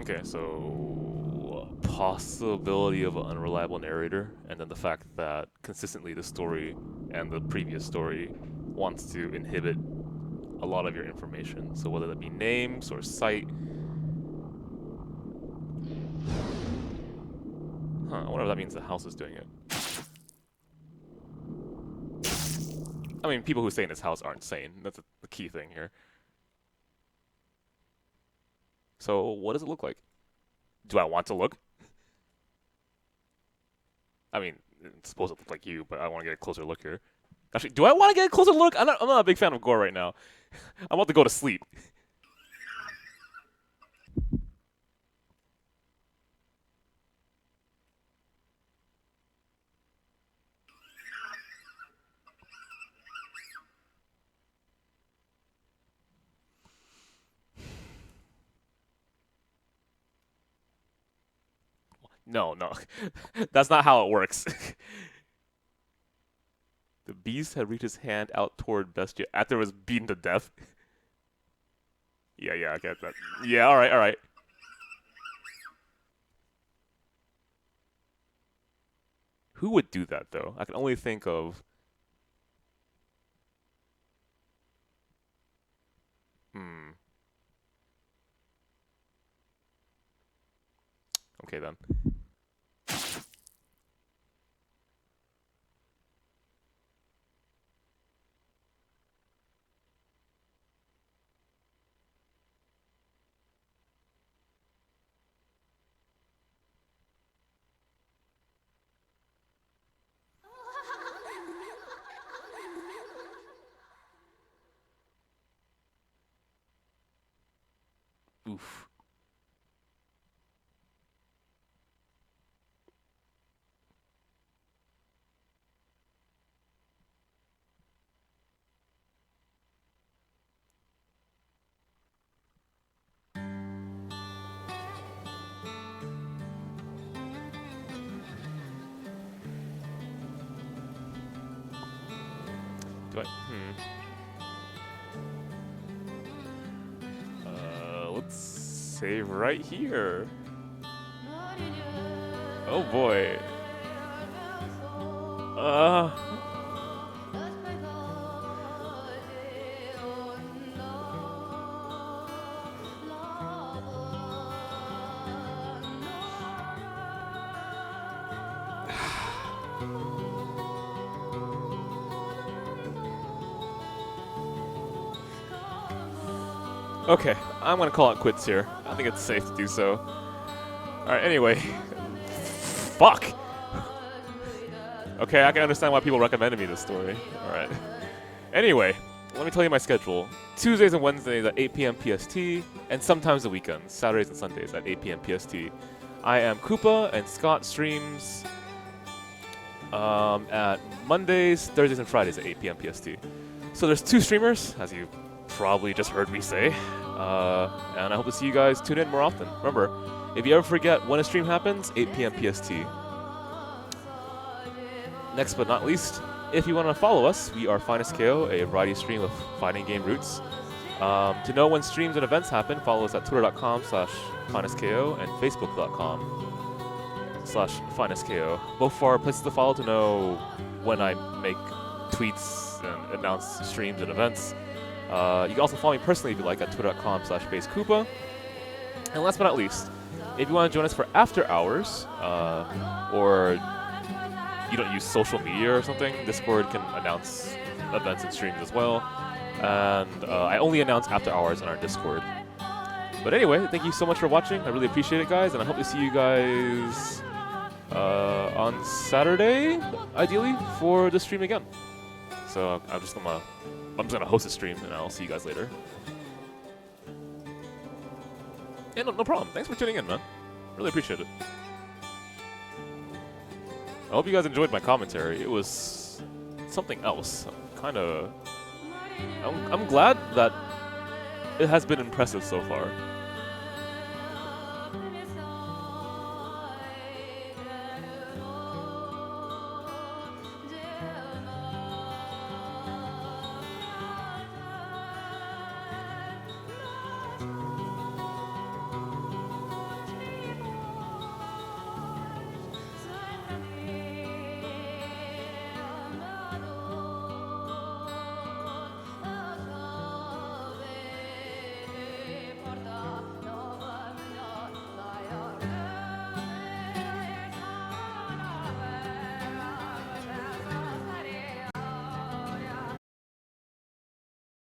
Okay, so possibility of an unreliable narrator, and then the fact that consistently the story and the previous story wants to inhibit a lot of your information. So whether that be names or site. Huh, I wonder if that means the house is doing it. I mean, people who stay in this house aren't sane. That's the key thing here. So what does it look like? Do I want to look? I mean, it's supposed to look like you, but I want to get a closer look here. Actually, do I want to get a closer look? I'm not a big fan of gore right now. I'm about to go to sleep. No, no. That's not how it works. The beast had reached his hand out toward Bestia after it was beaten to death. Yeah, I get that. Yeah, alright. Who would do that, though? I can only think of... Okay, then. Oof. Do I... Let's save right here. Oh boy. Okay, I'm gonna call it quits here. I think it's safe to do so. Alright, anyway. Fuck! Okay, I can understand why people recommended me this story. Alright. Anyway, let me tell you my schedule. Tuesdays and Wednesdays at 8 p.m. PST, and sometimes the weekends, Saturdays and Sundays at 8 p.m. PST. I am Koopa, and Scott streams at Mondays, Thursdays, and Fridays at 8 p.m. PST. So there's 2 streamers, as you probably just heard me say, and I hope to see you guys tune in more often. Remember, if you ever forget when a stream happens, 8 p.m. PST. Next but not least, if you want to follow us, we are FinestKO, a variety stream of fighting game roots. To know when streams and events happen, follow us at twitter.com/FinestKO and facebook.com/FinestKO. Both are places to follow to know when I make tweets and announce streams and events. You can also follow me personally if you like at twitter.com/VasedCoopa. And last but not least, if you want to join us for after hours, or you don't use social media or something, Discord can announce events and streams as well. And I only announce after hours on our Discord. But anyway, thank you so much for watching. I really appreciate it, guys, and I hope to see you guys on Saturday, ideally, for the stream again. So I'm just gonna host a stream, and I'll see you guys later. Yeah, no problem. Thanks for tuning in, man. Really appreciate it. I hope you guys enjoyed my commentary. It was something else. I'm glad that it has been impressive so far.